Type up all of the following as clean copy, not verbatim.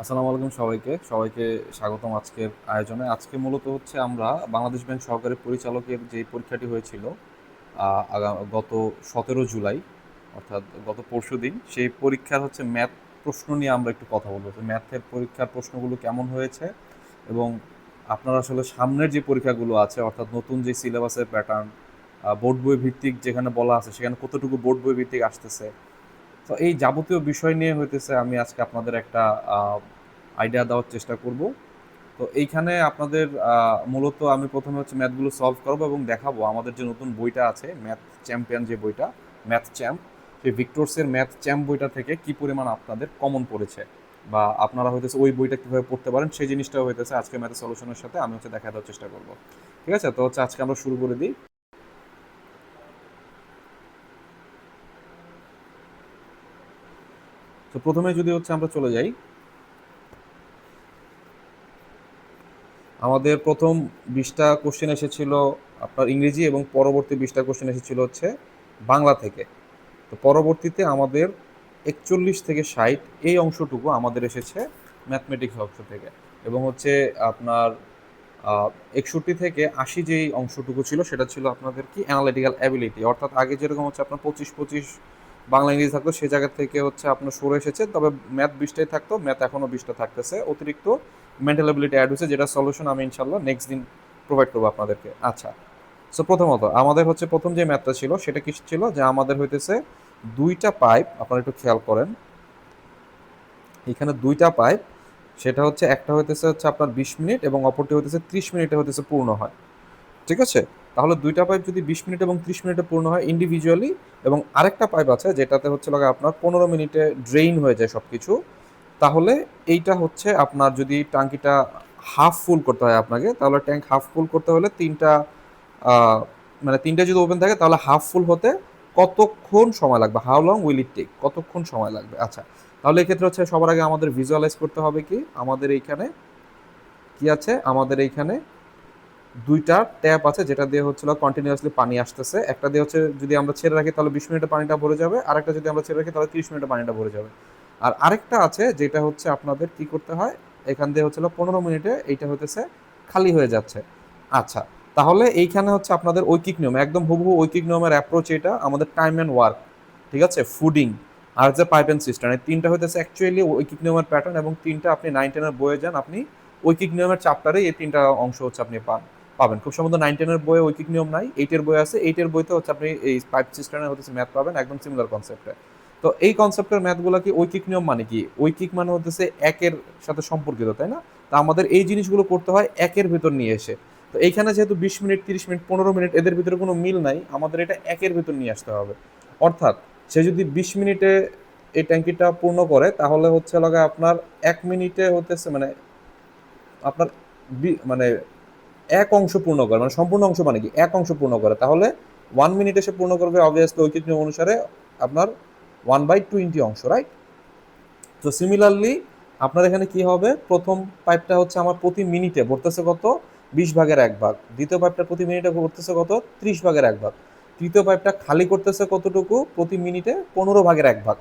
আসসালামু আলাইকুম সবাইকে সবাইকে স্বাগতম আজকের আয়োজনে। আজকে মূলত হচ্ছে আমরা বাংলাদেশ ব্যাংক সহকারী পরিচালকের যে পরীক্ষাটি হয়েছিল গত 17 জুলাই, অর্থাৎ গত পরশুদিন, সেই পরীক্ষার হচ্ছে ম্যাথ প্রশ্ন নিয়ে আমরা একটু কথা বলবো। তো ম্যাথের পরীক্ষার প্রশ্নগুলো কেমন হয়েছে এবং আপনারা আসলে সামনের যে পরীক্ষাগুলো আছে, অর্থাৎ নতুন যে সিলেবাসের প্যাটার্ন, বোর্ড বই ভিত্তিক যেখানে বলা আছে সেখানে কতটুকু বোর্ড বই ভিত্তিক আসতেছে। তো এই যাবতীয় বিষয় নিয়ে হইতেছে আমি আজকে আপনাদের একটা আইডিয়া দেওয়ার চেষ্টা করব। তো এইখানে আপনাদের মূলত আমি প্রথমে হচ্ছে ম্যাথগুলো সলভ করবো এবং দেখাবো আমাদের যে নতুন বইটা আছে, ম্যাথ চ্যাম্পিয়ন যে বইটা, ম্যাথ চ্যাম্প, সেই ভিক্টোর্সের ম্যাথ চ্যাম্প বইটা থেকে কি পরিমাণ আপনাদের কমন পড়েছে বা আপনারা হইতেছে ওই বইটা কীভাবে পড়তে পারেন সেই জিনিসটাও হইতেছে আজকে ম্যাথের সলিউশনের সাথে আমি হচ্ছে দেখা দেওয়ার চেষ্টা করব। ঠিক আছে, তো হচ্ছে আজকে আমরা শুরু করে দিই। তো প্রথমে যদি হচ্ছে আমরা চলে যাই, আমাদের প্রথম 20টা কোশ্চেন এসেছিল আপনার ইংরেজি এবং পরবর্তী 20টা কোশ্চেন এসেছিল হচ্ছে বাংলা থেকে। তো পরবর্তীতে আমাদের 41 থেকে 60 এই অংশটুকু আমাদের এসেছে ম্যাথমেটিক্স অংশ থেকে, এবং হচ্ছে আপনার 61 থেকে 80 যেই অংশটুকু ছিল সেটা ছিল আপনাদের কি অ্যানালিটিক্যাল অ্যাবিলিটি, অর্থাৎ আগে যেরকম হচ্ছে আপনার 25-25 বাংলা ইংরেজি থাকতো সেই জায়গা থেকে হচ্ছে আপনার সরে এসেছে, তবে ম্যাথ 20টাই থাকতো, ম্যাথ এখনও 20টা থাকতেছে, অতিরিক্ত মেন্টাল অ্যাবিলিটি অ্যাড হয়েছে, যেটা সলিউশন আমি ইনশাল্লাহ নেক্সট দিন প্রোভাইড করবো আপনাদেরকে। আচ্ছা, সো প্রথমত আমাদের হচ্ছে প্রথম যে ম্যাথটা ছিল সেটা কি ছিল, যে আমাদের হইতেছে দুইটা পাইপ, আপনারা একটু খেয়াল করেন, এখানে দুইটা পাইপ, সেটা হচ্ছে একটা হইতেছে আপনার 20 মিনিট এবং অপরটি হইতেছে 30 মিনিটে হইতেছে পূর্ণ হয়। ঠিক আছে, তাহলে দুইটা পাইপ যদি 20 মিনিট এবং 30 মিনিটে পূর্ণ হয় ইন্ডিভিজুয়ালি, এবং আরেকটা পাইপ আছে যেটাতে হচ্ছে লাগে আপনার 15 মিনিটে ড্রেইন হয়ে যায় সব কিছু, তাহলে এইটা হচ্ছে আপনার যদি ট্যাঙ্কিটা হাফ ফুল করতে হয় আপনাকে, তাহলে ট্যাঙ্ক হাফ ফুল করতে হলে তিনটা আহ, মানে তিনটা যদি ওপেন থাকে তাহলে হাফ ফুল হতে কতক্ষণ সময় লাগবে, how long will it take, কতক্ষণ সময় লাগবে। আচ্ছা, তাহলে এক্ষেত্রে হচ্ছে সবার আগে আমাদের ভিজুয়ালাইজ করতে হবে কি, আমাদের এইখানে কি আছে, আমাদের এইখানে দুইটা ট্যাপ আছে যেটা দিয়ে হচ্ছিল কন্টিনিউয়াসলি পানি আসতেছে, একটা দিয়ে হচ্ছে যদি আমরা ছেড়ে রাখি তাহলে 20 মিনিটে পানিটা ভরে যাবে, আরেকটা যদি আমরা ছেড়ে রাখি তাহলে 30 মিনিটে পানিটা ভরে যাবে। আর আরেকটা আছে যেটা হচ্ছে আপনাদের কি করতে হয়, এখান দিয়ে হচ্ছিল 15 মিনিটে এইটা হতেছে খালি হয়ে যাচ্ছে। আচ্ছা, তাহলে এইখানে হচ্ছে আপনাদের ঐকিক নিয়ম, একদম হুবহু ঐকিক নিয়মের অ্যাপ্রোচ, এটা আমাদের টাইম অ্যান্ড ওয়ার্ক, ঠিক আছে, ফুডিং আর যে পাইপ অ্যান্ড সিস্টেম, এই তিনটা হইতেছে অ্যাকচুয়ালি ঐকিক নিয়মের প্যাটার্ন, এবং তিনটা আপনি 9-10-এর বইয়ে যান, আপনি ঐকিক নিয়মের চ্যাপ্টারে এই তিনটা অংশ হচ্ছে আপনি পাবেন। খুব সম্ভবত 9-10-এর বইয়ে ঐকিক নিয়ম নাই, 8-এর বই আছে, 8-এর বইতে হচ্ছে আপনি এই পাইপ সিস্টেমের হচ্ছে ম্যাথ পাবেন একদম সিমিলার কনসেপ্টে। তো এই কনসেপ্টের ম্যাথগুলো কি, ঐকিক নিয়ম মানে কি, ঐকিক মানে হচ্ছে একের সাথে সম্পর্কিত, তাই না? তা আমাদের এই জিনিসগুলো করতে হয় একের ভিতর নিয়ে এসে। তো এইখানে যেহেতু 20 মিনিট, 30 মিনিট, 15 মিনিট এদের ভিতরে কোনো মিল নাই, আমাদের এটা একের ভিতর নিয়ে আসতে হবে। অর্থাৎ সে যদি 20 মিনিটে এই ট্যাঙ্কিটা পূর্ণ করে তাহলে হচ্ছে লাগে আপনার 1 মিনিটে হতেছে মানে আপনার মানে এক অংশ পূর্ণ করে, মানে সম্পূর্ণ অংশ মানে কি এক অংশ পূর্ণ করে, তাহলে 1 মিনিটে সে পূর্ণ করবে অবভিয়াসলি ঐকিক নিয়ম অনুসারে আপনার 1/20 অংশ, রাইট? তো সিমিলারলি আপনার এখানে কি হবে, প্রথম পাইপটা হচ্ছে আমার প্রতি মিনিটে ভরতেছে কত, 20/1 ভাগ, দ্বিতীয় পাইপটা প্রতি মিনিটে ভরতেছে কত, 30/1 ভাগ, তৃতীয় পাইপটা খালি করতেছে কতটুকু, প্রতি মিনিটে 15/1 ভাগ।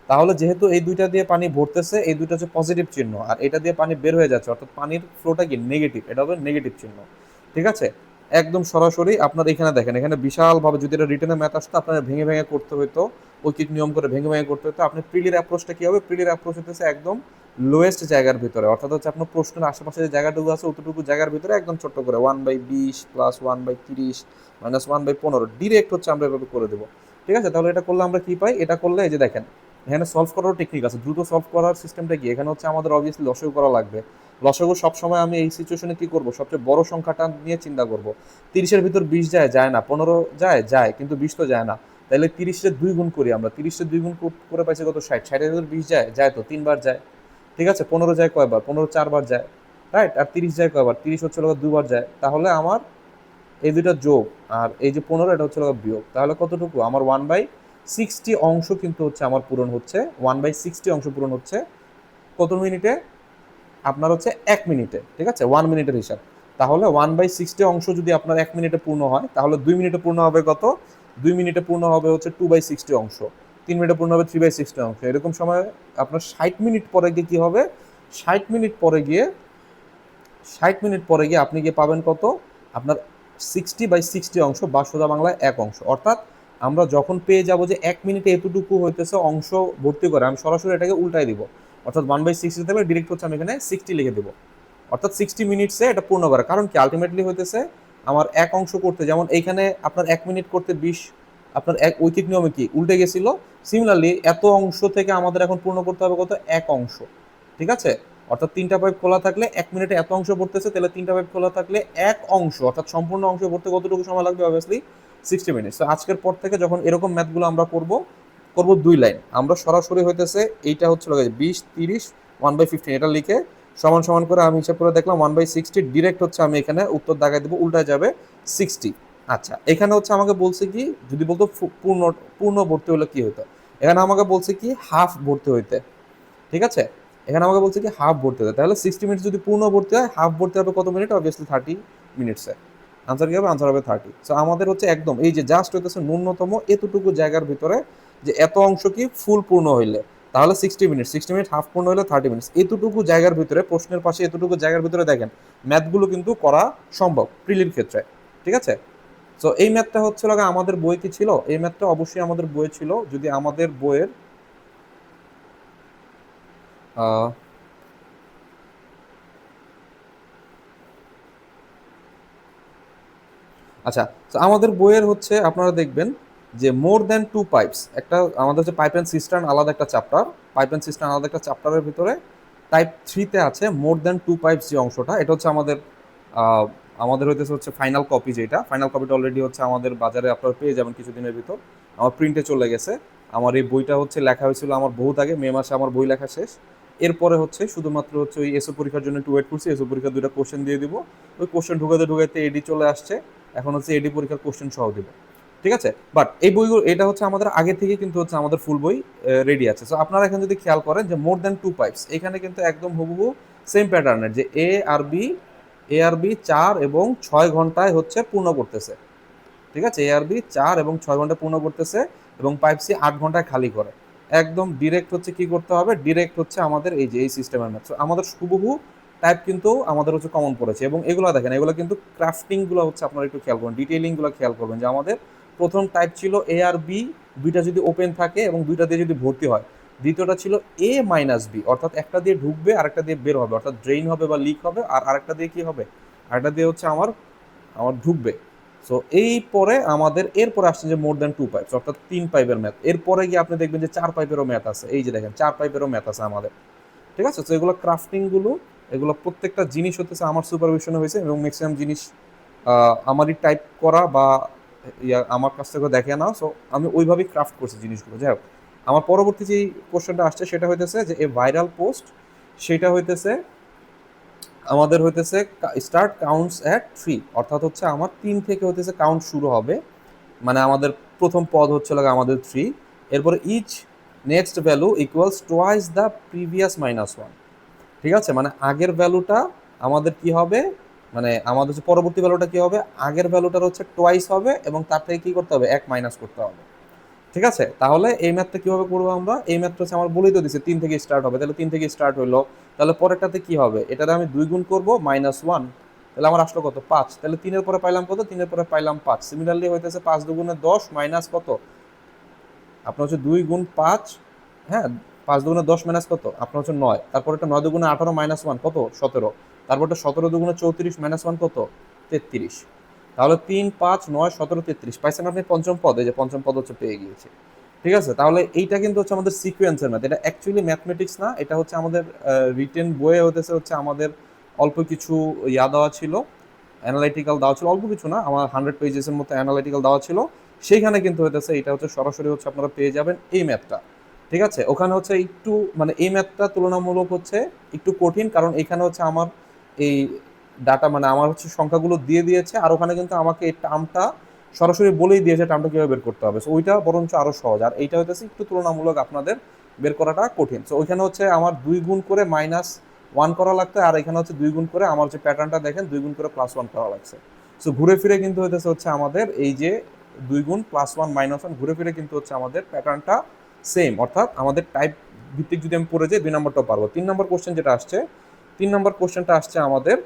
তাহলে যেহেতু এই দুইটা দিয়ে পানি ভরতেছে, এই দুইটা হচ্ছে পজিটিভ চিহ্ন, আর এটা দিয়ে পানি বের হয়ে যাচ্ছে, অর্থাৎ পানির ফ্লোটা কি নেগেটিভ, এটা হবে নেগেটিভ চিহ্ন। ঠিক আছে, একদম সরাসরি আপনার এখানে দেখেন, এখানে বিশালভাবে যদি এটা রিটেনে ম্যাথ আসতো আপনার ভেঙে ভেঙে করতে হতো, ঐকিক নিয়ম করে ভেঙে ভেঙে করতে হতো। আপনি প্রিলির অ্যাপ্রোচটা কি হবে, প্রিলির অ্যাপ্রোচ হচ্ছে একদম লোয়েস্ট জায়গার ভিতরে, অর্থাৎ হচ্ছে আপনার প্রশ্নের আশেপাশে যে জায়গাটুকু আছে অতটুকু জায়গার ভিতরে একদম ছোট্ট করে 1/20 প্লাস 1/30 মাইনাস 1/15 ডিরেক্ট হচ্ছে আমরা এভাবে করে দেবো। ঠিক আছে, তাহলে এটা করলে আমরা কি পাই, এটা করলে এই যে দেখেন এখানে সলভ করারও টেকনিক আছে, দ্রুত সলভ করার সিস্টেমটা কি, এখানে হচ্ছে আমাদের অবভিয়াসলি লসাগু করা লাগবে। লসাগু সবসময় আমি এই সিচুয়েশনে কি করব, সবচেয়ে বড় সংখ্যাটা নিয়ে চিন্তা করব। 30-এর ভিতর 20 যায়, যায় না, 15 যায়, যায়, কিন্তু 20 তো যায় না, তাহলে 30-এর 2 গুণ করি আমরা, 30-এর 2 গুণ করে পাইছি কত, 60, 60-এর ভিতর 20 যায়, যায় তো 3 বার যায়। ঠিক আছে, 15 যায় কয়বার, 15 4 বার যায়, রাইট? আর 30 যায় কয়বার, 30 হচ্ছে 2 বার যায়, তাহলে আমার এই দুইটা যোগ আর এই যে 15 এটা হচ্ছে বিয়োগ, তাহলে কতটুকু আমার 1/60 অংশ কিন্তু হচ্ছে আমার পূরণ হচ্ছে, 1/60 অংশ পূরণ হচ্ছে কত মিনিটে, আপনার হচ্ছে 1 মিনিটে। ঠিক আছে, 1 মিনিটের হিসাব। তাহলে 1/60 অংশ যদি আপনার 1 মিনিটে পূর্ণ হয় তাহলে 2 মিনিটে পূর্ণ হবে কত, 2 মিনিটে পূর্ণ হবে হচ্ছে 2/60 অংশ, 3 মিনিটে পূর্ণ হবে 3/60 অংশ, এরকম সময় আপনার 60 মিনিট পরে গিয়ে কি হবে, 60 মিনিট পরে গিয়ে 60 মিনিট পরে গিয়ে আপনি গিয়ে পাবেন কত, আপনার 60/60 অংশ বা সোজা বাংলায় এক অংশ। অর্থাৎ আমরা যখন পেয়ে যাব যে 1 মিনিটে এতটুকু হইতেছে অংশ ভর্তি করে, আমি সরাসরি এটাকে উল্টাই দিব, অর্থাৎ 1/60 থাকলে ডিরেক্ট হচ্ছে আমি এখানে 60 লিখে দিব, অর্থাৎ 60 মিনিটসে এটা পূর্ণ করে। কারণ কি, আলটিমেটলি হইতেছে আমার এক অংশ করতে, যেমন এইখানে আপনার 1 মিনিট করতে 20, আপনার এক ঐকিক নিয়মে কি উল্টে গেছিল, সিমিলারলি এত অংশ থেকে আমাদের এখন পূর্ণ করতে হবে কত, এক অংশ। ঠিক আছে, অর্থাৎ 3টা পাইপ খোলা থাকলে 1 মিনিটে এত অংশ ভরতেছে, তাহলে 3টা পাইপ খোলা থাকলে এক অংশ, অর্থাৎ সম্পূর্ণ অংশ ভরতে কতটুকু সময় লাগবে, অবভিয়াসলি 60 মিনিট। তো আজকের পর থেকে যখন এরকম ম্যাথগুলো আমরা করব, 2 লাইন আমরা সরাসরি হইতেছে এইটা হচ্ছে 20, 30, 1/15 এটা লিখে সমান সমান করে আমি হিসাব করে দেখলাম 1/60 ডিরেক্ট হচ্ছে আমি এখানে উত্তর দাগাই দেবো, উল্টায় যাবে 60। আচ্ছা, এখানে হচ্ছে আমাকে বলছে কি, যদি বলতো পূর্ণ পূর্ণ ভর্তি হলে কি হতো, এখানে আমাকে বলছে কি হাফ ভর্তি হইতে। ঠিক আছে, এখানে আমাকে বলছে কি হাফ ভর্তি হবে, তাহলে 60 মিনিট যদি পূর্ণ ভর্তি হয়, হাফ ভর্তি হবে কত মিনিট, অবভিয়াসলি 30 মিনিটসে। আনসার কি হবে, আনসার হবে 30। সো আমাদের হচ্ছে একদম এই যে জাস্ট হইতেছে ন্যূনতম এতটুকু জায়গার ভিতরে, যে এত অংশ কি ফুল পূর্ণ হইলে তাহলে 60 মিনিট, 60 মিনিট হাফ পূর্ণ হলে 30 মিনিট, এতটুকু জায়গার ভিতরে, প্রশ্নের পাশে এতটুকু জায়গার ভিতরে দেখেন ম্যাথগুলো কিন্তু করা সম্ভব প্রিলির ক্ষেত্রে। ঠিক আছে, সো এই ম্যাথটা হচ্ছে আমাদের বই কি ছিল, এই ম্যাথটা অবশ্যই আমাদের বইয়ে ছিল। যদি আমাদের বইয়ের আচ্ছা, তো আমাদের বইয়ের হচ্ছে আপনারা দেখবেন যে মোর দ্যান টু পাইপস, একটা আমাদের হচ্ছে পাইপ অ্যান্ড সিস্টার্ন আলাদা একটা চ্যাপ্টার, পাইপ অ্যান্ড সিস্টার্ন আলাদা একটা চ্যাপ্টারের ভিতরে টাইপ 3-তে আছে মোর দ্যান টু পাইপস যে অংশটা, এটা হচ্ছে আমাদের আমাদের হচ্ছে ফাইনাল কপি, যেটা ফাইনাল কপিটা অলরেডি হচ্ছে আমাদের বাজারে আপনারা পেয়ে যাবেন কিছুদিনের ভিতর, আমার প্রিন্টে চলে গেছে। আমার এই বইটা হচ্ছে লেখা হয়েছিল আমার বহুত আগে, মে মাসে আমার বই লেখা শেষ। এরপরে হচ্ছে শুধুমাত্র হচ্ছে ওই এসও পরীক্ষার জন্য একটু ওয়েট করছি, এসও পরীক্ষার 2টা কোশ্চেন দিয়ে দিব, ওই কোশ্চেন ঢুকাতে ঢুকাতে এডি চলে আসছে, এখন হচ্ছে এডি পরীক্ষার কোশ্চেন সহ দিব। ঠিক আছে, বাট এই বইগুলো এটা হচ্ছে আমাদের আগে থেকে কিন্তু হচ্ছে আমাদের ফুল বই রেডি আছে। সো আপনারা এখানে যদি খেয়াল করেন যে মোর দ্যান টু পাইপস, এখানে কিন্তু একদম হুবহু সেম প্যাটার্নের, যে এ আর বি 4 এবং 6 ঘন্টায় হচ্ছে পূর্ণ করতেছে। ঠিক আছে, এআরবি 4 এবং 6 ঘন্টায় পূর্ণ করতেছে, এবং পাইপ সি 8 ঘন্টায় খালি করে। একদম ডিরেক্ট হচ্ছে কি করতে হবে, ডিরেক্ট হচ্ছে আমাদের এই যে এই সিস্টেমের ম্যাথ। আমাদের হুবহু টাইপ কিন্তু আমাদের হচ্ছে কমন পড়েছে, এবং এগুলো দেখেন, এগুলো কিন্তু ক্রাফটিংগুলো হচ্ছে আপনারা একটু খেয়াল করবেন, ডিটেইলিংগুলো খেয়াল করবেন, যে আমাদের প্রথম টাইপ ছিল এ আর বি, দুইটা যদি ওপেন থাকে এবং দুইটা দিয়ে যদি ভর্তি হয়। দ্বিতীয়টা ছিল A-B, অর্থাৎ একটা দিয়ে ঢুকবে আরেকটা দিয়ে বের হবে, অর্থাৎ ড্রেইন হবে বা লিক হবে, আর আরেকটা দিয়ে কি হবে, আরেকটা দিয়ে হচ্ছে আমার আমার ঢুকবে। সো এই পরে আমাদের এরপরে আসছে যে মোর দ্যান টু পাইপস, অর্থাৎ 3 পাইপের ম্যাথ। এরপরে গিয়ে আপনি দেখবেন যে 4 পাইপেরও ম্যাথ আছে, এই যে দেখেন 4 পাইপেরও ম্যাথ আছে আমাদের। ঠিক আছে, তো এগুলো ক্রাফটিংগুলো, এগুলো প্রত্যেকটা জিনিস হতেছে আমার সুপারভিশনে হয়েছে, এবং ম্যাক্সিমাম জিনিস আমারই টাইপ করা বা আমার কাছ থেকে দেখে না। সো আমি ওইভাবেই ক্রাফট করছি জিনিসগুলো। যাই হোক, আমার পরবর্তী যে কোশ্চেনটা আসছে সেটা হইতেছে যে এ ভাইরাল পোস্ট, সেটা হইতেছে আমাদের স্টার্ট কাউন্টস অ্যাট 3, অর্থাৎ হচ্ছে আমার 3 থেকে হইতেছে কাউন্ট শুরু হবে, মানে আমাদের প্রথম পদ হচ্ছে আমাদের 3, এরপরে each next value equals twice the previous -1। ঠিক আছে, মানে আগের ভ্যালুটা আমাদের কি হবে, মানে আমাদের হচ্ছে পরবর্তী ভ্যালুটা কি হবে, আগের ভ্যালুটার হচ্ছে টোয়াইস হবে, এবং তার থেকে কি করতে হবে, 1 মাইনাস করতে হবে। ঠিক আছে, তাহলে এই ম্যাথটা কিভাবে করবো আমরা, এই ম্যাথটা হচ্ছে আমার বলেই তো দিচ্ছে 3 থেকে স্টার্ট হবে, তাহলে 3 থেকে স্টার্ট হইলো, তাহলে পরেরটাতে কি হবে, এটাতে আমি 2 গুণ করবো -1, তাহলে আমার আসলো কত, 5, তাহলে 3-এর পরে পাইলাম কত, 3-এর পরে পাইলাম 5। সিমিলারলি হইতেছে 5 দুগুণে 10 মাইনাস কত, আপনার হচ্ছে 2 গুণ 5, হ্যাঁ 5 দুগুণে 10 মাইনাস কত, আপনার হচ্ছে 9, তারপর একটা 9 দুগুণে 18 -1 কত, 17, তারপর একটা 17 দুগুণে 34 -1 কত, 33। তাহলে 3, 5, 9, 17, 33 পাইছেন আপনি পঞ্চম পদ, এই যে পঞ্চম পদ হচ্ছে পেয়ে গিয়েছে। ঠিক আছে, তাহলে এইটা কিন্তু হচ্ছে আমাদের সিকোয়েন্সের ম্যাথ, এটা অ্যাকচুয়ালি ম্যাথমেটিক্স না, এটা হচ্ছে আমাদের রিটেন বইয়ে হচ্ছে আমাদের অল্প কিছু দেওয়া ছিল, অ্যানালাইটিক্যাল দেওয়া ছিল, অল্প কিছু না, আমার 100 পেজেসের মতো অ্যানালাইটিক্যাল দেওয়া ছিল, সেইখানে কিন্তু এটা হচ্ছে সরাসরি হচ্ছে আপনারা পেয়ে যাবেন এই ম্যাথটা। ঠিক আছে, ওখানে হচ্ছে একটু মানে এই ম্যাথটা তুলনামূলক হচ্ছে একটু কঠিন, কারণ এখানে হচ্ছে আমার এই ডাটা মানে আমার হচ্ছে সংখ্যাগুলো দিয়ে দিয়েছে, আর ওখানে কিন্তু আমাকে এই টার্মটা সরাসরি বলেই দিয়েছে টার্মটা কীভাবে বের করতে হবে। সো ওইটা বরঞ্চ আরও সহজ, আর এইটা হচ্ছে একটু তুলনামূলক আপনাদের বের করাটা কঠিন। সো ওইখানে হচ্ছে আমার 2 গুণ করে -1 করা লাগতো, আর এখানে হচ্ছে 2 গুণ করে, আমার যে প্যাটার্নটা দেখেন 2 গুণ করে +1 করা লাগছে। সো ঘুরে ফিরে কিন্তু হচ্ছে আমাদের এই যে 2 গুণ +1 -1 ঘুরে ফিরে কিন্তু হচ্ছে আমাদের প্যাটার্নটা সেম, অর্থাৎ আমাদের টাইপ ভিত্তিক যদি আমি পড়ে যাই 2 নম্বরটাও পারবো। 3 নম্বর কোশ্চেন যেটা আসছে, 3 নম্বর কোশ্চেনটা আসছে আমাদের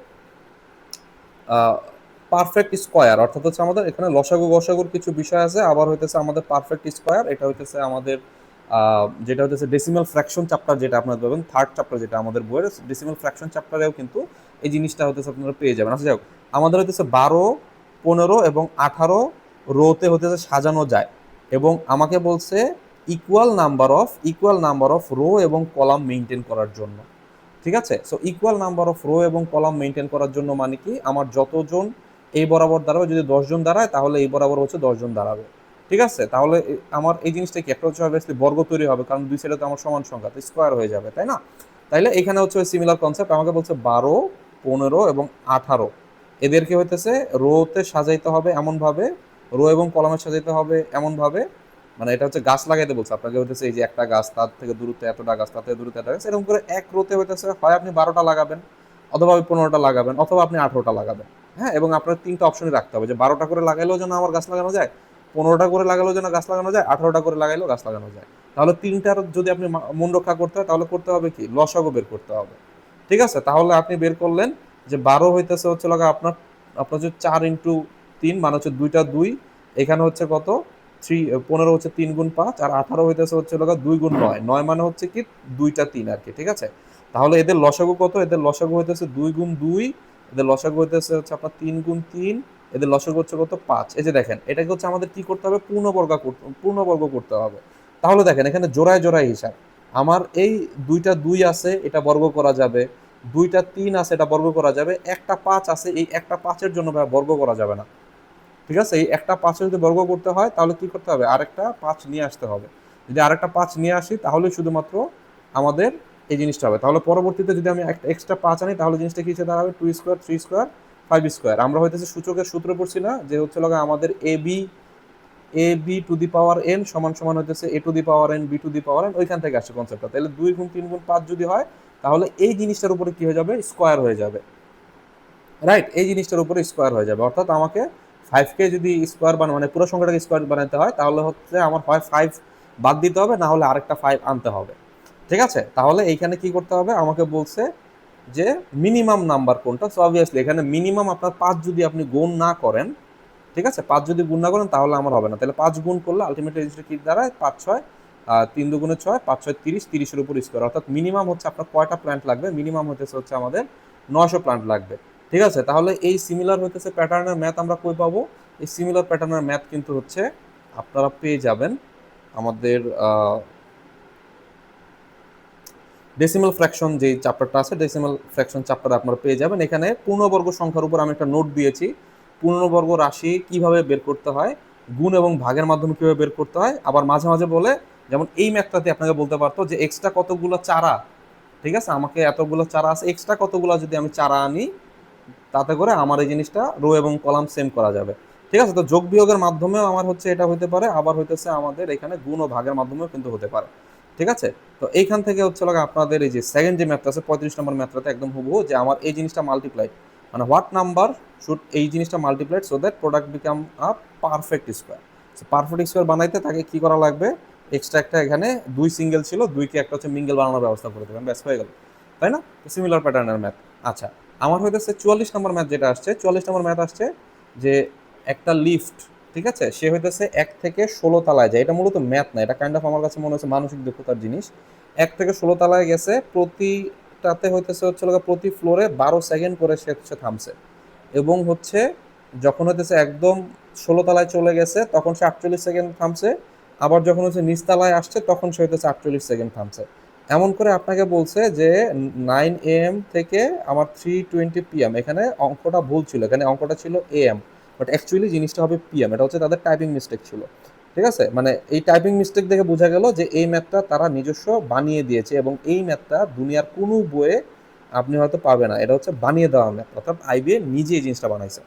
পারফেক্ট স্কোয়ার, অর্থাৎ হচ্ছে আমাদের এখানে লসাগু গসাগুর কিছু বিষয় আছে, আবার হইতেছে আমাদের পারফেক্ট স্কোয়ার, এটা হইতেছে আমাদের যেটা হচ্ছে ডেসিমাল ফ্র্যাকশন চ্যাপ্টার, যেটা আপনারা পাবেন থার্ড চ্যাপ্টার, যেটা আমাদের বইয়ের ডেসিমাল ফ্র্যাকশন চ্যাপ্টারেও কিন্তু এই জিনিসটা হতেছে আপনারা পেয়ে যাবেন। আচ্ছা যাই হোক, আমাদের হইতেছে 12, 15 এবং 18 রোতে হতেছে সাজানো যায়, এবং আমাকে বলছে ইকুয়াল নাম্বার অফ রো এবং কলাম মেনটেন করার জন্য। ঠিক আছে, so equal number of rho এবং কলাম মেনটেন করার জন্য মানে কি, আমার যতজন এই বরাবর দাঁড়াবে, যদি 10 জন দাঁড়ায় তাহলে এই বরাবর হচ্ছে 10 জন দাঁড়াবে। ঠিক আছে, তাহলে আমার এই জিনিসটা কি, একটা হচ্ছে অবভিয়াসলি বর্গ তৈরি হবে, কারণ দুই সাইডে তো আমার সমান সংখ্যা, তো স্কোয়ার হয়ে যাবে, তাই না? তাইলে এখানে হচ্ছে সিমিলার কনসেপ্ট, আমাকে বলছে 12, 15 এবং 18 এদেরকে হইতেছে রোতে সাজাইতে হবে এমনভাবে, রো এবং কলামে সাজাইতে হবে এমনভাবে, মানে এটা হচ্ছে গাছ লাগাইতে বলছে আপনাকে, হইতেছে এই যে একটা গাছ, তার থেকে দূরত্বে এতটা গাছ, তার থেকে দূরত্বে এতটা গাছ, এরকম করে এক রোতে হইতেছে হয় আপনি 12টা লাগাবেন, অথবা 15টা লাগাবেন, অথবা আপনি 18টা লাগাবেন। হ্যাঁ, এবং আপনার 3টা অপশনই রাখতে হবে, যে 12টা করে লাগাইলেও যেন আমার গাছ লাগানো যায়, 15টা করে লাগালেও যেন গাছ লাগানো যায়, 18টা করে লাগাইলেও গাছ লাগানো যায়। তাহলে 3টার যদি আপনি মন রক্ষা করতে হয়, তাহলে করতে হবে কি, লসাগু বের করতে হবে। ঠিক আছে, তাহলে আপনি বের করলেন যে 12 হইতেছে হচ্ছে লাগা আপনার, আপনার হচ্ছে 4 × 3 মানে হচ্ছে 2টা 2, এখানে হচ্ছে কত 15 হচ্ছে 3 × 5, আর 18 হইতেছে হচ্ছে লাগা 2 × 9, 9 মানে হচ্ছে কি 2টা 3 আর কি। ঠিক আছে, তাহলে এদের লসাগু কত, এদের লসাগু হইতেছে 2 × 2, এদের লসাগু হইতেছে হচ্ছে আপনার 3 × 3, এদের লসাগু হচ্ছে কত 5। এই যে দেখেন, এটাকে হচ্ছে আমাদের কি করতে হবে, পূর্ণবর্গ করতে হবে। তাহলে দেখেন এখানে জোড়ায় জোড়ায় হিসাব, আমার এই 2টা 2 আছে, এটা বর্গ করা যাবে, 2টা 3 আছে, এটা বর্গ করা যাবে, একটা 5 আছে, এই একটা 5-এর জন্য বর্গ করা যাবে না। ঠিক আছে, এই একটা 5 যদি বর্গ করতে হয় তাহলে কি করতে হবে, আরেকটা 5 নিয়ে আসতে হবে। যদি আরেকটা 5 নিয়ে আসি তাহলে শুধুমাত্র আমাদের এই জিনিসটা হবে। তাহলে পরবর্তীতে যদি আমি একটা এক্সট্রা 5 আনি, তাহলে জিনিসটা কি হিসেবে দাঁড়াবে, 2 স্কোয়ার, 3 স্কোয়ার, 5 স্কোয়ার। আমরা হইতেছে সূচকের সূত্র পড়ছি না, যে হচ্ছে লগা আমাদের ab two the power n সমান সমান হইতেছে a to the power n b to the power n, ওইখান থেকে আসছে কনসেপ্টটা। তাহলে 2 × 3 × 5 যদি হয়, তাহলে এই জিনিসটার উপরে কি হয়ে যাবে, স্কোয়ার হয়ে যাবে। রাইট, এই জিনিসটার উপরে স্কোয়ার হয়ে যাবে, অর্থাৎ আমাকে 5কে যদি স্কোয়ার মানে পুরো সংখ্যাটাকে স্কোয়ার বানাতে হয়, তাহলে হচ্ছে আমার হয় 5 বাদ দিতে হবে, না হলে আরেকটা 5 আনতে হবে। ঠিক আছে, তাহলে এইখানে কি করতে হবে, আমাকে বলছে যে মিনিমাম নাম্বার কোনটা। সো অবভিয়াসলি এখানে মিনিমাম আপনার 5 যদি আপনি গুণ না করেন, ঠিক আছে, 5 যদি গুণ না করেন তাহলে আমার হবে না। তাহলে 5 গুণ করলে আলটিমেটলি জিনিসটা কি দাঁড়ায়, 5 6 3 2 6, 5 6 30, 30-এর উপর স্কোয়ার, অর্থাৎ মিনিমাম হচ্ছে আপনার কয়টা প্ল্যান্ট লাগবে, মিনিমাম হচ্ছে আমাদের 900 প্ল্যান্ট লাগবে। ঠিক আছে, তাহলে এই সিমিলার হইতেছে প্যাটার্নের ম্যাথ আমরা কই পাবো, এই সিমিলার প্যাটার্নের ম্যাথ কিন্তু হচ্ছে আপনারা পেয়ে যাবেন আমাদের ডেসিমাল ফ্র্যাকশন যে চ্যাপ্টারটা আছে, ডেসিমাল ফ্র্যাকশন চ্যাপ্টারে আপনারা পেয়ে যাবেন। এখানে পূর্ণবর্গ সংখ্যার উপর আমি একটা নোট দিয়েছি, পূর্ণবর্গ রাশি কিভাবে বের করতে হয়, গুণ এবং ভাগের মাধ্যমে কিভাবে বের করতে হয়। আবার মাঝে মাঝে বলে, যেমন এই ম্যাথটাতে আপনাকে বলতে পারতো যে এক্সট্রা কতগুলো চারা, ঠিক আছে, আমাকে এতগুলো চারা আছে, এক্সট্রা কতগুলো যদি আমি চারা আনি, তাতে করে আমার এই জিনিসটা রো এবং কলাম সেম করা যাবে। ঠিক আছে, তো যোগ বিয়োগের মাধ্যমেও আমার হচ্ছে এটা হতে পারে, আবার হইতেছে আমাদের এখানে গুণ ও ভাগের মাধ্যমেও কিন্তু হতে পারে। ঠিক আছে, তো এইখান থেকে হচ্ছে আপনাদের এই যে সেকেন্ড যে ম্যাথটা আছে 35 নম্বর ম্যাথটাতে একদম হুবহু, যে আমার এই জিনিসটা মাল্টিপ্লাইড, মানে হোয়াট নাম্বার শুড এই জিনিসটা multiplied so that product become a perfect square. Perfect square বানাইতে তাকে কি করা লাগবে, এক্সট্রা একটা এখানে 2 সিঙ্গেল ছিল, 2কে একটা হচ্ছে মিঙ্গেল বানানোর ব্যবস্থা করে দেবেন, ব্যাস হয়ে গেল, তাই না? সিমিলার প্যাটার্নের ম্যাথ। আচ্ছা, আমার হইতেছে 44 নম্বর ম্যাথ যেটা আসছে, 44 নম্বর ম্যাথ আসছে যে একটা লিফট, ঠিক আছে, সে হইতেছে 1 থেকে 16 তলায় যায়। এটা মূলত ম্যাথ না, এটা কাইন্ড অফ আমার কাছে মনে হচ্ছে মানসিক দক্ষতার জিনিস। 1 থেকে 16 তলায় গেছে, প্রতিটাতে হইতেছে প্রতি ফ্লোরে 12 সেকেন্ড করে সে হচ্ছে থামছে, এবং হচ্ছে যখন হইতেছে একদম 16 তলায় চলে গেছে তখন সে 48 সেকেন্ড থামছে, আবার যখন হচ্ছে নিচতলায় আসছে তখন সে হইতেছে 48 সেকেন্ড থামছে। এমন করে আপনাকে বলছে যে 9 AM থেকে আমার 3:20 PM, এখানে অঙ্কটা ভুল ছিল, এখানে অঙ্কটা ছিল AM, বাট অ্যাকচুয়ালি জিনিসটা হবে PM, এটা হচ্ছে তাদের টাইপিং মিস্টেক ছিল। ঠিক আছে, মানে এই টাইপিং মিস্টেক দেখে বোঝা গেল যে এই ম্যাথটা তারা নিজস্ব বানিয়ে দিয়েছে, এবং এই ম্যাথটা দুনিয়ার কোনো বইয়ে আপনি হয়তো পাবে না, এটা হচ্ছে বানিয়ে দেওয়া ম্যাথ, অর্থাৎ আইবিএ নিজে এই জিনিসটা বানাইছে।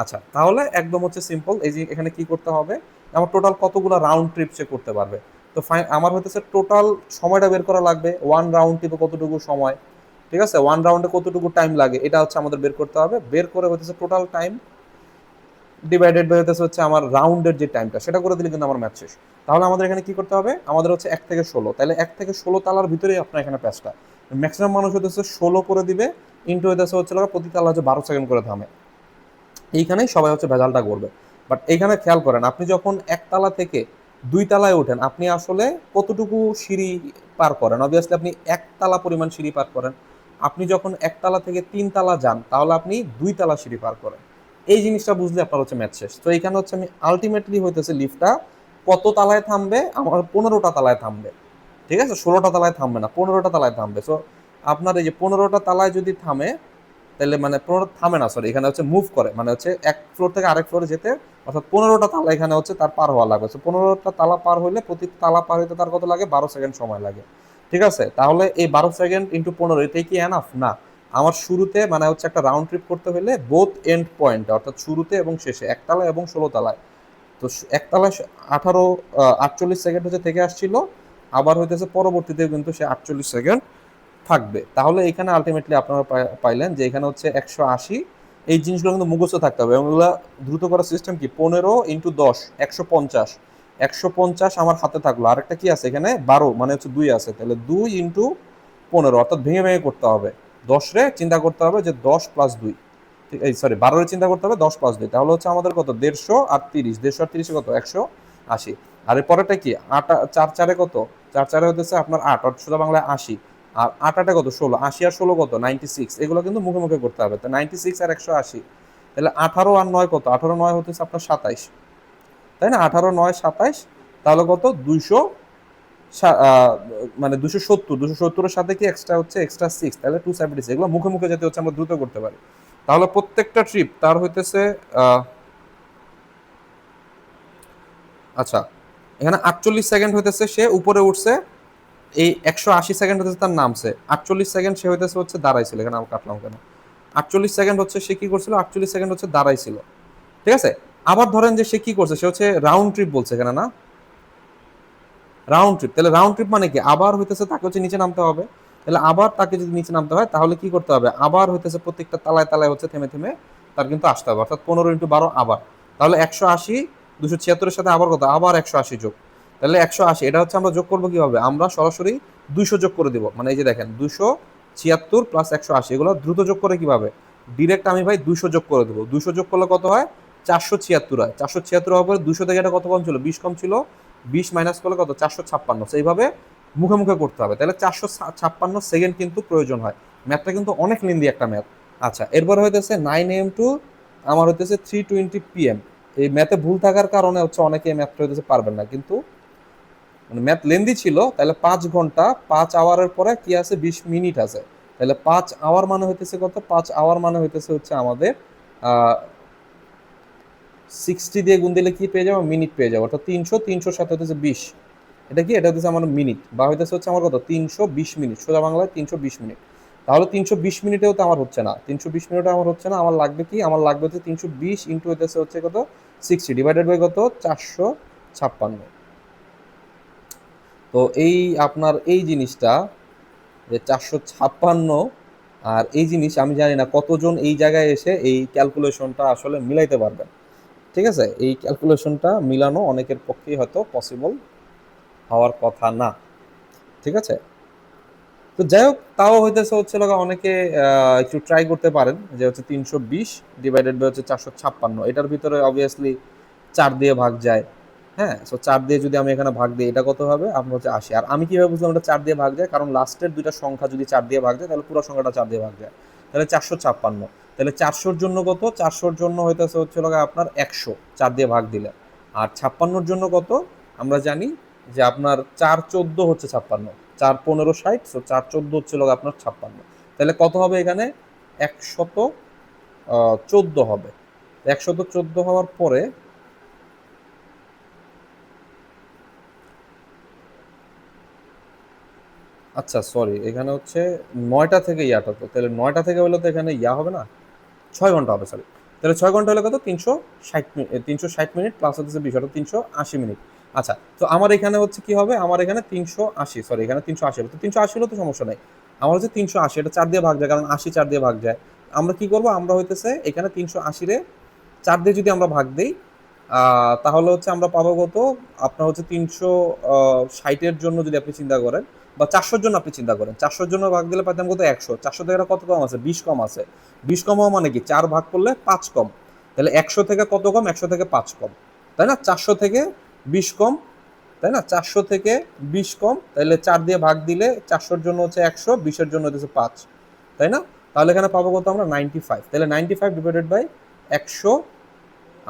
আচ্ছা, তাহলে একদম হচ্ছে সিম্পল, এই যে এখানে কি করতে হবে, আমার টোটাল কতগুলো রাউন্ড ট্রিপ সে করতে পারবে। তো আমার হইতেছে টোটাল সময়টা বের করা লাগবে, 1 রাউন্ড ট্রিপে কতটুকু সময়, ঠিক আছে, 1 রাউন্ডে কতটুকু টাইম লাগে, এটা হচ্ছে আমাদের বের করতে হবে। বের করে হইতেছে টোটাল টাইম ডিভাইডেড বাই হচ্ছে আমার রাউন্ডের যে টাইমটা, সেটা করে দিলে কিন্তু আমার ম্যাথ শেষ। তাহলে আমাদের এখানে কি করতে হবে, আমাদের হচ্ছে 1 থেকে 16, তাহলে 1 থেকে 16 তালার ভিতরেই আপনার এখানে প্যাচটা। ম্যাক্সিমাম মানুষ হচ্ছে 16 করে দিবে, ইন্টু হচ্ছে প্রতি তালা হচ্ছে 12 সেকেন্ড করে থামে, এইখানেই সবাই হচ্ছে ভেজালটা করবে। বাট এইখানে খেয়াল করেন, আপনি যখন একতলা থেকে 2 তালায় ওঠেন, আপনি আসলে কতটুকু সিঁড়ি পার করেন? অবভিয়াসলি আপনি একতলা পরিমাণ সিঁড়ি পার করেন। আপনি যখন একতলা থেকে 3 তালা যান, তাহলে আপনি 2 তালা সিঁড়ি পার করেন। এই জিনিসটা বুঝলে আপনার হচ্ছে ম্যাথ শেষ। তো এখানে হচ্ছে আমি আলটিমেটলি হইতেছে লিফটটা কত তালায় থামবে, আমার 15টা তালায় থামবে। ঠিক আছে, 16টা তালায় থামবে না, 15টা তালায় থামবে। সো আপনার এই যে 15টা তালায় যদি থামে, তাহলে মানে 15 থামে না, সরি, এখানে হচ্ছে মুভ করে, মানে হচ্ছে এক ফ্লোর থেকে আরেক ফ্লোরে যেতে, অর্থাৎ 15টা তালা এখানে হচ্ছে তার পার হওয়া লাগবে। 15টা তালা পার হইলে প্রতি তালা পার হইতে তার কত লাগে, 12 সেকেন্ড সময় লাগে। ঠিক আছে, তাহলে এই 12 সেকেন্ড ইন্টু 15, এটাই কি এনাফ না? আমার শুরুতে মানে হচ্ছে একটা রাউন্ড ট্রিপ করতে হলে বোথ এন্ড পয়েন্ট, অর্থাৎ শুরুতে এবং শেষে, একতলায় এবং 16 তালায়। তো একতলায় 48 সেকেন্ড হচ্ছে থেকে আসছিল, আবার হইতেছে পরবর্তীতেও কিন্তু সে 48 সেকেন্ড থাকবে। তাহলে এখানে আলটিমেটলি আপনারা পাইলেন যে এখানে হচ্ছে 180। এই জিনিসগুলো কিন্তু মুখস্থ থাকতে হবে, এবং এগুলো দ্রুত করার সিস্টেম কি, 15 × 10 150। 150 আমার হাতে থাকলো, আরেকটা কি আছে এখানে, 12 মানে হচ্ছে 2 আছে, তাহলে 2 × 15, অর্থাৎ ভেঙে ভেঙে করতে হবে। 10 রে চিন্তা করতে হবে যে 10 + 2, ঠিক এই সরি 12 রে চিন্তা করতে হবে 10 + 2, তাহলে হচ্ছে আমাদের কত, 150 আর 30, 150 আর 30 কত, 180। আর এর পরেরটা কি, 8 4 4 কত, 4 4 হতেছে আপনার 8, অর্থাৎ সোজা বাংলায় 80। আর 8 8 কত, 16, 80 আর 16 কত, 96। এগুলো কিন্তু মুখে মুখে করতে হবে। তো 96 আর 180, তাহলে 18 আর 9 কত, 18 9 হতেছে আপনার 27, তাই না? 18 9 27, তাহলে কত, 200, মানে 270, 270-এর সাথে কি এক্সট্রা হচ্ছে, এক্সট্রা 6, তাহলে 276। এগুলো মুখে মুখে যাতে হচ্ছে আমরা দ্রুত করতে পারি। তাহলে প্রত্যেকটা ট্রিপ তার হইতেছে আচ্ছা, এখানে 48 সেকেন্ড হইতেছে সে উপরে উঠছে, এই 180 সেকেন্ড হচ্ছে তার নামছে, 48 সেকেন্ড সে হচ্ছে দাঁড়াইছিল, এখানে আমি কাটলাম কেন, 48 সেকেন্ড হচ্ছে সে কি করছিল, 48 সেকেন্ড হচ্ছে দাঁড়াইছিল। ঠিক আছে, আবার ধরেন যে সে কি করছে, সে হচ্ছে রাউন্ড ট্রিপ বলছে এখানে না, রাউন্ড ট্রিপ। তাহলে রাউন্ড ট্রিপ মানে কি, আবার হইতেছে তাকে হচ্ছে নিচে নামতে হবে। তাহলে আবার তাকে যদি নিচে নামতে হয়, তাহলে কি করতে হবে, আবার হইতেছে প্রত্যেকটা তালায় তালায় হচ্ছে থেমে থেমে তার কিন্তু আসতে হবে, অর্থাৎ 15 × 12 আবার। তাহলে 180, 276-এর সাথে আবার কত, আবার 180 যোগ, তাহলে 180। এটা হচ্ছে আমরা যোগ করবো কিভাবে, আমরা সরাসরি 200 যোগ করে দিব। মানে এই যে দেখেন, 276 + 180, এগুলো দ্রুত যোগ করে কিভাবে, ডিরেক্ট আমি ভাই 200 যোগ করে দেবো। 200 যোগ করলে কত হয়, 476 হয়। 476 হওয়ার পরে 200 থেকে এটা কত কম ছিল, 20 কম ছিল, 20 মাইনাস করলে কত, 456। এইভাবে মুখে মুখে করতে হবে। তাহলে 456 সেকেন্ড কিন্তু প্রয়োজন হয়। ম্যাথটা কিন্তু অনেক লেন্দি একটা ম্যাথ। আচ্ছা, এরপরে হইতেছে 9 AM টু আমার হইতেছে 3:20 PM। এই ম্যাথে ভুল থাকার কারণে হচ্ছে অনেকে ম্যাথটা হইতেছে পারবেন না, কিন্তু মানে ম্যাথ লেন্দি ছিল। তাহলে 5 ঘন্টা, 5 আওয়ারের পরে কি আছে, 20 মিনিট আছে। তাহলে 5 আওয়ার মানে হইতেছে কত, 5 আওয়ার মানে হইতেছে হচ্ছে আমাদের 60 দিয়ে গুণ দিলে কি পেয়ে যাবো, মিনিট পেয়ে যাবো, অর্থাৎ 300, 300-র সাথে হচ্ছে 20, এটা কি, এটা হচ্ছে আমার মিনিট, বা হইতেছে হচ্ছে আমার কত, 320 মিনিট, সোজা বাংলায় 320 মিনিট। তাহলে 320 মিনিটেও তো আমার হচ্ছে না, 320 মিনিটে আমার হচ্ছে না, আমার লাগবে কি, আমার লাগবে হচ্ছে 320 ইন্টু হচ্ছে কত, 60 ডিভাইডেড বাই কত, 456। তো এই আপনার এই জিনিসটা যে 456, আর এই জিনিস আমি জানি না কতজন এই জায়গায় এসে এই ক্যালকুলেশনটা আসলে মিলাইতে পারবেন। ঠিক আছে, এই ক্যালকুলেশনটা মিলানো অনেকের পক্ষেই হয়তো পসিবল হওয়ার কথা না। ঠিক আছে, তো যাই হোক, তাও হইতেছে হচ্ছে অনেকে একটু ট্রাই করতে পারেন, যে হচ্ছে 320 ডিভাইডেড বাই হচ্ছে 456, এটার ভিতরে অবভিয়াসলি 4 দিয়ে ভাগ যায়। হ্যাঁ, সো 4 দিয়ে যদি আমি এখানে ভাগ দিই, এটা কত হবে আপনার হচ্ছে 80। আর আমি কিভাবে বুঝলাম এটা 4 দিয়ে ভাগ যায়, কারণ লাস্টের দুইটা সংখ্যা যদি 4 দিয়ে ভাগ যায়, তাহলে পুরো সংখ্যাটা 4 দিয়ে ভাগ যায়। তাহলে 456, তাহলে 400-র জন্য কত, 400-র জন্য হইতেছে হচ্ছে আপনার 100 4 দিয়ে ভাগ দিলে। আর 56-র জন্য কত, আমরা জানি যে আপনার 4 14 হচ্ছে 56, 4 15 60, সো 4 14 হচ্ছে আপনার 56। তাহলে কত হবে এখানে, 114 হবে। 114 হওয়ার পরে, আচ্ছা সরি, এখানে হচ্ছে 9টা থেকে ইয়াটা, তো তাহলে 9টা থেকে হলে তো এখানে ইয়া হবে না, 6 ঘন্টা হবে, সরি। তাহলে 6 ঘন্টা হলে কত, 360 মিনিট, 360 মিনিট প্লাস হচ্ছে 20, অর্থাৎ 380 মিনিট। আচ্ছা, তো আমার এখানে হচ্ছে কি হবে, আমার এখানে 380, সরি এখানে 380 হবে, তো 380 হলে তো সমস্যা নাই। আমার হচ্ছে 380, এটা 4 দিয়ে ভাগ যায়, কারণ 80 4 দিয়ে ভাগ যায়। আমরা কি করবো, আমরা হইতেছে এখানে 380-রে 4 দিয়ে যদি আমরা ভাগ দিই তাহলে হচ্ছে আমরা পাবো কত, আপনার হচ্ছে 360-এর জন্য যদি আপনি চিন্তা করেন বা 400-র জন্য আপনি চিন্তা করেন, 400-র জন্য ভাগ দিলে পাইতাম কত 100, 400 থেকে কত কম আছে, 20 কম আছে। 20 কম হওয়া মানে কি 4 ভাগ করলে 5 কম, তাহলে 100 থেকে কত কম, 100 থেকে 5 কম, তাই না? 400 থেকে 20 কম, তাই না? 400 থেকে 20 কম, তাহলে 4 দিয়ে ভাগ দিলে 400-র জন্য হচ্ছে 100, 20-এর জন্য হচ্ছে 5, তাই না? তাহলে এখানে পাবো কত আমরা 95, তাহলে 95 ডিভাইডেড বাই 100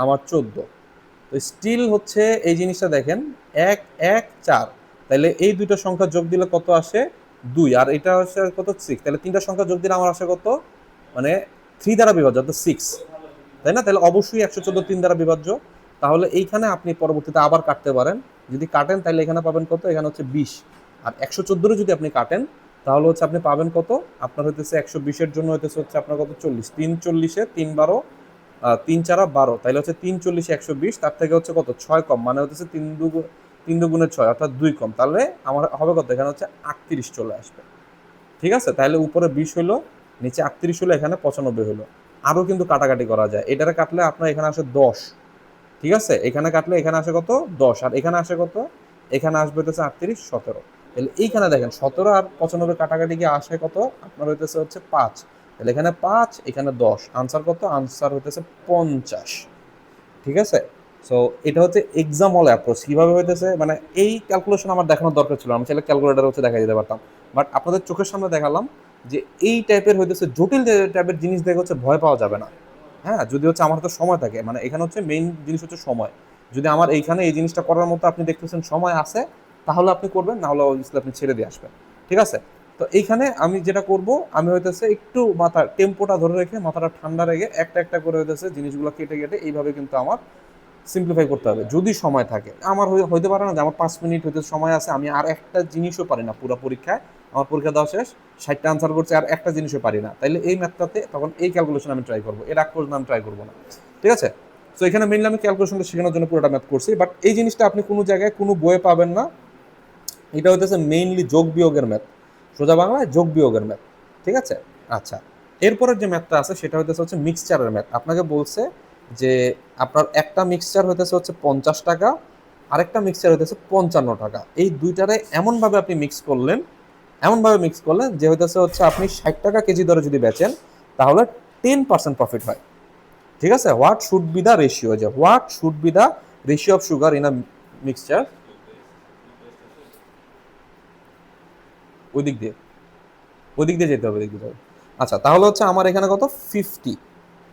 আমার 14। তো স্টিল হচ্ছে এই জিনিসটা দেখেন 1 1 4, তাহলে এই দুটো সংখ্যা যোগ দিলে কত আসে 2, আর এটা হচ্ছে কত 6, তাহলে তিনটা সংখ্যা যোগ দিলে আমার আসে কত, মানে 3 দ্বারা বিভাজ্য অর্থাৎ 6, তাই না? তাহলে অবশ্যই 114 3 দ্বারা বিভাজ্য। তাহলে এইখানে আপনি পরবর্তীতে আবার কাটতে পারেন, যদি কাটেন তাহলে এখানে পাবেন কত, এখানে হচ্ছে 20, আর 114 যদি আপনি কাটেন তাহলে হচ্ছে আপনি পাবেন কত, আপনার হইতেছে 120-এর জন্য হইতেছে হচ্ছে আপনার কত 40, 3 40-এ 3 12, 3 4 12, তাহলে হচ্ছে 3 40 120, তার থেকে হচ্ছে কত 6 কম, মানে হচ্ছে 3 দুগুণে 6 অর্থাৎ 2 কম, তাহলে আমার হবে কত, এখানে হচ্ছে 38 চলে আসবে। ঠিক আছে, তাহলে উপরে 20 হলো, নিচে 38 হলো, এখানে 95 হলো। আরও কিন্তু কাটাকাটি করা যায়, এটারে কাটলে আপনার এখানে আসে 10, ঠিক আছে, এখানে কাটলে এখানে আসে কত 10, আর এখানে আসে কত, এখানে আসবে হচ্ছে 38 17, তাহলে এইখানে দেখেন 17 আর 95 কাটাকাটি গিয়ে আসে কত, আপনার হইতেছে হচ্ছে 5, তাহলে এখানে 5 এখানে 10, আনসার কত, আনসার হইতেছে 50। ঠিক আছে, সো এটা হচ্ছে এক্সাম হল অ্যাপ্রোচ কিভাবে হইতেছে, মানে এই ক্যালকুলেশন আমার দেখানোর দরকার ছিল, আমি চাইলে ক্যালকুলেটার হচ্ছে দেখা দিতে পারতাম, বাট আপনাদের চোখের সামনে দেখালাম যে এই টাইপের হইতেছে জটিল টাইপের জিনিস দেখে হচ্ছে ভয় পাওয়া যাবে না। হ্যাঁ, যদি হচ্ছে আমার হাতে সময় থাকে, মানে এখানে হচ্ছে মেইন জিনিস হচ্ছে সময়, যদি আমার এইখানে এই জিনিসটা করার মতো আপনি দেখতেছেন সময় আছে, তাহলে আপনি করবেন, না হলে অবভিয়াসলি আপনি ছেড়ে দিয়ে আসবেন। ঠিক আছে, তো এইখানে আমি যেটা করব, আমি হইতেছে একটু মাথা টেম্পোটা ধরে রেখে মাথাটা ঠান্ডা রেখে একটা একটা করে হইতেছে জিনিসগুলো কেটে কেটে এইভাবে কিন্তু আমার সিম্পলিফাই করতে হবে যদি সময় থাকে। আমার হইতে পারে না যে আমার 5 মিনিট হইতে সময় আছে, আমি আর একটা জিনিসও পারি না পুরো পরীক্ষায়, আমার পরীক্ষা দেওয়া শেষ, 60টা আনসার করছে আর একটা জিনিসও পারি না, তাইলে এই ম্যাথটাতে তখন এই ক্যালকুলেশন আমি ট্রাই করবো, এর আগ পর্যন্ত আমি ট্রাই করবো না। ঠিক আছে, তো এখানে মেনলি আমি ক্যালকুলেশনটা শেখানোর জন্য পুরোটা ম্যাথ করছি, বাট এই জিনিসটা আপনি কোনো জায়গায় কোনো বইয়ে পাবেন না। এটা হইতেছে মেইনলি যোগ বিয়োগের ম্যাথ, সোজা বাংলায় যোগ বিয়োগের ম্যাথ। ঠিক আছে, আচ্ছা, এরপরের যে ম্যাথটা আছে সেটা হচ্ছে মিক্সচারের ম্যাথ। আপনাকে বলছে যে আপনার একটা মিক্সচার হইতেছে হচ্ছে 50 টাকা, আরেকটা মিক্সচার হইতেছে 55 টাকা, এই দুইটারে এমনভাবে আপনি মিক্স করলেন, এমনভাবে মিক্স করলেন যে হচ্ছে আপনি 60 টাকা কেজি দরে যদি বেচেন তাহলে 10% প্রফিট হয়। ঠিক আছে, what should be the ratio, যে what should be the ratio of sugar in a mixture, ওই দিক দিয়ে, ওই দিক দিয়ে যেতে হবে, দিক দিতে হবে। আচ্ছা, তাহলে হচ্ছে আমার এখানে কত 50,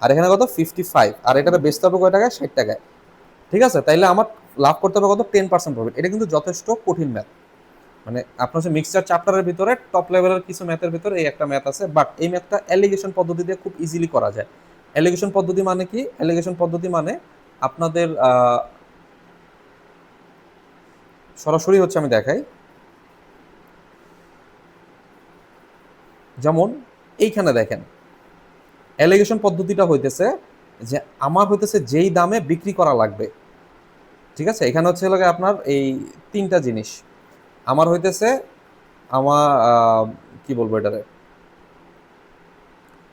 আর এখানে কত 55, আর এটাতে বেচতে হবে কয় টাকায়, 60 টাকায়। ঠিক আছে, তাইলে আমার লাভ করতে হবে কত 10% প্রফিট। এটা কিন্তু যথেষ্ট কঠিন ম্যাথ, মানে আপনার হচ্ছে মিক্সচার চ্যাপ্টারের ভিতরে টপ লেভেলের কিছু ম্যাথের ভিতরে এই একটা ম্যাথ আছে, বাট এই ম্যাথটা অ্যালিগেশন পদ্ধতি দিয়ে খুব ইজিলি করা যায়। অ্যালিগেশন পদ্ধতি মানে কি, অ্যালিগেশন পদ্ধতি মানে আপনাদের সরাসরি হচ্ছে আমি দেখাই, যেমন এইখানে দেখেন অ্যালিগেশন পদ্ধতিটা হইতেছে যে আমার হইতেছে যেই দামে বিক্রি করা লাগবে। ঠিক আছে, এখানে হচ্ছে আপনার এই তিনটা জিনিস আমার হইতেছে, আমার কি বলবো এটারে,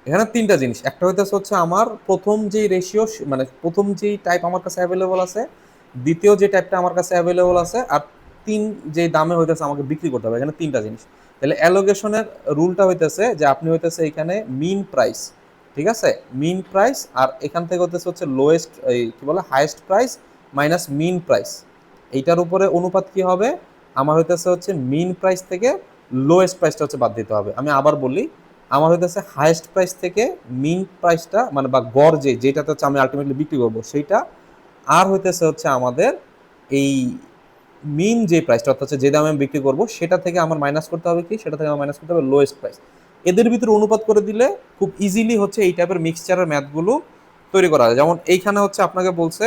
এখানে তিনটা জিনিস, একটা হইতেছে হচ্ছে আমার প্রথম যেই রেশিও, মানে প্রথম যেই টাইপ আমার কাছে অ্যাভেলেবল আছে, দ্বিতীয় যে টাইপটা আমার কাছে অ্যাভেলেবল আছে, আর তিন যে দামে হইতেছে আমাকে বিক্রি করতে হবে, এখানে তিনটা জিনিস। তাহলে অ্যালোকেশনের রুলটা হইতেছে যে আপনি হইতেছে এখানে মিন প্রাইস, ঠিক আছে, মিন প্রাইস, আর এখান থেকে হচ্ছে লোয়েস্ট এই কি বলে হাইয়েস্ট প্রাইস মাইনাস মিন প্রাইস, এইটার উপরে অনুপাত কি হবে, আমার হচ্ছে মিন প্রাইস থেকে লোয়েস্ট প্রাইসটা হচ্ছে বাদ দিতে হবে। আমি আবার বলি, আমার হইতেছে হাইয়েস্ট প্রাইস থেকে মিন প্রাইসটা, মানে বা গড় যেটাতে হচ্ছে আমি আলটিমেটলি বিক্রি করবো সেইটা, আর হচ্ছে আমাদের এই মিন যে প্রাইসটা অর্থাৎ যে দামে আমি বিক্রি করবো সেটা থেকে আমার মাইনাস করতে হবে কি, সেটা থেকে আমার মাইনাস করতে হবে লোয়েস্ট প্রাইস। এদের ভিতরে অনুপাত করে দিলে খুব ইজিলি হচ্ছে এই টাইপের মিক্সচারের ম্যাথগুলো তৈরি করা যায়। যেমন এইখানে হচ্ছে আপনাকে বলছে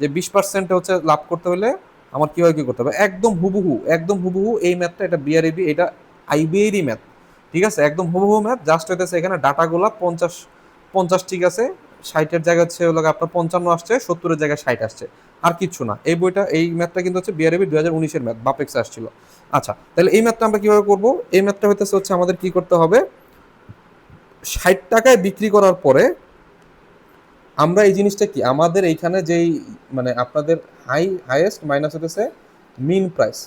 যে 20% হচ্ছে লাভ করতে হলে আমার কীভাবে কী করতে হবে, একদম হুবহু, একদম হুবহু এই ম্যাথটা, এটা বিআরএবি, এটা আইবিএরই ম্যাথ। ঠিক আছে, একদম হুবহু ম্যাথ, জাস্ট হইতেছে এখানে ডাটাগুলো 50 50 ঠিক আছে, 60-এর জায়গায় হচ্ছে আপনার 55 আসছে, 70-এর জায়গায় 60 আসছে, আর কিছু না। এই বইটা, এই ম্যাথটা কিন্তু হচ্ছে বিআরএবি 2019-এর ম্যাথ, বাপেক্সে আসছিল। আচ্ছা, তাহলে এই ম্যাথটা আমরা কীভাবে করবো, এই ম্যাথটা হচ্ছে আমাদের কি করতে হবে, 60 টাকায় বিক্রি করার পরে আমরা এই জিনিসটা কি আমাদের এইখানে যেই মানে আপনাদের হাইয়েস্ট মাইনাস হতেছে মিন প্রাইস,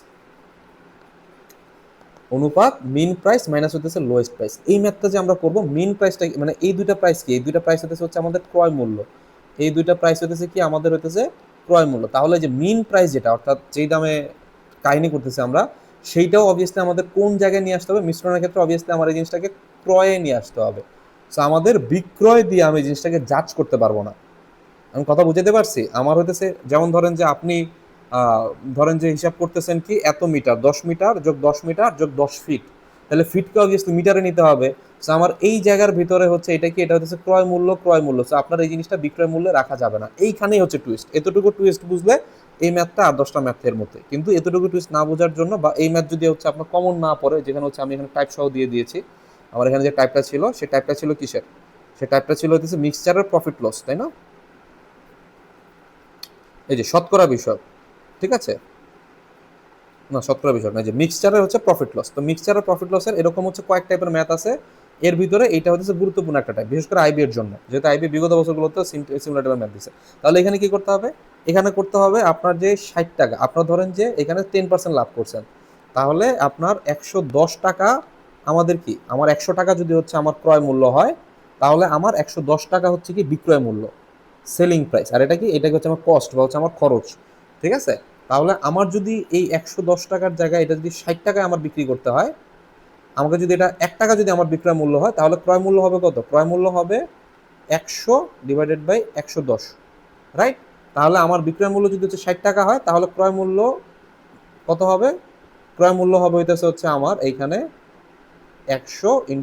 অনুপাত মিন প্রাইস মাইনাস হতেছে লোয়েস্ট প্রাইস। এই ম্যাথটা যে আমরা করব, মিন প্রাইসটা মানে এই দুইটা প্রাইস কি, এই দুইটা প্রাইস হচ্ছে আমাদের ক্রয় মূল্য, এই দুইটা প্রাইস হতেছে কি আমাদের হতেছে ক্রয় মূল্য। তাহলে যে মিন প্রাইস যেটা অর্থাৎ যেই দামে কাহিনী করতেছি আমরা, সেইটাও অবভিয়াসলি আমাদের কোন জায়গায় নিয়ে আসতে হবে, মিশ্রণের ক্ষেত্রে অবভিয়াসলি আমার এই জিনিসটাকে ক্রয়ে নিয়ে আসতে হবে। সো আমাদের বিক্রয় দিয়ে আমি জিনিসটাকে জাজ করতে পারবো না। আমি কথা বুঝাতে পারছি? আমার হইতেছে যেমন ধরেন যে আপনি ধরেন যে হিসাব করতেছেন কি এত মিটার, 10 মিটার যোগ 10 মিটার যোগ 10 ফিট, তাহলে ফিটকে অবভিয়াসলি মিটারে নিতে হবে। সো আমার এই জায়গার ভিতরে হচ্ছে এটা কি, এটা হচ্ছে ক্রয় মূল্য, ক্রয় মূল্য। সো আপনার এই জিনিসটা বিক্রয় মূল্যে রাখা যাবে না, এইখানেই হচ্ছে টুইস্ট। এতটুকু টুইস্ট বুঝলে এই ম্যাথটা আর 10টা ম্যাথের মধ্যে, কিন্তু এতটুকু টুইস্ট না বোঝার জন্য বা এই ম্যাথ যদি হচ্ছে আপনার কমন না পড়ে, যেখানে হচ্ছে আমি এখানে টাইপ সহ দিয়ে দিয়েছি, আমার এখানে যে টাইপটা ছিল সেই টাইপটা ছিল কিসের, সেই টাইপটা ছিল হচ্ছে মিক্সচারের প্রফিট লস, তাই না? এই যে শতকরা বিষয়, ঠিক আছে, না শতকরা বিষয় না, যে মিক্সচারের হচ্ছে প্রফিট লস। তো মিক্সচারের প্রফিট লসের এরকম হচ্ছে কয়েক টাইপের ম্যাথ আছে, এর ভিতরে এইটা হচ্ছে গুরুত্বপূর্ণ একটা টাইপ, বিশেষ করে আইবি এর জন্য, যেহেতু আইবি বিগত বছরগুলোতে সিমিলার টাইপের ম্যাথ দিচ্ছে। তাহলে এখানে কি করতে হবে, এখানে করতে হবে আপনার যে 60 টাকা, আপনার ধরেন যে এখানে 10% লাভ করছেন, তাহলে আপনার 110 টাকা আমাদের কি, আমার 100 টাকা যদি হচ্ছে আমার ক্রয় মূল্য হয়, তাহলে আমার 110 টাকা হচ্ছে কি বিক্রয় মূল্য, সেলিং প্রাইস। আর এটা কি, এটা হচ্ছে আমার কস্ট বা হচ্ছে আমার খরচ, ঠিক আছে? তাহলে আমার যদি এই 110 টাকার জায়গায় এটা যদি 60 টাকায় আমার বিক্রি করতে হয়, আমাকে যদি এটা 1 টাকা যদি আমার বিক্রয় মূল্য হয়, তাহলে ক্রয় মূল্য হবে কত, ক্রয় মূল্য হবে 100/110, রাইট? তাহলে আমার বিক্রয় মূল্য যদি হচ্ছে 60 টাকা হয়, তাহলে ক্রয় মূল্য কত হবে, ক্রয় মূল্য হবে হইতেছে হচ্ছে আমার এইখানে 100 ×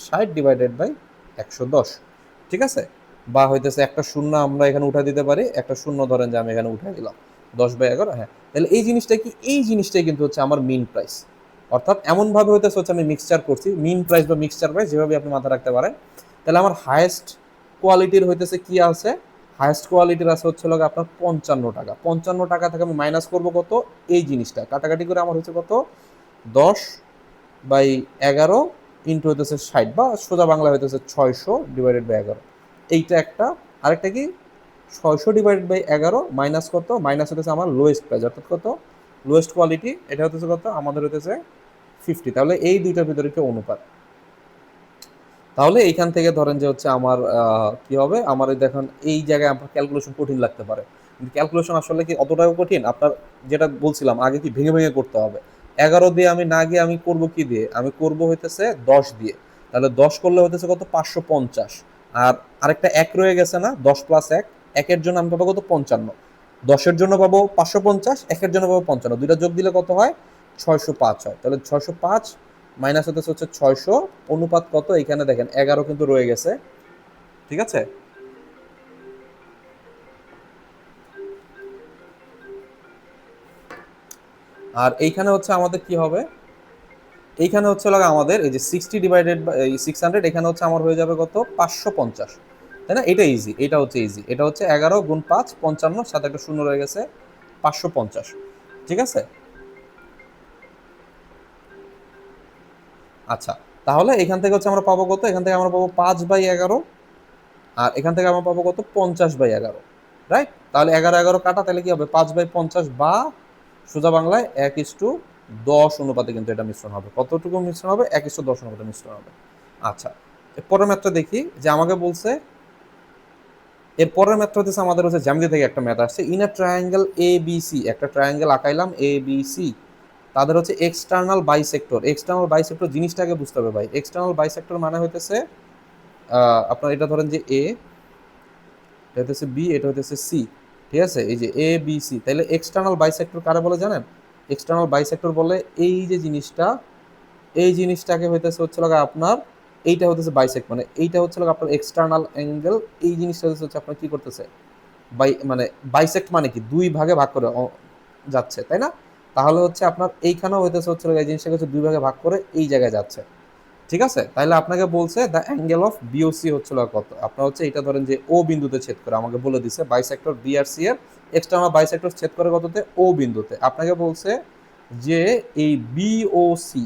60/110, ঠিক আছে? বা হইতেছে একটা শূন্য আমরা এখানে উঠা দিতে পারি, একটা শূন্য ধরেন যে আমি এখানে উঠাই দিলাম, 10/11, হ্যাঁ। তাহলে এই জিনিসটা কি, এই জিনিসটাই কিন্তু হচ্ছে আমার মিন প্রাইস। অর্থাৎ এমনভাবে হইতেছে হচ্ছে আমি মিক্সচার করছি, মিন প্রাইস বা মিক্সচার প্রাইস যেভাবে আপনি মাথা রাখতে পারেন। তাহলে আমার হায়েস্ট কোয়ালিটির হইতেছে কি আছে, হায়েস্ট কোয়ালিটির আছে হচ্ছে লোক আপনার 55 টাকা। 55 টাকা থেকে আমি মাইনাস করবো কত, এই জিনিসটা কাটাকাটি করে আমার হচ্ছে কত, 10/11 ইন্টু হইতেছে 60, বা সোজা বাংলা হইতেছে 600/11, এইটা একটা। আরেকটা কি, 600/11 মাইনাস কত, মাইনাস হতেছে আমার লোয়েস্ট প্রাইস, অর্থাৎ কত, লোয়েস্ট কোয়ালিটি, এটা হতেছে কত আমাদের হতেছে 50। তাহলে এই দুইটার ভিতরে কি অনুপাত। তাহলে এইখান থেকে ধরেন যে হচ্ছে আমার কি হবে, আমার এই দেখেন এই জায়গায় আপনার ক্যালকুলেশন কঠিন লাগতে পারে, কিন্তু ক্যালকুলেশন আসলে কি অতটাও কঠিন, আপনার যেটা বলছিলাম আগে কি ভেঙে ভেঙে করতে হবে। 11 দিয়ে আমি না গিয়ে আমি করব কি দিয়ে, আমি করব হইতেছে 10 দিয়ে। তাহলে 10 করলে হইতেছে কত, 550। আর আরেকটা এক রয়ে গেছে না, 10 + 1, একের জন্য আমি পাবো কত, 55। 10-এর জন্য পাবো 550, একের জন্য পাবো 55, দুইটা যোগ দিলে কত হয়, 605 হয়। তাহলে 605 মাইনাস হচ্ছে 600, অনুপাত কত, এখানে দেখেন 11 কিন্তু রয়ে গেছে, ঠিক আছে? আর এইখানে হচ্ছে আমাদের কি হবে, এইখানে হচ্ছে লাগা আমাদের এই যে 60/600, এখানে হচ্ছে আমার হয়ে যাবে কত, 550, তাই না? এটা ইজি, এটা হচ্ছে ইজি, এটা হচ্ছে 11 × 5 55, সাথে একটা শূন্য রয়ে গেছে, 550, ঠিক আছে? আচ্ছা, তাহলে এখান থেকে হচ্ছে আমরা পাবো কত, এখান থেকে আমরা পাবো 5/11, আর এখান থেকে আমরা পাবো কত, 50/11, রাইট? তাহলে 11 11 কাটা, তাহলে কি হবে, 5/50, বা সোজা বাংলায় 1:10 অনুপাতে কিন্তু এটা মিশ্রণ হবে। কতটুকু মিশ্রণ হবে, 1:10 অনুপাতে মিশ্রণ হবে। আচ্ছা, পরের ম্যাথটা দেখি, যে আমাকে বলছে, এর পরের ম্যাথটা হচ্ছে আমাদের হচ্ছে জ্যামিতি থেকে একটা ম্যাথ আসছে, in a triangle A B C, একটা ট্রায়াঙ্গেল আঁকাইলাম এ বি সি, তাদের হচ্ছে এক্সটার্নাল বাইসেক্টর। এক্সটার্নাল বাইসেক্টর জিনিসটাকে বুঝতে হবে ভাই। এক্সটার্নাল বাইসেক্টর মানে হইতেছে আপনার এটা ধরেন যে এ, এটা হচ্ছে বি, এটা হচ্ছে সি, ঠিক আছে? এই যে এ বি সি, তাহলে এক্সটার্নাল বাইসেক্টর কারে বলে জানেন? এক্সটার্নাল বাইসেক্টর বলে এই যে জিনিসটা, এই জিনিসটাকে হইতেছে হচ্ছে লাগা আপনার, এইটা হচ্ছে বাইসেক্ট, মানে এইটা হচ্ছে লাগা আপনার এক্সটার্নাল অ্যাঙ্গেল, এই জিনিসটা হচ্ছে আপনার কি করতেছে, মানে বাইসেক্ট মানে কি, দুই ভাগে ভাগ করে যাচ্ছে, তাই না? তাহলে হচ্ছে আপনার এইখানেও হইতেছে হচ্ছে এই জিনিসটাকে হচ্ছে দুই ভাগে ভাগ করে এই জায়গায় যাচ্ছে, ঠিক আছে? তাহলে আপনাকে বলছে দ্য অ্যাঙ্গেল অফ বিওসি হচ্ছিল কত, আপনার হচ্ছে এটা ধরেন যে ও বিন্দুতে ছেদ করে, আমাকে বলে দিছে বাইসেক্টর বি আর সি এর এক্সটার্নাল বাইসেক্টর ছেদ করে কততে, ও বিন্দুতে। আপনাকে বলছে যে এই বিওসি,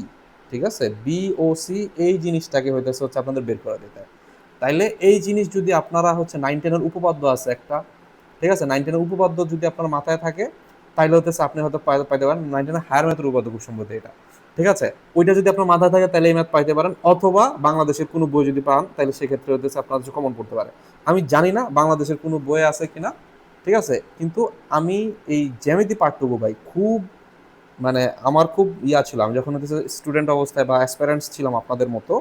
ঠিক আছে, বিওসি এই জিনিসটাকে হইতেছে হচ্ছে আপনাদের বের করে দিতে। তাইলে এই জিনিস যদি আপনারা হচ্ছে 9-10-এর উপপাদ্য আছে একটা, ঠিক আছে, 9-10-এর উপপাদ্য যদি আপনার মাথায় থাকে, তাইলে হচ্ছে আপনি হয়তো পাইতে পারেন 9-10-এর হায়ার ম্যাথের উপপাদ্য খুব সম্ভবত এটা, ঠিক আছে। ওইটা যদি আপনার মাথায় থাকে তাহলে এই ম্যাথ পাইতে পারেন, অথবা বাংলাদেশের কোনো বই যদি পান তাহলে সেক্ষেত্রে হচ্ছে আপনার হচ্ছে কমন পড়তে পারে। আমি জানি না বাংলাদেশের কোনো বই আছে কিনা, ঠিক আছে, কিন্তু আমি এই জ্যামিতি পাঠটুকু ভাই খুব মানে আমার খুব ইয়া ছিল, আমি যখন হচ্ছে স্টুডেন্ট অবস্থায় বা অ্যাসপারেন্টস ছিলাম আপনাদের মতো,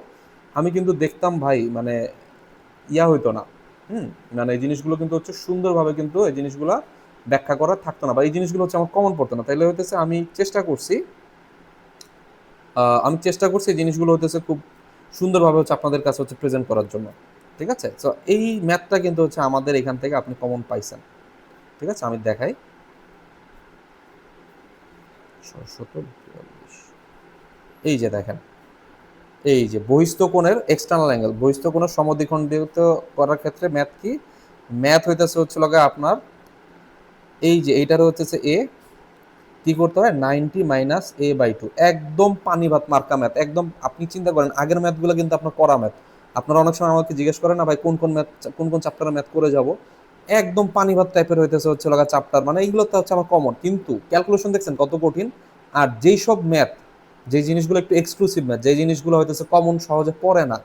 আমি কিন্তু দেখতাম ভাই মানে ইয়া হইতো না। হুম, মানে এই জিনিসগুলো কিন্তু হচ্ছে সুন্দরভাবে কিন্তু এই জিনিসগুলো ব্যাখ্যা করা থাকতো না, বা এই জিনিসগুলো হচ্ছে আমার কমন পড়তো না। তাইলে হইতেছে আমি চেষ্টা করছি এই জিনিসগুলো হতেছে খুব সুন্দরভাবে হচ্ছে আপনাদের কাছে হচ্ছে প্রেজেন্ট করার জন্য, ঠিক আছে। তো এই ম্যাথটা কিন্তু হচ্ছে আমাদের এখান থেকে আপনি কমন পাইছেন, ঠিক আছে। আমি দেখাই 642, এই যে দেখেন, এই যে বহিস্থ কোণের এক্সটার্নাল অ্যাঙ্গেল, বহিস্থ কোণের সমদ্বিখণ্ডিত করার ক্ষেত্রে ম্যাথ কি, ম্যাথ হইতেছে হচ্ছে লগে আপনার এই যে এইটারও হচ্ছে এ, কি করতে হয় 90 - a/2, একদম পানি ভাত মার্কা ম্যাথ একদম। আপনি চিন্তা করেন আগের ম্যাথগুলো কিন্তু আপনার করা ম্যাথ, আপনারা অনেক সময় আমাকে জিজ্ঞেস করেন না ভাই কোন কোন ম্যাথ, কোন কোন চ্যাপ্টারের ম্যাথ করে যাব, একদম পানি ভাত টাইপের হইতেছে হচ্ছে লাগা চ্যাপ্টার, মানে এইগুলো তো হচ্ছে আমার কমন, কিন্তু ক্যালকুলেশন দেখছেন কত কঠিন। আর যেই সব ম্যাথ, যে জিনিসগুলো একটু এক্সক্লুসিভ ম্যাথ, যে জিনিসগুলো হইতেছে কমন সহজে পড়ে না,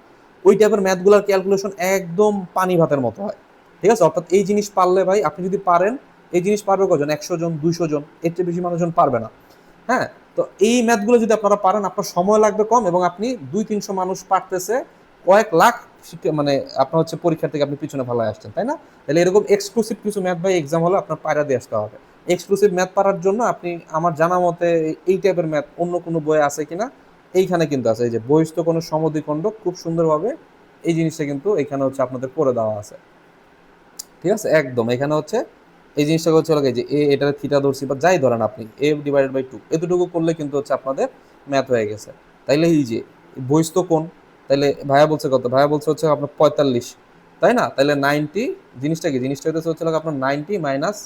ওই টাইপের ম্যাথগুলোর ক্যালকুলেশন একদম পানি ভাতের মতো হয়, ঠিক আছে। অর্থাৎ এই জিনিস পারলে ভাই, আপনি যদি পারেন এই জিনিস পারবে কজন, 100 জন 200 জন, এর চেয়ে বেশি মানুষজন পারবে না। হ্যাঁ, তো এই ম্যাথগুলো যদি আপনারা পারেন আপনার সময় লাগবে কম, এবং আপনি 200-300 মানুষ পারতেছে, কয়েক লাখ মানে আপনার হচ্ছে পরীক্ষা থেকে আপনি পিছনে ভালো আসছেন, তাই না। তাহলে এরকম এক্সক্লুসিভ কিছু ম্যাথ ভাই এক্সাম হলে আপনার পায়রা দিয়ে আসতে হবে। এক্সক্লুসিভ ম্যাথ পারার জন্য আপনি, আমার জানা মতে এই টাইপের ম্যাথ অন্য কোনো বই আছে কিনা, এইখানে কিন্তু আছে, এই যে বহিস্থ কোনো সমদ্বিখণ্ডক, খুব সুন্দরভাবে এই জিনিসটা কিন্তু এখানে হচ্ছে আপনাদের করে দেওয়া আছে, ঠিক আছে। একদম এখানে হচ্ছে এই জিনিসটাকে হচ্ছে লাগে যে এ এটার থিটা ধরছি বা যাই ধরেন আপনি a/2 এতটুকু করলে কিন্তু হচ্ছে আপনাদের ম্যাথ হয়ে গেছে। তাইলে এই যে বহিস্থ কোণ, তাইলে ভাইয়া বলছে কত, ভাইয়া বলছে হচ্ছে আপনার 45, তাই না। তাইলে 90, জিনিসটা কি, জিনিসটা হচ্ছে লাগে আপনার 90 মাইনাস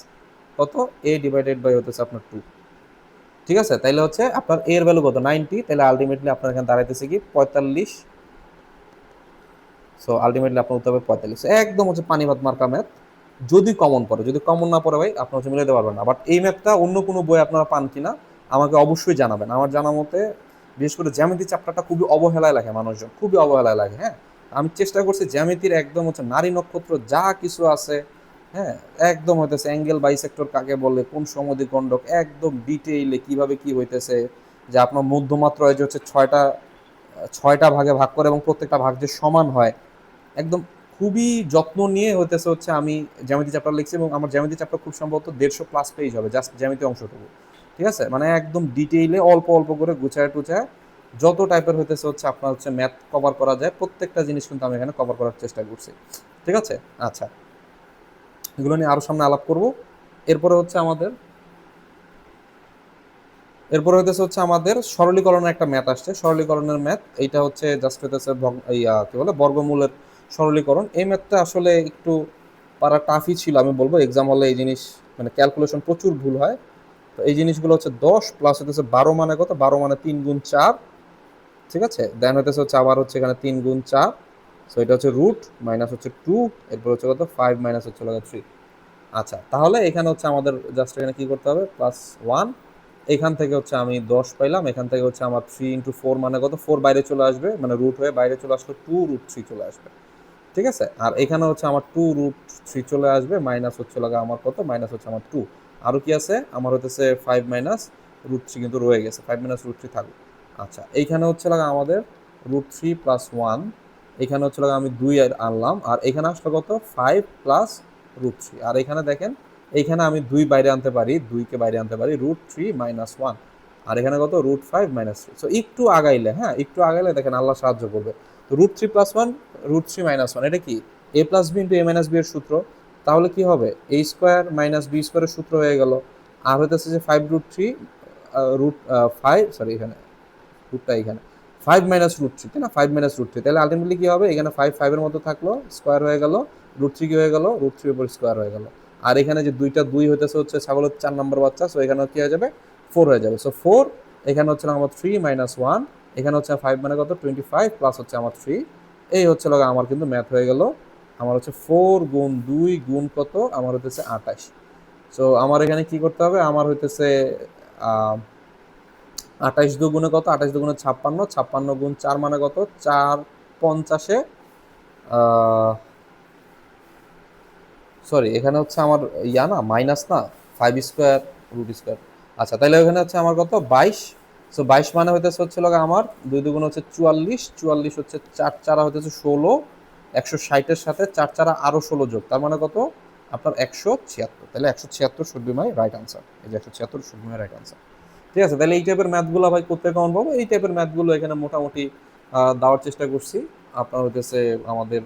কত, a/2 হতেছে আপনার 2, ঠিক আছে। তাইলে হচ্ছে আপনার a এর ভ্যালু কত 90, তাহলে আলটিমেটলি আপনার এখানে দাঁড়াইতেছে কি 45। সো আলটিমেটলি আপনার উত্তর হবে 45। একদম হচ্ছে পানি ভাত মার্কা ম্যাথ, যদি কমন পড়ে, যদি কমন না পড়ে ভাই আপনার হচ্ছে মিলাতে পারবেন না। বাট এই ম্যাথটা অন্য কোনো বই আপনারা পান কিনা আমাকে অবশ্যই জানাবেন। আমার জানা মতে বিশেষ করে জ্যামিতি চ্যাপ্টারটা খুবই অবহেলায় লাগে মানুষজন, খুবই অবহেলায় লাগে। হ্যাঁ, আমি চেষ্টা করছি জ্যামিতির একদম হচ্ছে নারী নক্ষত্র যা কিছু আছে, হ্যাঁ, একদম হইতেছে অ্যাঙ্গেল বাইসেক্টর কাকে বলে, কোন সমদ্বিখণ্ডক, একদম ডিটেইলে কিভাবে কি হইতেছে, যে আপনার মধ্যমাত্রা যে হচ্ছে ছয়টা ছয়টা ভাগে ভাগ করে এবং প্রত্যেকটা ভাগ যে সমান হয়, একদম খুবই যত্ন নিয়ে হচ্ছে আমি জ্যামিতি চ্যাপ্টার লিখছি, এবং আমার জ্যামিতি চ্যাপ্টার খুব সম্ভবত 150+ পেজ হবে জাস্ট জ্যামিতি অংশটুকু, ঠিক আছে। মানে একদম ডিটেইলে অল্প অল্প করে গুছায় টুছায় যত টাইপের হচ্ছে আপনার হচ্ছে ম্যাথ কভার করা যায় প্রত্যেকটা জিনিস কিন্তু আমি এখানে কভার করার চেষ্টা করছি, ঠিক আছে। আচ্ছা, এগুলো নিয়ে আরো সামনে আলাপ করব। এরপরে হচ্ছে আমাদের এরপরে হচ্ছে আমাদের সরলীকরণের একটা ম্যাথ আসছে, সরলীকরণের ম্যাথ, এইটা হচ্ছে জাস্ট হইতেছে কি বলে বর্গমূলের সরলীকরণ। এই ম্যাথটা আসলে একটু পারা টাফই ছিল আমি বলবো, এক্সাম হলে এই জিনিস মানে ক্যালকুলেশন প্রচুর ভুল হয়। তো এই জিনিসগুলো হচ্ছে 10 প্লাস হচ্ছে 12 মানে কত, 12 মানে 3 গুণ 4, ঠিক আছে। দেন হচ্ছে আবার হচ্ছে এখানে 3 গুণ 4, সো এটা হচ্ছে রুট মাইনাস হচ্ছে 2, এরপর হচ্ছে কত 5 মাইনাস হচ্ছে 3। আচ্ছা, তাহলে এখানে হচ্ছে আমাদের জাস্ট এখানে কি করতে হবে +1, এখান থেকে হচ্ছে আমি 10 পাইলাম, এখান থেকে হচ্ছে আমার 3 × 4 মানে কত 4 বাইরে চলে আসবে, মানে রুট হয়ে বাইরে চলে আসলো 2√3 চলে আসবে, ঠিক আছে। আর এখানে হচ্ছে আমার 2√3 চলে আসবে, মাইনাস হচ্ছে লাগা আমার কত, মাইনাস হচ্ছে আমার 2, আরও কি আছে আমার হচ্ছে 5 মাইনাস √3 কিন্তু রয়ে গেছে, 5 মাইনাস √3 থাকবে। আচ্ছা, এইখানে হচ্ছে লাগা আমাদের √3 + 1, এখানে হচ্ছে লাগা আমি 2 আনলাম, আর এখানে আসলো কত 5 + √3, আর এখানে দেখেন এইখানে আমি 2 বাইরে আনতে পারি, 2কে বাইরে আনতে পারি, √3 - 1, আর এখানে কত √5 - 3। সো একটু আগাইলে, হ্যাঁ একটু আগাইলে দেখেন আল্লাহ সাহায্য করবে। √3 + 1, √3 - 1, এটা কি a + b × a - b এর সূত্র, তাহলে কি হবে a² - b² এর সূত্র হয়ে গেল। আর হইতেছে যে 5√3 5, সরি এখানে রুটটা এখানে 5 মাইনাস √3, তাই না, 5 মাইনাস √3, তাহলে আলটিমেটলি কি হবে এখানে 5 5 এর মতো থাকলো, স্কোয়ার হয়ে গেল, √3 কি হয়ে গেল, √3 এর উপর স্কোয়ার হয়ে গেল। আর এখানে যে দুইটা 2 হচ্ছে ছাগলের 4 নম্বর বাচ্চা, সো এখানে কি হয়ে যাবে 4 হয়ে যাবে। সো 4, এখানে হচ্ছে আমার 3 - 1, এখানে হচ্ছে 5 মানে কত 25 প্লাস হচ্ছে আমার 3, এই হচ্ছে লগা আমার কিন্তু ম্যাথ হয়ে গেল। আমার হচ্ছে 4 গুণ 2 গুণ কত, আমার হইতেছে 28। সো আমার এখানে কি করতে হবে, আমার হইতেছে 28 দুগুণে কত, 28 দুগুণে 56, 56 গুণ 4 মানে কত, 4 50-এ, সরি এখানে হচ্ছে আমার ইয়া না, মাইনাস না, 5 স্কোয়ার রুট স্কোয়ার। আচ্ছা তাহলে ওখানে হচ্ছে আমার কত, 22। সো 22 মানে হইতেছে হচ্ছে লগা আমার 2 দুগুণ হচ্ছে 44, 44 হচ্ছে 4 4 হইতেছে 16, 160-এর সাথে 4 4 আরো 16 যোগ, তার মানে কত আপনার 176। তাহলে 176 should be my right answer. এই যে 176 should be my right answer. ঠিক আছে, তাহলে এই টাইপের ম্যাথগুলো ভাই করতে কেমন পাবো, এই টাইপের ম্যাথগুলো এখানে মোটামুটি দেওয়ার চেষ্টা করছি। আপনার হইতেছে আমাদের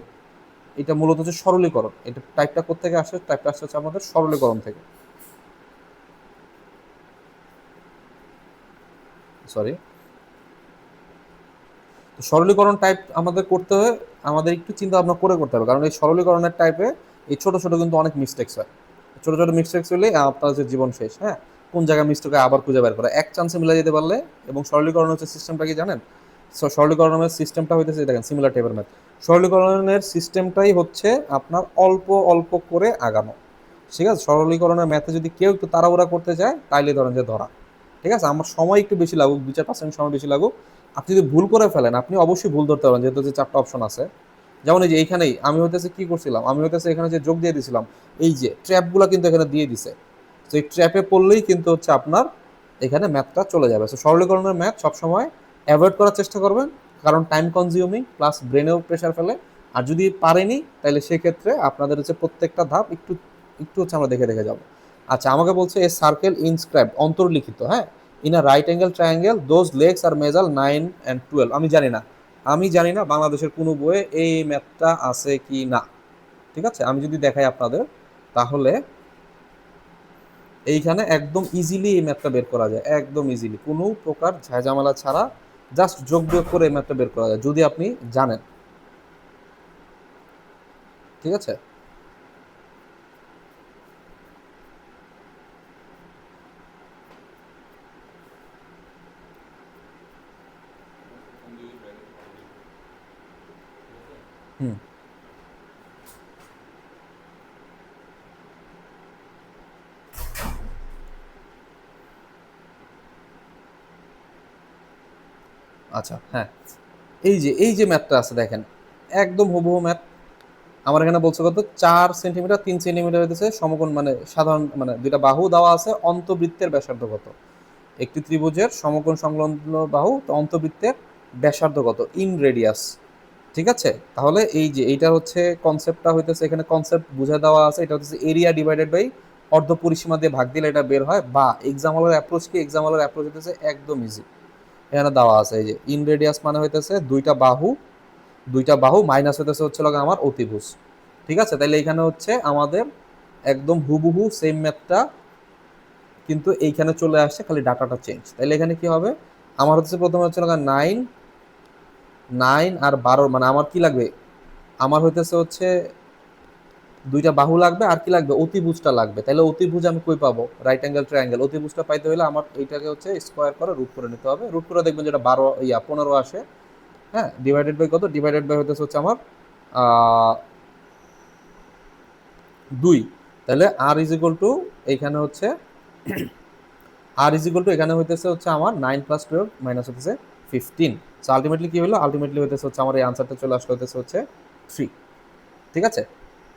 এটা মূলত হচ্ছে সরলীকরণ। এটা টাইপটা কোত্থেকে আসে, টাইপটা আসছে হচ্ছে আমাদের সরলীকরণ থেকে, সরি। তো সরলীকরণ টাইপ আমাদের করতে হয়, আমাদের একটু চিন্তা ভাবনা করে করতে হবে, কারণ এই সরলীকরণের টাইপে এই ছোট ছোট কিন্তু অনেক মিস্টেক্স হয়। ছোট ছোট মিস্টেক্স হলে আপনার যে জীবন শেষ, হ্যাঁ। কোন জায়গায় মিস্টেক আবার খুঁজে বের করা এক চান্সে মিলে যেতে পারলে। এবং সরলীকরণ হচ্ছে সিস্টেমটা কি জানেন, সরলীকরণের সিস্টেমটা হইতেছে দেখেন সিমিলার টাইপের ম্যাথ। সরলীকরণের সিস্টেমটাই হচ্ছে আপনার অল্প অল্প করে আগানো। ঠিক আছে, সরলীকরণের ম্যাথে যদি কেউ একটু তাড়াহুড়া করতে যায় তাইলে ধরেন যে ধরা। ঠিক আছে, আমার সময় একটু বেশি লাগুক, 2-4% সময় বেশি লাগুক, আপনি যদি ভুল করে ফেলেন আপনি অবশ্যই ভুল ধরতে পারবেন, যেহেতু যে 4টা অপশন আছে। যেমন এই যে এইখানেই আমি হইতেছে কি করছিলাম, আমি হইতেছে এখানে যে যোগ দিয়ে দিছিলাম, এই যে ট্র্যাপগুলো কিন্তু এখানে দিয়ে দিছে। তো এই ট্র্যাপে পড়লেই কিন্তু হচ্ছে আপনার এখানে ম্যাথটা চলে যাবে। তো সরলীকরণের ম্যাথ সবসময় অ্যাভয়েড করার চেষ্টা করবেন, কারণ টাইম কনজিউমিং প্লাস ব্রেনেও প্রেশার ফেলে। আর যদি পারেনি তাহলে সেক্ষেত্রে আপনাদের হচ্ছে প্রত্যেকটা ধাপ একটু একটু হচ্ছে আমরা দেখে দেখে যাবো। আচ্ছা আমাকে বলছে এ সার্কেল ইনস্ক্রাইব, অন্তর্লিখিত, হ্যাঁ, in a right angle triangle those legs are measure 9 and 12। আমি জানি না, আমি জানি না বাংলাদেশের কোনো বইয়ে এই ম্যাথটা আছে কি না। ঠিক আছে, আমি যদি দেখাই আপনাদের, তাহলে এইখানে একদম ইজিলি এই ম্যাথটা বের করা যায়, একদম ইজিলি, কোনো প্রকার ঝামেলা ছাড়া জাস্ট যোগ বিয়োগ করে এই ম্যাথটা বের করা যায় যদি আপনি জানেন। ঠিক আছে, হুম, আচ্ছা হ্যাঁ, এই যে ম্যাথটা আছে দেখেন, একদম হুবহু ম্যাথ। আমার এখানে বলছে কত, 4 সেন্টিমিটার 3 সেন্টিমিটার হইতেছে সমকোণ, মানে সাধারণ, মানে দুইটা বাহু দেওয়া আছে, অন্তবৃত্তের ব্যাসার্ধ কত, একটি ত্রিভুজের সমকোণ সংলগ্ন বাহু, তো অন্তবৃত্তের ব্যাসার্ধ কত ইন রেডিয়াস। ঠিক আছে, তাহলে এই যে এইটা হচ্ছে কনসেপ্টটা হইতেছে, এখানে কনসেপ্ট বুঝে দেওয়া আছে, এটা হচ্ছে এরিয়া ডিভাইডেড বাই অর্ধ পরিসীমা দিয়ে ভাগ দিলে এটা বের হয়। বা এক্সাম হলের অ্যাপ্রোচ কি, এক্সাম হলের অ্যাপ্রোচ হইতেছে একদম ইজি। এখানে দেওয়া আছে এই যে ইন রেডিয়াস মানে হইতেছে দুইটা বাহু মাইনাস হইতেছে হচ্ছে লগে আমার অতিভুজ। ঠিক আছে, তাইলে এখানে হচ্ছে আমাদের একদম হুবহু সেম ম্যাথটা কিন্তু এইখানে চলে আসছে, খালি ডাটাটা চেঞ্জ। তাইলে এখানে কি হবে, আমার হচ্ছে প্রথমে হচ্ছে লগা 9 9 আর 12, মানে আমার কি লাগবে, আমার হইতেছে হচ্ছে দুইটা বাহু লাগবে, আর কি লাগবে, অতিভুজটা লাগবে। তাহলে অতিভুজ আমি কই পাবো, রাইট অ্যাঙ্গেল ট্রায়াঙ্গেল, অতিভুজটা পাইতে হলে আমার এইটাকে হচ্ছে স্কোয়ার করে রুট করে নিতে হবে। রুট করে দেখবেন যেটা 15 আসে, হ্যাঁ, ডিভাইডেড বাই কত, ডিভাইডেড বাই হইতেছে হচ্ছে আমার 2। তাহলে আর ইজ ইকুয়াল টু, এইখানে হচ্ছে আর ইজ ইকুয়াল টু, এখানে হইতেছে হচ্ছে আমার 9 + 12 মাইনাস হইতেছে 15। সো আলটিমেটলি কি হলো, আলটিমেটলি হইতেছে হচ্ছে আমার এই আনসারটা চলে আসলে হইতেছে হচ্ছে 3। ঠিক আছে,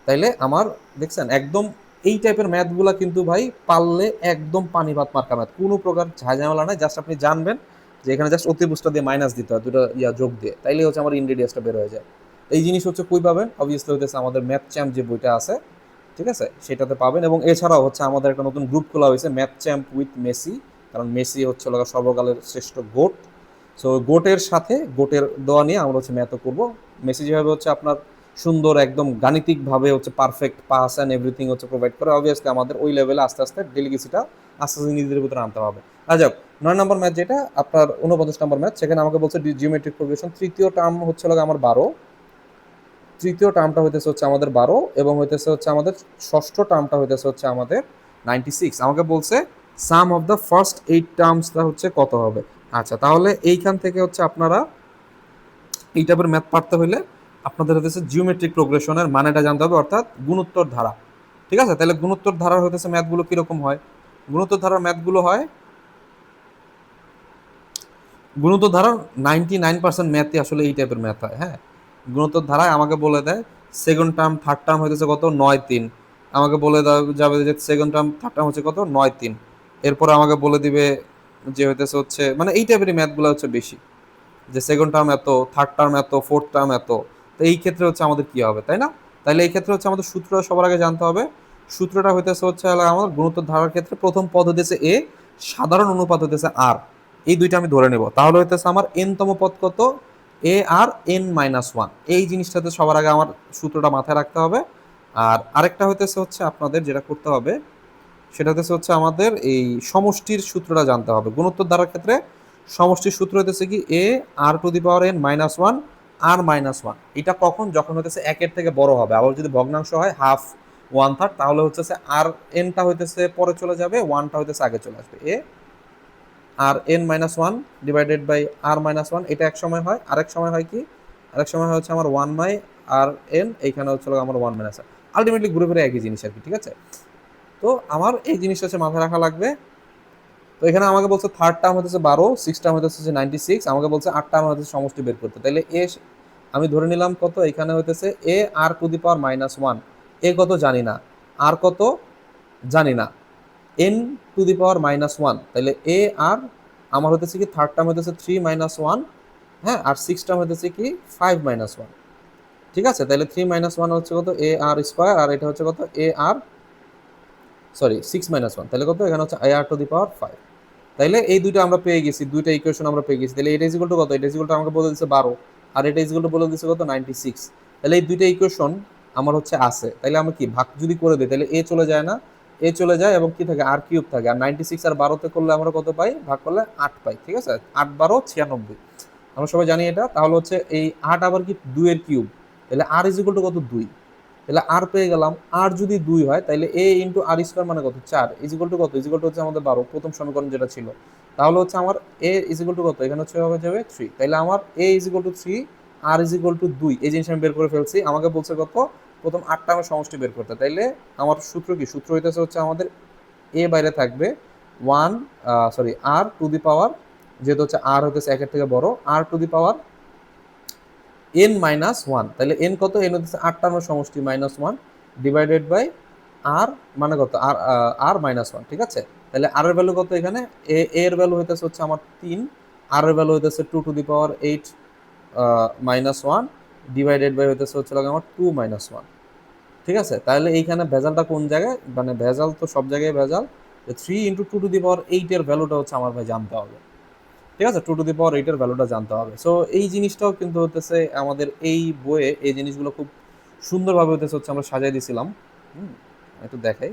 তাইলে আমার দেখছেন একদম এই টাইপের ম্যাথগুলা কিন্তু ভাই পারলে একদম পানি ভাত মার্কা ম্যাথ, কোনো প্রকার ঝামেলা নাই। জাস্ট আপনি জানবেন যে এখানে জাস্ট অতিভুজটা দিয়ে মাইনাস দিতে হয়, দুটো যোগ দিয়ে, তাইলে হচ্ছে আমার ইনগ্রেডিয়েন্টসটা বের হয়ে যায়। এই জিনিস হচ্ছে কই পাবেন, অবভিয়াসলি হইতেছে আমাদের ম্যাথ চ্যাম্প যে বইটা আছে, ঠিক আছে, সেটাতে পাবেন। এবং এছাড়াও হচ্ছে আমাদের একটা নতুন গ্রুপ খোলা হয়েছে, ম্যাথ চ্যাম্প উইথ মেসি, কারণ মেসি হচ্ছে সর্বকালের শ্রেষ্ঠ গোট। সো গোটের সাথে গোটের দোয়া নিয়ে আমরা হচ্ছে ম্যাথও করবো। মেসি যেভাবে হচ্ছে আপনার সুন্দর একদম গাণিতিকভাবে হচ্ছে পারফেক্ট পাস অ্যান্ড এভরিথিং হচ্ছে প্রোভাইড করে, অবভিয়াসলি আমাদের ওই লেভেলে আস্তে আস্তে ডেলিগেসিটা আস্তে আস্তে নিজেদের ভিতরে আনতে হবে। যাক, 9 নম্বর ম্যাথ যেটা আপনার 49 নম্বর ম্যাথ, সেখানে আমাকে বলছে জিওমেট্রিক প্রোগ্রেশন, তৃতীয় টার্ম হচ্ছে আমার 12, তৃতীয় টার্মটা হইতেছে হচ্ছে আমাদের 12, এবং হইতেছে হচ্ছে আমাদের ষষ্ঠ টার্মটা হইতেছে হচ্ছে আমাদের 96। আমাকে বলছে সাম অফ দ্য ফার্স্ট 8 টার্মসটা হচ্ছে কত হবে। আচ্ছা তাহলে এইখান থেকে হচ্ছে আপনারা এই টাইপের ম্যাথ পারতে হইলে আপনাদের হতেছে জিওমেট্রিক প্রোগ্রেশনের মানেটা জানতে হবে, অর্থাৎ গুণোত্তর ধারা। ঠিক আছে, তাহলে গুণোত্তর ধারার হতেছে ম্যাথগুলো কিরকম হয়? গুণোত্তর ধারার ম্যাথগুলো হয়, গুণোত্তর ধারার 99% ম্যাথই আসলে এই টাইপের ম্যাথ হয়। হ্যাঁ, গুণোত্তর ধারায় আমাকে বলে দেয় সেকেন্ড টার্ম থার্ড টার্ম হইতেছে কত, 9 3। আমাকে বলে দেওয়া যাবে যে সেকেন্ড টার্ম থার্ড টার্ম হচ্ছে কত, 9 3। এরপরে আমাকে বলে দিবে যে হইতেছে হচ্ছে মানে এই টাইপের ম্যাথগুলো হচ্ছে বেশি, যে সেকেন্ড টার্ম এত, থার্ড টার্ম এত, ফোর্থ টার্ম এত। তো এই ক্ষেত্রে হচ্ছে আমাদের কি হবে, তাই না? তাহলে এই ক্ষেত্রে হচ্ছে আমাদের সূত্রটা সবার আগে জানতে হবে। সূত্রটা হইতেছে হচ্ছে আমার গুণোত্তর ধারার ক্ষেত্রে প্রথম পদ হইতেছে এ, সাধারণ অনুপাত হইতেছে আর। এই দুইটা আমি ধরে নেব, তাহলে হইতেছে আমার এন তম পদ কত, এ আর n-1। এই জিনিসটাতে সবার আগে আমার সূত্রটা মাথায় রাখতে হবে। আর আরেকটা হইতেছে হচ্ছে আপনাদের যেটা করতে হবে সেটা হচ্ছে আমাদের এই সমষ্টির সূত্রটা জানতে হবে। গুণোত্তর ধারার ক্ষেত্রে সমষ্টির সূত্র হইতেছে কি এ আর two the power n-1 r-1। এটা কখন, যখন হইতেছে একের থেকে বড় হবে। আবার যদি ভগ্নাংশ হয় হাফ, ওয়ান থার্ড, তাহলে হচ্ছে আর এনটা হইতেছে পরে চলে যাবে, ওয়ানটা হইতেছে আগে চলে আসবে। এ আর n-1 ডিভাইডেড বাই r-1, এটা এক সময় হয়। আরেক সময় হয় কি, আরেক সময় হচ্ছে আমার 1 বাই আর এন, এইখানে হচ্ছে আমার 1 - r। আলটিমেটলি ঘুরে ফিরে একই জিনিস আর কি। ঠিক আছে, তো আমার এই জিনিসটা হচ্ছে মাথায় রাখা লাগবে। তো এখানে আমাকে বলছে থার্ড টার্ম হচ্ছে 12, সিক্স টার্ম হচ্ছে 96, আমাকে বলছে 8 টার্ম হচ্ছে সমষ্টি বের করতে। তাহলে এ আমি ধরে নিলাম কত, এখানে হইতেছে এ আর টু দি পাওয়ার -1। এ কত জানি না, আর কত জানি না, এন টু দি পাওয়ার -1। তাহলে এ আর আমার হতেছে কি থার্ড টার্ম হতেছে 3 - 1, হ্যাঁ, আর সিক্স টার্ম হতেছে কি 5 - 1। ঠিক আছে, তাহলে 3 - 1 হচ্ছে কত, এ আর স্কোয়ার, আর এটা হচ্ছে কত এ আর, সরি 6 - 1, তাহলে কত এখানে হচ্ছে এ আর টু দি পাওয়ার 5। তাইলে এই দুইটা আমরা পেয়ে গেছি, দুইটা ইকুয়েশন আমরা পেয়ে গেছি। তাহলে এটা ইজ ইকুয়াল টু কত, এটা ইজ ইকুয়াল টু আমাকে বলে দিচ্ছে 12, আর এটা ইজ ইকুয়াল টু বলে দিচ্ছে কত 96। তাহলে এই দুইটা ইকুয়েশন আমার হচ্ছে আছে। তাহলে আমরা কি ভাগ যদি করে দিই, তাহলে এ চলে যায় না, এ চলে যায় এবং কি থাকে আর কিউব থাকে। আর 96 আর 12তে করলে আমরা কত পাই, ভাগ করলে 8 পাই। ঠিক আছে, 8 12 96, আমরা সবাই জানি এটা। তাহলে হচ্ছে এই 8 আবার কি 2 এর কিউব, তাহলে আর ইজ ইকুয়াল টু কত 2। তাহলে আর পেয়ে গেলাম। আর যদি 2 হয় তাহলে এ ইন্টু আর স্কোয়ার মানে কত 4, ইজ ইকুয়াল টু কত, ইজ ইকুয়াল টু হচ্ছে আমাদের 12, প্রথম সমীকরণ যেটা ছিল। তাহলে হচ্ছে আমার এ ইজ ইকুয়াল টু কত, এখানে হচ্ছে হবে যাবে 3। তাহলে আমার এ ইজ ইকুয়াল টু 3, আর ইজ ইকুয়াল টু 2, এই জিনিস আমি বের করে ফেলছি। আমাকে বলছে কত, প্রথম 8টা আমার সমষ্টি বের করতে। তাইলে আমার সূত্র কি, সূত্র হইতেছে হচ্ছে আমাদের এ বাইরে থাকবে 1, সরি আর টু দি পাওয়ার, যেহেতু হচ্ছে আর হতেছে একের থেকে বড়, আর টু দি পাওয়ার n-1। তাহলে n কত, n হচ্ছে 8টা আমার সমষ্টি -1 ডিভাইডেড বাই আর, মানে কত আর, r-1। ঠিক আছে, তাহলে আর এর ভ্যালু কত, এখানে এর ভ্যালু হইতেছে হচ্ছে আমার 3, আর এর ভ্যালু হইতেছে 2 to the power 8 -1 divided by হইতেছে হচ্ছে আমার 2 - 1। ঠিক আছে, তাহলে এইখানে ভেজালটা কোন জায়গায়, মানে ভেজাল তো সব জায়গায় ভেজাল। 3 × 2 টু দি পাওয়ার 8 এর ভ্যালুটা হচ্ছে আমার ভাই জানতে হবে। ঠিক আছে, 2 টু দি পাওয়ার 8 এর ভ্যালুটা জানতে হবে। সো এই জিনিসটাও কিন্তু হতেছে আমাদের এই বইয়ে, এই জিনিসগুলো খুব সুন্দরভাবে হতেছে হচ্ছে আমরা সাজাই দিয়েছিলাম। একটু দেখাই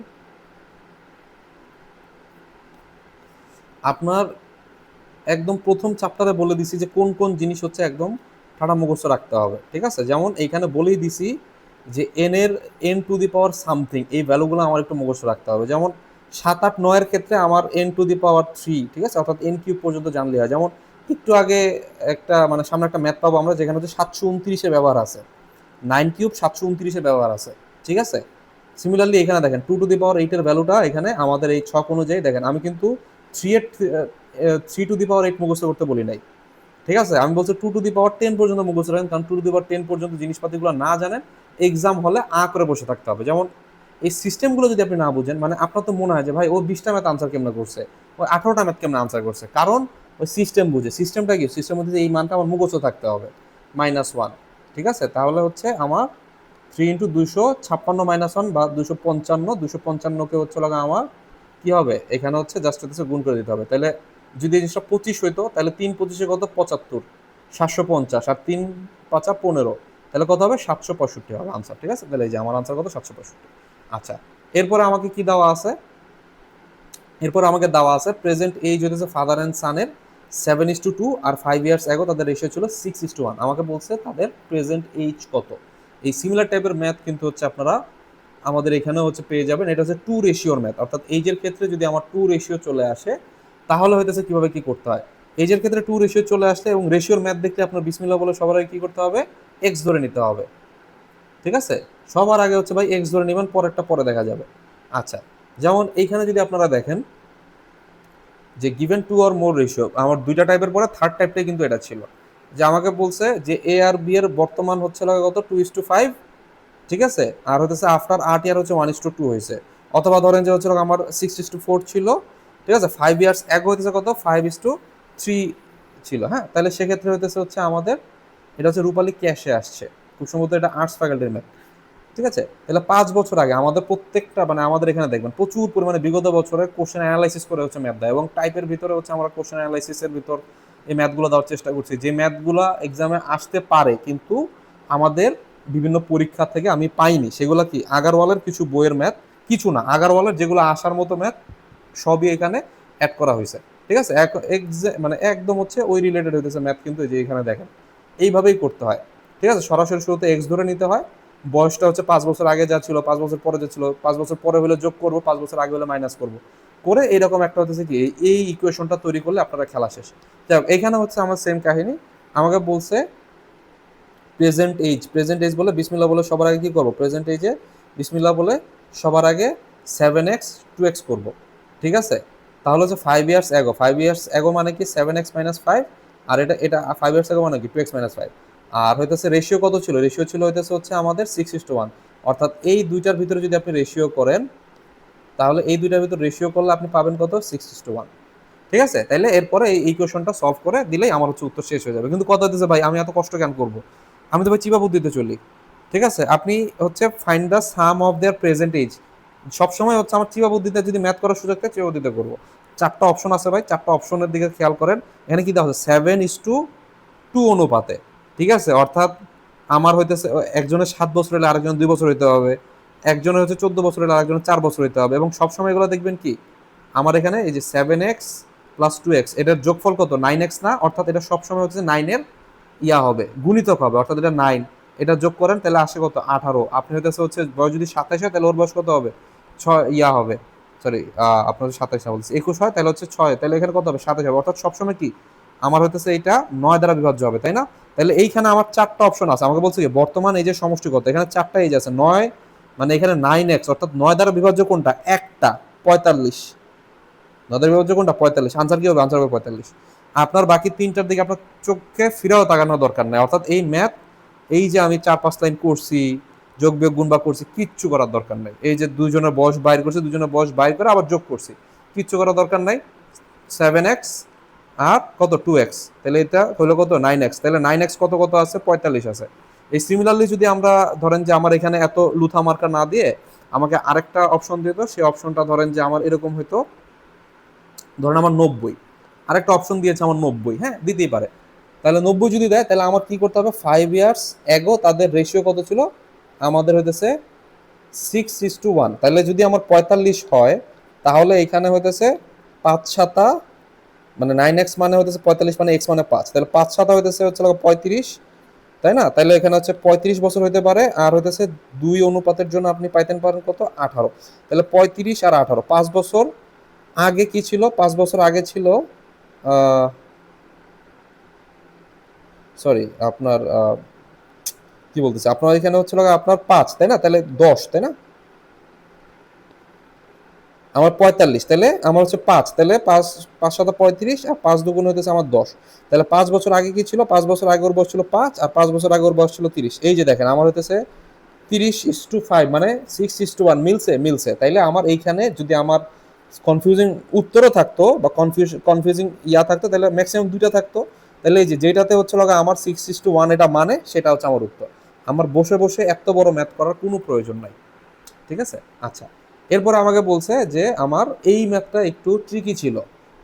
আপনার, একদম প্রথম চ্যাপ্টারে বলে দিছি যে কোন কোন জিনিস হচ্ছে একদম ঠাড়া মুখস্থ রাখতে হবে। ঠিক আছে, যেমন এইখানে বলেই দিছি যে এন এর N two the power something, এই ভ্যালুগুলো আমার একটু মুখস্থ রাখতে হবে। যেমন 7 8 9 এর ক্ষেত্রে আমার এন টু দি পাওয়ার 3, ঠিক আছে, অর্থাৎ এন কিউব পর্যন্ত জানলে হয়। যেমন একটু আগে একটা মানে সামনে একটা ম্যাথ পাবো আমরা, যেখানে হচ্ছে 729-এর ব্যবহার আছে, 9 কিউব 729-এর ব্যবহার আছে। ঠিক আছে, সিমিলারলি এখানে দেখেন 2 টু দি পাওয়ার 8 এর ভ্যালুটা এখানে আমাদের এই ছক অনুযায়ী দেখেন, আমি কিন্তু 3 টু দি পাওয়ার 8 মুখস্থ করতে বলি নাই। ঠিক আছে, আমি বলছি 2 টু দি পাওয়ার 10 পর্যন্ত মুখস্থ রাখেন, কারণ 2 টু দি পাওয়ার 10 পর্যন্ত জিনিসপাতিগুলো না জানেন, এক্সাম হলে করে বসে থাকতে হবে। যেমন এই সিস্টেমগুলো যদি আপনি না বুঝেন, মানে আপনার তো মনে হয় যে ভাই ও 20টা ম্যাথ আনসার কেমন করছে, ওই 18টা ম্যাথ কেমন আনসার করছে, কারণ ওই সিস্টেম বুঝে। সিস্টেমটা কি, সিস্টেম হচ্ছে এই মানটা আমার মুখস্থ থাকতে হবে, -1। ঠিক আছে, তাহলে হচ্ছে আমার 3 × 256 - 1 বা 255, 255-কে হচ্ছে আমার কি হবে, এখানে হচ্ছে জাস্ট হচ্ছে গুণ করে দিতে হবে। তাহলে যদি এই জিনিসটা 25 হইতো, তাহলে 3 × 25 কত 75, 750, আর 3 × 5 = 15, তাহলে কত হবে 765 হবে আনসার। ঠিক আছে, তাহলে এই যে আমার আনসার কত 765। আচ্ছা, এরপরে আমাকে কি দেওয়া আছে, এরপর আমাকে দেওয়া আছে প্রেজেন্ট এইজ হচ্ছে ফাদার অ্যান্ড সানের 7:2, আর 5 ইয়ার্স অ্যাগো তাদের রেশিও ছিল 6:1। আমাকে বলছে তাদের প্রেজেন্ট এইজ কত। এই সিমিলার টাইপের ম্যাথ কিন্তু হচ্ছে আপনারা আমাদের এখানে হচ্ছে পেয়ে যাবেন। এটা হচ্ছে 2 রেশিওর ম্যাথ, অর্থাৎ এইজের ক্ষেত্রে যদি আমার 2 রেশিও চলে আসে, তাহলে হইতেছে কিভাবে কি করতে হয়। এইজের ক্ষেত্রে 2 রেশিও চলে আসলে এবং রেশিওর ম্যাথ দেখতে আপনার বিসমিল্লাহ বলে সবার আগে কি করতে হবে, এক্স ধরে নিতে হবে। ঠিক আছে, সবার আগে হচ্ছে ভাই এক্স ধরে নেবেন, পরেরটা পরে দেখা যাবে। আচ্ছা, যেমন এইখানে যদি আপনারা দেখেন যে given to or more ratio, আমার দুইটা টাইপের পরে থার্ড টাইপটাই কিন্তু এটা ছিল, যে আমাকে বলছে যে এ আর বি এর বর্তমান হচ্ছে লাগে কত 2:5, ঠিক আছে, আর হচ্ছে আফটার 8 ইয়ার হচ্ছে 1:2 হয়েছে। অথবা ধরেন যে হচ্ছে আমার 6:4 ছিল, ঠিক আছে, 5 ইয়ার্স এগো হইতেছে কত 5:3 ছিল। হ্যাঁ, তাহলে সেক্ষেত্রে হইতেছে হচ্ছে আমাদের এটা হচ্ছে রূপালী ক্যাশে আসছে, খুব সম্ভবত এটা আর্টস ফ্যাকাল্টির ম্যাথ। ঠিক আছে, তাহলে 5 বছর আগে আমাদের প্রত্যেকটা মানে আমাদের এখানে দেখবেন প্রচুর পরিমাণে বিগত বছরের কোশ্চেন অ্যানালাইসিস করে হচ্ছে ম্যাথ দেয়, এবং টাইপের ভিতরে হচ্ছে আমরা কোশ্চেন অ্যানালাইসিসের ভিতর এই ম্যাথগুলো দেওয়ার চেষ্টা করছি, যে ম্যাথগুলো এক্সামে আসতে পারে কিন্তু আমাদের বিভিন্ন পরীক্ষা থেকে আমি পাইনি, সেগুলো কি আগারওয়ালের কিছু বইয়ের ম্যাথ, কিছু না আগারওয়ালের যেগুলো আসার মতো ম্যাথ সবই এখানে অ্যাড করা হয়েছে। ঠিক আছে, মানে একদম হচ্ছে ওই রিলেটেড হইতেছে ম্যাথ, কিন্তু এই যে এখানে দেখেন এইভাবেই করতে হয়। ঠিক আছে, সরাসরি শুরুতে এক্স ধরে নিতে হয়, বয়সটা হচ্ছে 5 বছর আগে যা ছিল, 5 বছর পরে যা ছিল, 5 বছর পরে হলে যোগ করবো, 5 বছর আগে হলে মাইনাস করবো, করে এরকম একটা হচ্ছে কি এই ইকুয়েশনটা তৈরি করলে আপনারা খেলা শেষ। যাই হোক, এখানে হচ্ছে আমার সেম কাহিনী, আমাকে বলছে প্রেজেন্ট এজ বলে বিসমিল্লাহ বলে সবার আগে কি করবো, প্রেজেন্ট এজে বিসমিল্লাহ বলে সবার আগে 7x 2x করবো। ঠিক আছে, তাহলে হচ্ছে 5 ইয়ার্স এগো মানে কি 7x - 5, আর এটা এটা 5 ইয়ার্স এগো মানে কি 2x - 5। আর হইতেছে রেশিও কত ছিল, রেশিও ছিল হইতেছে হচ্ছে আমাদের 6:1, অর্থাৎ এই দুইটার ভিতরে যদি আপনি রেশিও করেন, তাহলে এই দুইটার ভিতরে রেশিও করলে আপনি পাবেন কত 6:1। ঠিক আছে, তাইলে এরপরে এই ইকুয়েশনটা সলভ করে দিলেই আমার হচ্ছে উত্তর শেষ হয়ে যাবে। কিন্তু কথা হচ্ছে ভাই আমি এত কষ্ট কেন করবো, আমি তো ভাই চিপা বুদ্ধিতে চলি। ঠিক আছে, আপনি হচ্ছে find the sum of their present age, সবসময় হচ্ছে আমার চিপা বুদ্ধিতে যদি ম্যাথ করার সুযোগ থাকে চিপা বুদ্ধিতে করবো। চারটা অপশন আছে ভাই, চারটা অপশনের দিকে খেয়াল করেন, এখানে কি দেওয়া হচ্ছে 7:2 অনুপাতে। ঠিক আছে, অর্থাৎ আমার হইতেছে একজনের 7 বছর হলে আরেকজনের 2 বছর হইতে হবে, একজনের হচ্ছে 14 বছর হলে আরেকজনের 4 বছর হইতে হবে, এবং সবসময় এগুলো দেখবেন কি আমার এখানে এই যে 7x + 2x এটার যোগফল কত 9x না, অর্থাৎ এটা সবসময় হচ্ছে 9-এর ইয়া হবে, গুণিতক হবে, অর্থাৎ এটা 9, এটা যোগ করেন তাহলে আসে কত 18। আপনি হচ্ছে বয়স যদি 27 হয় তাহলে ওর বয়স কত হবে 6 ইয়া হবে, সরি আপনার 27 না বলছি 21 হয় তাহলে হচ্ছে 6, তাহলে এখানে কত হবে 27 হবে, অর্থাৎ সবসময় কি আমার হইতেছে এটা 9 দ্বারা বিভাজ্য হবে, তাই না? তাহলে এইখানে আমার চারটা অপশন আছে, আমাকে বলছে কি বর্তমান এই যে সমষ্টি কত, এখানে চারটা এজ আছে 9, মানে এখানে 9x, অর্থাৎ 9 দ্বারা বিভাজ্য কোনটা একটা 45, 9 দ্বারা বিভাজ্য কোনটা 45, আনসার কি হবে, আনসার হবে 45। আপনার বাকি তিনটার দিকে আপনার চোখে ফিরেও তাকানোর দরকার নাই, অর্থাৎ এই ম্যাথ এই যে আমি 4-5 লাইন করছি, যোগ বিয়োগ গুণ বা করছি, কিচ্ছু করার দরকার নাই। এই যে দুজনের বয়স বাইর করছি, দুজনের বয়স বাইর করে আবার যোগ করছি, কিচ্ছু করার দরকার নাই। 7x আর কত 2x, তাহলে এটা হলো কত 9x, তাহলে 9x কত কত আছে 45 আছে। এই সিমিলারলি যদি আমরা ধরেন যে আমার এখানে এত লুথা মার্কা না দিয়ে আমাকে আরেকটা অপশন দিত, সেই অপশনটা ধরেন যে আমার এরকম হইতো, ধরেন আমার 90, আরেকটা অপশন দিয়েছে আমার 90, হ্যাঁ দিতেই পারে। তাহলে 90 যদি দেয় তাহলে আমার কি করতে হবে, 5 ইয়ার্স এগো তাদের রেশিও কত ছিল, আমাদের হইতেছে 6:1। তাহলে যদি আমার 45 হয় তাহলে এখানে হইতেছে 5 সাতা, মানে 9x মানে হইতেছে 45, মানে x মানে 5, তাহলে 5 সাতা হইতেছে হচ্ছে 35, তাই না? তাহলে এখানে হচ্ছে 35 বছর হইতে পারে, আর হইতেছে 2 অনুপাতের জন্য আপনি পাইতেন পারেন কত 18, তাহলে 35 আর 18 5 বছর আগে কি ছিল, 5 বছর আগে ছিল সরি আপনার কি বলতেছে, আপনার এখানে হচ্ছিল আপনার 5, তাই না? তাহলে 10, তাই না? আমার 45, তাহলে আমার হচ্ছে 5, তাহলে 5 5 7 35, আর 5 দুগুণ হইতেছে আমার 10। তাহলে 5 বছর আগে কি ছিল, 5 বছর আগে ওর বয়স ছিল 5, আর 5 বছর আগে ওর বয়স ছিল 30। এই যে দেখেন আমার হইতেছে 30:5, মানে 6:1, মিলছে মিলছে। তাইলে আমার এইখানে যদি আমার কনফিউজিং উত্তরও থাকতো বা কনফিউজিং ইয়া থাকতো, তাহলে ম্যাক্সিমাম দুইটা থাকতো। তাহলে এই যে যেটাতে হচ্ছে আমার 6:1 এটা মানে সেটা হচ্ছে আমার উত্তর। আমার বসে বসে এত বড় ম্যাথ করার কোনো প্রয়োজন নাই। ঠিক আছে, আচ্ছা, এরপর আমাকে বলছে যে আমার এই ম্যাথটা একটু ট্রিকি ছিল।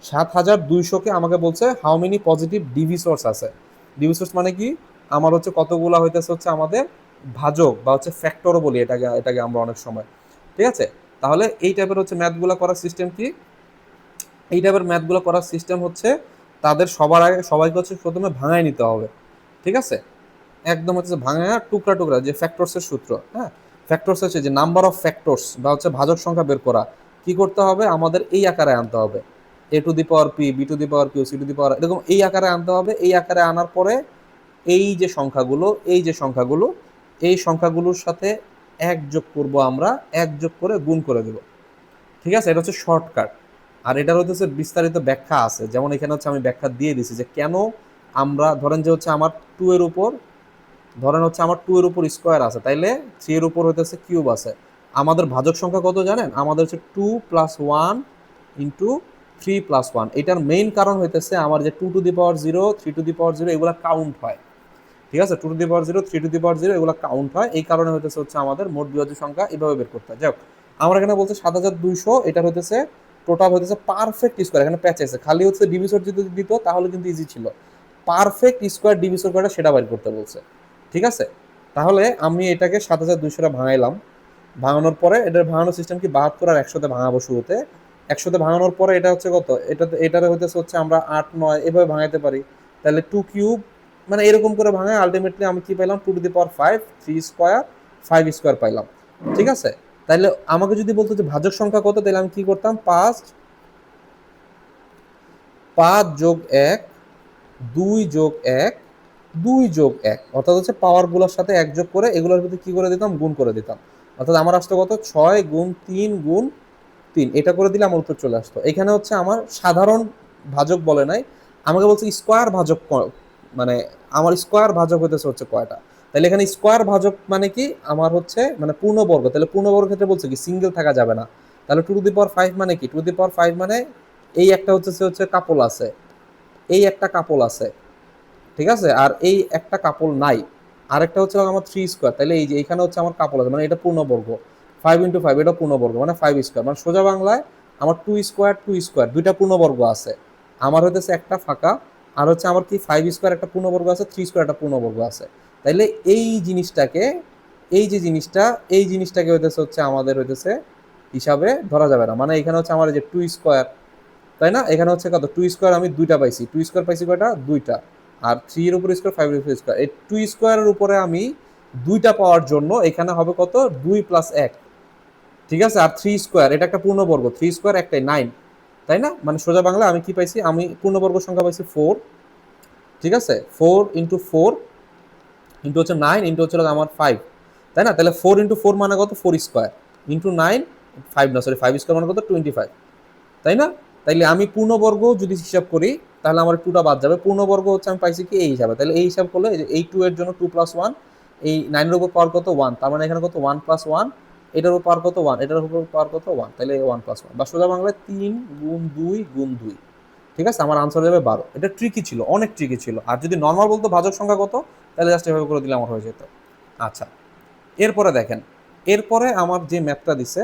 7200-কে আমাকে বলছে how many positive divisors আছে। ডিভি সোর্স মানে কি, আমার হচ্ছে কতগুলা হইতেছে হচ্ছে আমাদের ভাজক বা হচ্ছে ফ্যাক্টরও বলি এটাকে, এটাকে আমরা অনেক সময়। ঠিক আছে, তাহলে এই টাইপের হচ্ছে ম্যাথগুলো করার সিস্টেম কি, এই টাইপের ম্যাথগুলো করার সিস্টেম হচ্ছে তাদের সবার আগে সবাইকে হচ্ছে প্রথমে ভাঙায় নিতে হবে। ঠিক আছে, একদম হচ্ছে ভাঙা টুকরা টুকরা, যে ফ্যাক্টরসের সূত্র, হ্যাঁ ফ্যাক্টরস হচ্ছে যে নাম্বার অফ ফ্যাক্টরস বা হচ্ছে ভাজক সংখ্যা বের করা, কি করতে হবে আমাদের এই আকারে আনতে হবে, a to the power p, b to the power q, c to the power, এরকম এই আকারে আনতে হবে। এই আকারে আনার পরে এই যে সংখ্যাগুলো, এই সংখ্যাগুলোর সাথে এক যোগ করব আমরা, এক যোগ করে গুণ করে দেব। ঠিক আছে, এটা হচ্ছে শর্টকাট। আর এটার হচ্ছে বিস্তারিত ব্যাখ্যা আছে, যেমন এখানে হচ্ছে আমি ব্যাখ্যা দিয়ে দিছি যে কেন আমরা ধরেন যে হচ্ছে আমার টু এর উপর, ধরেন হচ্ছে আমার টু এর উপর স্কোয়ার আছে, তাইলে থ্রি এর উপর হইতেছে কিউব আছে। আমাদের ভাজক সংখ্যা কত জানেন? আমাদের হচ্ছে two plus one into three plus one. এটার মেইন কারণ হইতেছে আমার যে two to the power zero, three to the power zero এগুলো কাউন্ট হয়। ঠিক আছে, two to the power zero, three to the power zero এগুলো কাউন্ট হয়, এই কারণে হইতেছে হচ্ছে আমাদের মোট বিভাজ্য সংখ্যা এভাবে বের করতে হয়। যাই হোক, আমরা এখানে বলছে 7200, এটা হইতেছে টোটাল হইতেছে পারফেক্ট স্কোয়ার। এখানে প্যাচ আছে, খালি হচ্ছে ডিভিসর যদি দিত তাহলে কিন্তু ইজি ছিল। পারফেক্ট স্কোয়ার ডিভিসর করে সেটা বের করতে বলছে। ঠিক আছে, তাহলে আমি এটাকে 7200 ভাঙাইলাম। ভাঙানোর পরে এটার ভাঙানোর সিস্টেম কি, 72 আর 100-তে ভাঙাবো শুরুতে। 100-তে ভাঙানোর পরে এটা হচ্ছে কত, এটারে হইতেছে হচ্ছে আমরা 8 9 এভাবে ভাঙাইতে পারি। তাহলে টু কিউব, মানে এরকম করে ভাঙায় আলটিমেটলি আমি কি পাইলাম, two to the power five, three square, five square পাইলাম। ঠিক আছে, তাহলে আমাকে যদি বলতো যে ভাজক সংখ্যা কত, তাহলে আমি কি করতাম, 5 5 যোগ 1, 2 যোগ 1, 2 যোগ 1, অর্থাৎ হচ্ছে পাওয়ারগুলোর সাথে এক যোগ করে এগুলোর ভিতরে কি করে দিতাম, গুণ করে দিতাম। অর্থাৎ আমার আসতো কত, 6 গুণ 3 গুণ 3, এটা করে দিলে আমার উত্তর চলে আসতো। এখানে হচ্ছে আমার সাধারণ ভাজক বলে নাই, আমাকে বলছে স্কোয়ার ভাজক মানে আমার স্কোয়ার ভাজক হইতেছে হচ্ছে কয়টা। তাহলে এখানে স্কোয়ার ভাজক মানে কি, আমার হচ্ছে মানে পূর্ণবর্গ। তাহলে পূর্ণবর্গ ক্ষেত্রে বলছে কি সিঙ্গেল থাকা যাবে না। তাহলে two to the power five মানে কি, two to the power five মানে এই একটা হচ্ছে কাপল আছে, এই একটা কাপল আছে। ঠিক আছে, আর এই একটা কাপল নাই। আরেকটা হচ্ছে আমার থ্রি স্কোয়ার, তাহলে এই যে এখানে হচ্ছে আমার কাপল আছে, মানে এটা পূর্ণবর্গ। ফাইভ ইন্টু ফাইভ এটা পূর্ণবর্গ, মানে ফাইভ স্কোয়ার, মানে সোজা বাংলায় আমার টু স্কোয়ার দুইটা পূর্ণবর্গ আছে। আমার হইতেছে একটা ফাঁকা, আর হচ্ছে আমার কি ফাইভ স্কোয়ার একটা পূর্ণবর্গ আছে, থ্রি স্কোয়ার একটা পূর্ণবর্গ আছে। তাইলে এই জিনিসটাকে, এই যে জিনিসটা, এই জিনিসটাকে হইতেছে হচ্ছে আমাদের হইতেছে হিসাবে ধরা যাবে না। মানে এখানে হচ্ছে আমার যে টু স্কোয়ার, তাই না, এখানে হচ্ছে কত, টু স্কোয়ার আমি দুইটা পাইছি, টু স্কোয়ার পাইছি কয়টা, দুইটা। আর থ্রি এর উপর স্কোয়ার, ফাইভ এর উপর স্কোয়ার, এই টু স্কোয়ারের উপরে আমি দুইটা পাওয়ার জন্য এখানে হবে কত, দুই প্লাস এক। ঠিক আছে, আর থ্রি স্কোয়ার এটা একটা পূর্ণবর্গ, থ্রি স্কোয়ার একটাই নাইন, তাই না, মানে সোজা বাংলা আমি কি পাইছি, আমি পূর্ণবর্গ সংখ্যা পাইছি ফোর। ঠিক আছে, ফোর ইন্টু ফোর ইন্টু হচ্ছে নাইন ইন্টু হচ্ছে আমার ফাইভ, তাই না। তাহলে ফোর ইন্টু ফোর মানে কত, four square into nine, five না সরি ফাইভ স্কোয়ার মানে কত, 25, তাই না। তাইলে আমি পূর্ণবর্গ যদি হিসাব করি তাহলে আমার টুটা বাদ যাবে, পূর্ণবর্গ হচ্ছে আমি পাইছি কি এই হিসাবে। তাহলে এই হিসাব করলে এই টু এর জন্য টু প্লাস ওয়ান, এই নাইনের উপর পাওয়ার কত, ওয়ান, তার মানে এখানে কত, ওয়ান প্লাস ওয়ান, এটার উপর পাওয়ার কত, ওয়ান, এটার উপর পাওয়ার কত, ওয়ান, তাহলে ওয়ান প্লাস ওয়ান, বা সোজা বাংলায় তিন গুণ দুই গুণ দুই। ঠিক আছে, আমার আনসার যাবে 12। এটা ট্রিকি ছিল, অনেক ট্রিকি ছিল। আর যদি নর্মাল বলতো ভাজক সংখ্যা কত, তাহলে জাস্ট এভাবে করে দিলে আমার হয়ে যেত। আচ্ছা, এরপরে দেখেন, এরপরে আমার যে ম্যাথটা দিছে,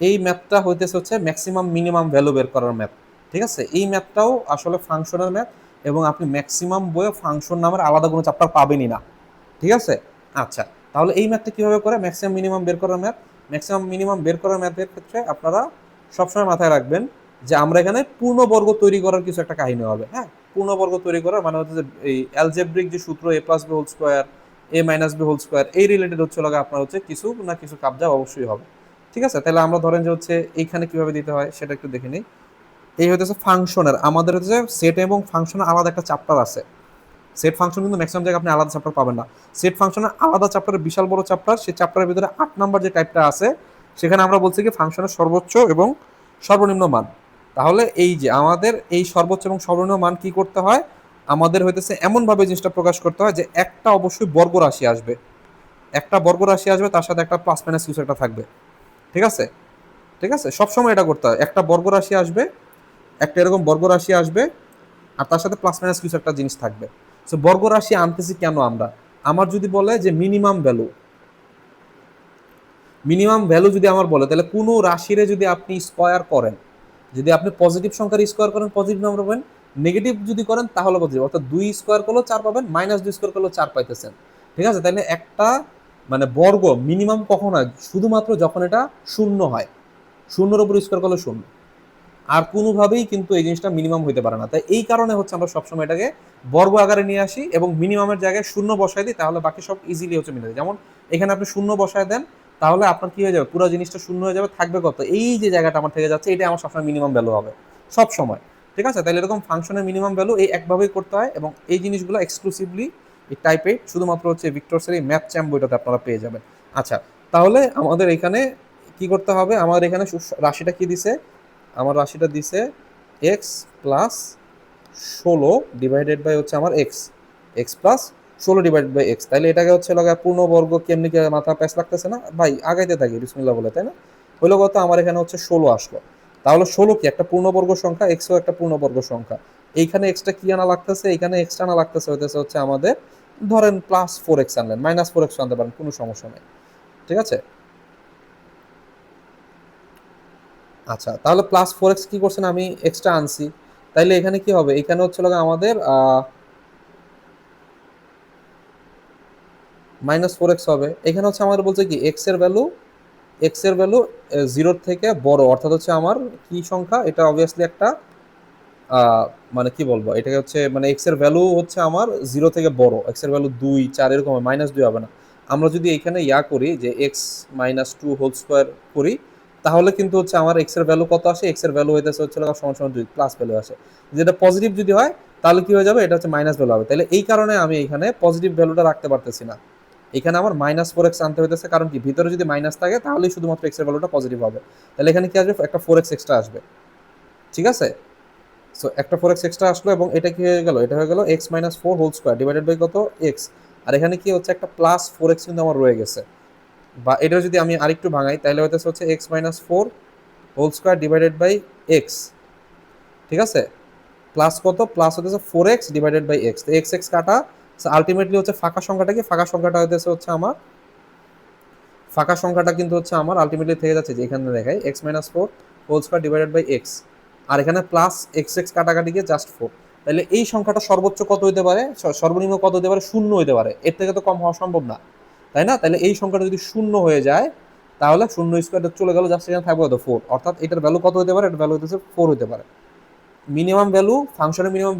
এই ম্যাথটা হইতেছে হচ্ছে ম্যাক্সিমাম মিনিমাম ভ্যালু বের করার ম্যাথ। ঠিক আছে, এই ম্যাথটাও আসলে ফাংশনের ম্যাথ, এবং আপনি ম্যাক্সিমাম বইয়ে ফাংশন নামের আলাদা কোনো চ্যাপ্টার পাবেনই না। ঠিক আছে, আচ্ছা, তাহলে এই ম্যাথটা কীভাবে করে, ম্যাক্সিমাম মিনিমাম বের করার ম্যাথ। ম্যাক্সিমাম মিনিমাম বের করার ম্যাথের ক্ষেত্রে আপনারা সবসময় মাথায় রাখবেন যে আমরা এখানে পূর্ণবর্গ তৈরি করার কিছু একটা কাহিনী হবে। হ্যাঁ, পূর্ণবর্গ তৈরি করার মানে হচ্ছে যে এই অ্যালজেব্রিক যে সূত্র, এ প্লাস বি হোল স্কোয়ার, এ মাইনাস বি হোল স্কোয়ার, এই রিলেটেড হচ্ছে আপনার হচ্ছে কিছু না কিছু কাবজা অবশ্যই হবে। ঠিক আছে, তাহলে আমরা ধরেন যে হচ্ছে এইখানে কিভাবে দিতে হয় সেটা একটু দেখে নিই। এই হচ্ছে ফাংশনের, আমাদের হচ্ছে সেট এবং ফাংশনের আলাদা একটা চ্যাপ্টার আছে। সেট ফাংশন কিন্তু ম্যাক্সিমাম জায়গায় আপনি আলাদা চ্যাপ্টার পাবেন না। সেট ফাংশনের আলাদা চ্যাপ্টারের বিশাল বড় চ্যাপ্টার, সেই চ্যাপ্টারের ভিতরে 8 নাম্বার যে টাইপটা আছে, সেখানে আমরা বলছি কি ফাংশনের সর্বোচ্চ এবং সর্বনিম্ন মান। তাহলে এই যে আমাদের এই সর্বোচ্চ এবং সর্বনিম্ন মান কি করতে হয়, আমাদের হইতেছে এমনভাবে জিনিসটা প্রকাশ করতে হয় যে একটা অবশ্যই বর্গ রাশি আসবে, একটা বর্গ রাশি আসবে, তার সাথে একটা প্লাস মাইনাস কিছু একটা থাকবে। ঠিক আছে, ঠিক আছে, সবসময় এটা করতে হয়, একটা বর্গ রাশি আসবে, একটা এরকম বর্গ রাশি আসবে, আর তার সাথে প্লাস মাইনাস কিছু একটা জিনিস থাকবে। সো বর্গ রাশি আনতেছি কেন আমরা, আমার যদি বলে যে মিনিমাম ভ্যালু, মিনিমাম ভ্যালু যদি আমার বলে, তাহলে কোনো রাশিরে যদি আপনি স্কোয়ার করেন, যদি আপনি পজিটিভ সংখ্যার স্কোয়ার করেন পজিটিভ নাম্বার পাবেন, নেগেটিভ যদি করেন তাহলে পজিটিভ, অর্থাৎ দুই স্কোয়ার করলেও চার পাবেন, মাইনাস দুই স্কোয়ার করলেও চার পাইতেছেন। ঠিক আছে, তাহলে একটা মানে বর্গ মিনিমাম কখন হয়, শুধুমাত্র যখন এটা শূন্য হয়, শূন্যর উপর স্কোয়ার করলে শূন্য, আর কোনোভাবেই কিন্তু এই জিনিসটা মিনিমাম হইতে পারে না। তাই এই কারণে হচ্ছে আমরা সবসময় এটাকে বর্গ আকারে নিয়ে আসি এবং মিনিমামের জায়গায় শূন্য বসায় দিই, তাহলে বাকি সব ইজিলি হচ্ছে মিলে যায়। যেমন এখানে আপনি শূন্য বসায় দেন, তাহলে আপনার কি হয়ে যাবে, পুরো জিনিসটা শূন্য হয়ে যাবে, থাকবে কত, এই যে জায়গাটা আমার থেকে যাচ্ছে, এটা আমার সবসময় মিনিমাম ভ্যালু হবে সব সময়। ঠিক আছে, তাহলে এরকম ফাংশনের মিনিমাম ভ্যালু এই একভাবেই করতে হয়, এবং এই জিনিসগুলো এক্সক্লুসিভলি এই টাইপ 8 শুধুমাত্র হচ্ছে ভিক্টরসের এই ম্যাথ চ্যাম্প বইটাতে আপনারা পেয়ে যাবেন। আচ্ছা, তাহলে আমাদের এখানে কি করতে হবে, আমাদের এখানে রাশিটা কি দিছে, আমার রাশিটা দিছে এক্স প্লাস 16 ডিভাইডেড বাই হচ্ছে আমার x, x plus 16 divided by x. তাহলে এটাকে হচ্ছে লগা পূর্ণবর্গ কেমনি কে মাথা প্যাঁচ লাগতেছে না ভাই, আগাইতে থাকি বিসমিল্লাহ বলে, তাই না? হইলো কত, আমার এখানে হচ্ছে 16 আসলো। তাহলে 16 কি একটা পূর্ণবর্গ সংখ্যা, এক্সও একটা পূর্ণবর্গ সংখ্যা। এইখানে এক্সটা কি আনা লাগতেছে, এখানে এক্সটা আনা লাগতেছে হইতেছে হচ্ছে আমাদের, ধরেন প্লাস 4x আনলেন, মাইনাস 4x আনতে পারেন, কোনো সমস্যা নেই, ঠিক আছে? আচ্ছা, তাহলে প্লাস 4x কি করছেন, আমি এক্সট্রা আনছি, তাইলে এখানে কি হবে, এখানে হচ্ছে লগা আমাদের -4x হবে। এখানে হচ্ছে আমাদের বলছে কি এক্স এর ভ্যালু 0 থেকে বড়, অর্থাৎ হচ্ছে আমার কি সংখ্যা এটা, অবভিয়াসলি একটা মানে কি বলবো এটাকে হচ্ছে, মানে এক্স এর ভ্যালু হচ্ছে আমার 0 থেকে বড়, এক্স এর ভ্যালু 2 4 এরকম, -2 হবে না। আমরা যদি এখানে করি যে এক্স -2 হোল স্কোয়ার করি, তাহলে কিন্তু হচ্ছে আমার এক্স এর ভ্যালু কত আসে, এক্স এর ভ্যালু হইতেছে হচ্ছে সমান সমান 2 প্লাস ভ্যালু আসে। যেটা পজিটিভ যদি হয় তাহলে কি হয়ে যাবে, এটা হচ্ছে মাইনাস ভ্যালু হবে। তাহলে এই কারণে আমি এখানে পজিটিভ ভ্যালুটা রাখতে পারতেছি না, এখানে আমার -4x আনতে হইতেছে, কারণ কি ভিতরে যদি মাইনাস থাকে তাহলেই শুধুমাত্র এক্স এর ভ্যালুটা পজিটিভ হবে। তাহলে এখানে কি আসবে, একটা 4x এক্সট্রা আসবে, ঠিক আছে? সো একটা 4x এক্সট্রা আসলো, এবং এটা কি হয়ে গেল, এটা হয়ে গেল x-4 whole square divided by কত, x। আর এখানে কি হচ্ছে, একটা প্লাস 4x কিন্তু আমার রয়ে গেছে, বা এটা যদি আমি আরেকটু ভাঙাই তাহলে হচ্ছে x-4 whole square divided by x, ঠিক আছে? প্লাস কত, প্লাস হতেছে 4x ডিভাইডেড বাই x, তো x x কাটা, আলটিমেটলি হচ্ছে ফাঁকা সংখ্যাটা কি, ফাঁকা সংখ্যাটা হচ্ছে আমার, ফাঁকা সংখ্যাটা কিন্তু হচ্ছে আমার আলটিমেটলি থেকে যাচ্ছে যে এখানে দেখাই x-4 whole square divided by x, আর এখানে প্লাস এক্স এক্স কাটাকাটি গিয়ে জাস্ট 4। তাহলে এই সংখ্যাটা সর্বোচ্চ কত হইতে পারে, সর্বনিম্ন কত হতে পারে, শূন্য হইতে পারে, এর থেকে তো কম হওয়া সম্ভব না, তাই না? তাহলে এই সংখ্যাটা যদি শূন্য হয়ে যায় তাহলে শূন্য স্কোয়ারটা চলে গেল, জাস্ট এখানে থাকবে কত, 4, অর্থাৎ এটার ভ্যালু কত হতে পারে, এটার ভ্যালু হতেছে 4 হতে পারে। মিনিমাম ভ্যালু, ফাংশনের মিনিমাম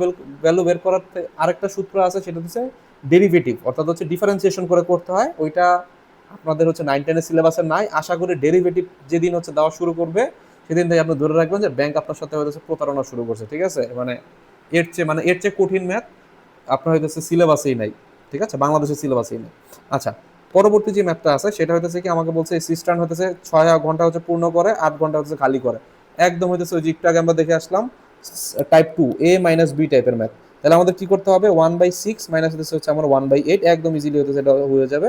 ভ্যালু বের করার আরেকটা সূত্র আছে, সেটা হচ্ছে ডেরিভেটিভ, অর্থাৎ হচ্ছে ডিফারেন্সিয়েশন করে করতে হয়, ওইটা আপনাদের হচ্ছে 9-10 সিলেবাসে নাই। আশা করি ডেরিভেটিভ যেদিন হচ্ছে দেওয়া শুরু করবে সেদিন থেকে আপনি ধরে রাখবেন যে ব্যাংক আপনার সাথে হয়তো প্রতারণা শুরু করছে, ঠিক আছে? এর চেয়ে কঠিন ম্যাথ আপনার হইতেছে সিলেবাসেই নাই, ঠিক আছে, বাংলাদেশের সিলেবাসেই নাই। আচ্ছা, পরবর্তী যে ম্যাথটা আছে সেটা হইতেছে কি, আমাকে বলছে সিস্টার্ন হইতেছে 6 ঘন্টা হচ্ছে পূর্ণ করে, 8 ঘন্টা হচ্ছে খালি করে, একদম হইতেছে ওই যে একটু আগে আমরা দেখে আসলাম টাইপ 2 A-B টাইপের ম্যাথ। তাহলে আমাদের কি করতে হবে, 1/6 মাইনাস হচ্ছে আমার 1/8, একদম ইজিলি হতে সেটা হয়ে যাবে।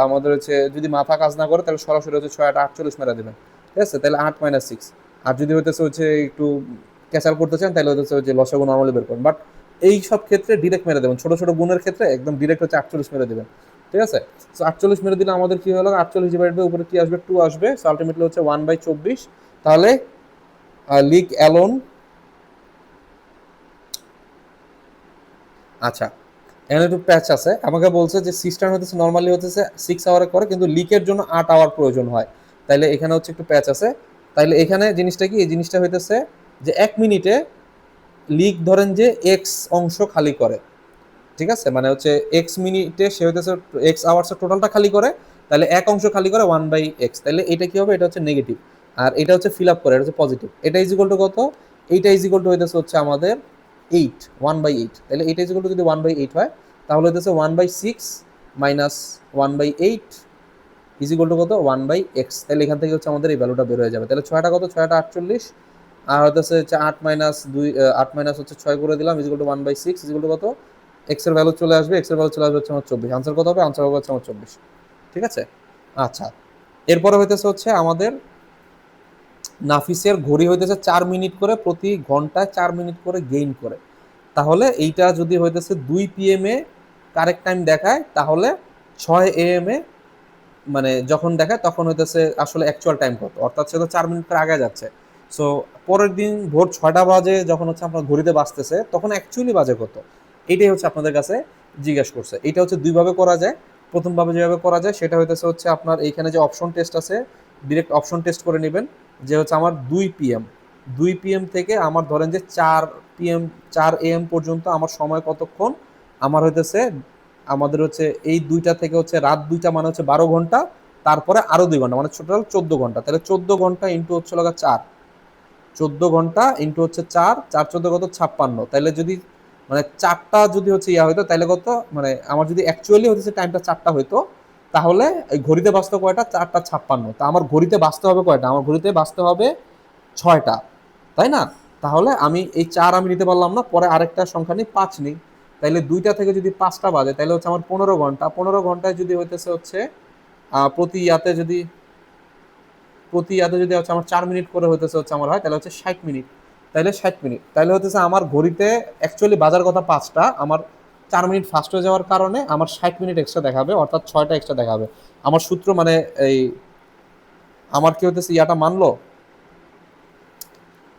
আমাদের হচ্ছে যদি মাথা কাজ না করে তাহলে সরাসরি হচ্ছে 6-8-48 মেরা দেবেন, ঠিক আছে? তাহলে 8-6, আর যদি হইতেছে হচ্ছে একটু ক্যাচাল করতে চান তাহলে হচ্ছে যে লসাগু নর্মালি বের করুন, বাট এই সব ক্ষেত্রে ডিরেক্ট মেরে দেবেন, ছোট ছোট গুণের ক্ষেত্রে একদম ডিরেক্ট হচ্ছে 48 মেরে দেবেন, ঠিক আছে? সো 48 মেরে দিলে আমাদের কি হলো, 48 ডিভাইড বাই উপরে কি আসবে, 2 আসবে, সো আলটিমেটলি হচ্ছে 1/24। তাহলে লিক অ্যালোন, আচ্ছা এখানে একটু প্যাচ আছে, আমাকে বলছে যে সিস্টেম হচ্ছে নর্মালি হচ্ছে 6 আওয়ারে করে, কিন্তু লিকের জন্য 8 আওয়ার প্রয়োজন হয়, তাইলে এখানে হচ্ছে একটু প্যাচ আছে। তাইলে এখানে জিনিসটা কি, এই জিনিসটা হইতেছে যে 1 মিনিটে লিক ধরেন যে এক্স অংশ খালি করে, ঠিক আছে, মানে হচ্ছে এক্স মিনিটে সে হইতেছে এক্স আওয়ার্সের টোটালটা খালি করে, তাহলে এক অংশ খালি করে 1/x, তাহলে এটা কি হবে, এটা হচ্ছে নেগেটিভ, আর এটা হচ্ছে ফিল আপ করে, এটা হচ্ছে পজিটিভ। এটা ইজ ইকুয়াল টু কত, এইটা ইজ ইকুয়াল টু হইতেছে হচ্ছে আমাদের 8, 1/8, তাহলে এটা ইজ ইকুয়াল টু যদি 1/8 হয় তাহলে হইতেছে 1/6 মাইনাস 1/8 ইজ ইকুয়াল টু কত, 1/x। তাহলে এখান থেকে হচ্ছে আমাদের এই ভ্যালুটা বের হয়ে যাবে। তাহলে ছয়টা কত, 6-48, আর হচ্ছে 8-2, 8 মাইনাস হচ্ছে 6 করে দিলাম, is equal two 1/6, is equal two কত, এক্স এর ভ্যালু চলে আসবে, এক্স এর ভ্যালু চলে আসবে হচ্ছে আমার 24, আনসার কত হবে, আনসার হবে হচ্ছে আমার 24, ঠিক আছে? আচ্ছা, এরপরে হইতেছে হচ্ছে আমাদের নাফিসের ঘড়ি হইতেছে 4 মিনিট করে, প্রতি ঘন্টায় 4 মিনিট করে গেইন করে। তাহলে এইটা যদি হইতেছে 2 PM এ কারেক্ট টাইম দেখায়, তাহলে 6 AM এ মানে যখন দেখায় তখন হইতেছে আসলে অ্যাকচুয়াল টাইম কত, অর্থাৎ সে তো 4 মিনিট করে আগে যাচ্ছে। সো পরের দিন ভোর 6টা বাজে যখন হচ্ছে আপনার ঘড়িতে বাজতেছে তখন অ্যাকচুয়ালি বাজে কত, এইটাই হচ্ছে আপনাদের কাছে জিজ্ঞাসা করছে। এটা হচ্ছে দুইভাবে করা যায়। প্রথমভাবে যেভাবে করা যায় সেটা হচ্ছে আপনার এইখানে যে অপশন টেস্ট আছে, ডিরেক্ট অপশন টেস্ট করে নেবেন, যে হচ্ছে আমার 2 PM, 2 PM থেকে আমার ধরেন যে 4 PM, 4 AM পর্যন্ত আমার সময় কতক্ষণ, আমার হইতেছে আমাদের হচ্ছে এই 2টা থেকে হচ্ছে রাত 2টা মানে হচ্ছে 12 ঘন্টা, তারপরে আরো 2 ঘন্টা মানে টোটাল 14 ঘন্টা। তাহলে 14 ঘন্টা ইন্টু হচ্ছে লগা 4, 14 ঘন্টা ইন্টু হচ্ছে 4, 4 14 কত 56। তাহলে যদি মানে 4টা যদি হচ্ছে ইয়া হইতো তাহলে কত, মানে আমার যদি অ্যাকচুয়ালি হচ্ছে টাইমটা 4টা হইতো, তাহলে এই ঘড়িতে বাঁচতে কয়টা, 4টা 56। তা আমার ঘড়িতে বাঁচতে হবে কয়টা, আমার ঘড়িতে বাঁচতে হবে 6টা, তাই না? তাহলে আমি এই 4 আমি নিতে পারলাম না, পরে আরেকটা সংখ্যা নিই 5 নিই। তাইলে 2টা থেকে যদি 5টা বাজে তাহলে হচ্ছে আমার 15 ঘন্টা, 15 ঘন্টায় যদি হইতেছে হচ্ছে প্রতি ইয়াতে যদি হচ্ছে আমার 4 মিনিট করে হইতেছে হচ্ছে আমার হয়, তাহলে হচ্ছে 60 মিনিট। তাহলে 60 মিনিট, তাহলে হতেছে আমার ঘড়িতে অ্যাকচুয়ালি বাজার কথা 5টা, আমার 4 মিনিট ফাস্ট হয়ে যাওয়ার কারণে আমার 60 মিনিট এক্সট্রা দেখাবে, অর্থাৎ 6টা এক্সট্রা দেখাবে। আমার সূত্র মানে এই আমার কি হতেছে ইয়াটা মানলো,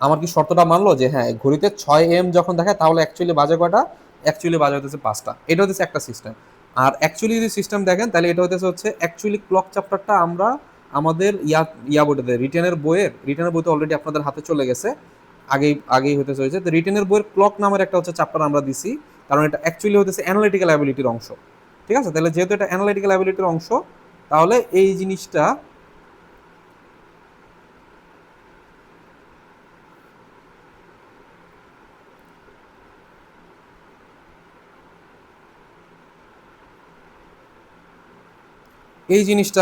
আমার কি শর্তটা মানলো যে হ্যাঁ ঘড়িতে 6 AM যখন দেখায় তাহলে অ্যাকচুয়ালি বাজে কয়টা, অ্যাকচুয়ালি বাজে হতেছে 5টা। এটা হচ্ছে একটা সিস্টেম। আর অ্যাকচুয়ালি যদি সিস্টেম দেখেন তাহলে এটা হচ্ছে অ্যাকচুয়ালি ক্লক চ্যাপ্টারটা আমরা আমাদের বইতে রিটেনের বইতে অলরেডি আপনাদের হাতে চলে গেছে, আগেই হয়েছে। তো রিটেনের বইয়ের ক্লক নামের একটা হচ্ছে চ্যাপ্টার আমরা দিছি, কারণ এটা অ্যাকচুয়ালি হতেছে অ্যানালিটিক্যাল অ্যাবিলিটির অংশ। ঠিক আছে, তাহলে যেহেতু এটা অ্যানালিটিক্যাল অ্যাবিলিটির অংশ, তাহলে এই জিনিসটা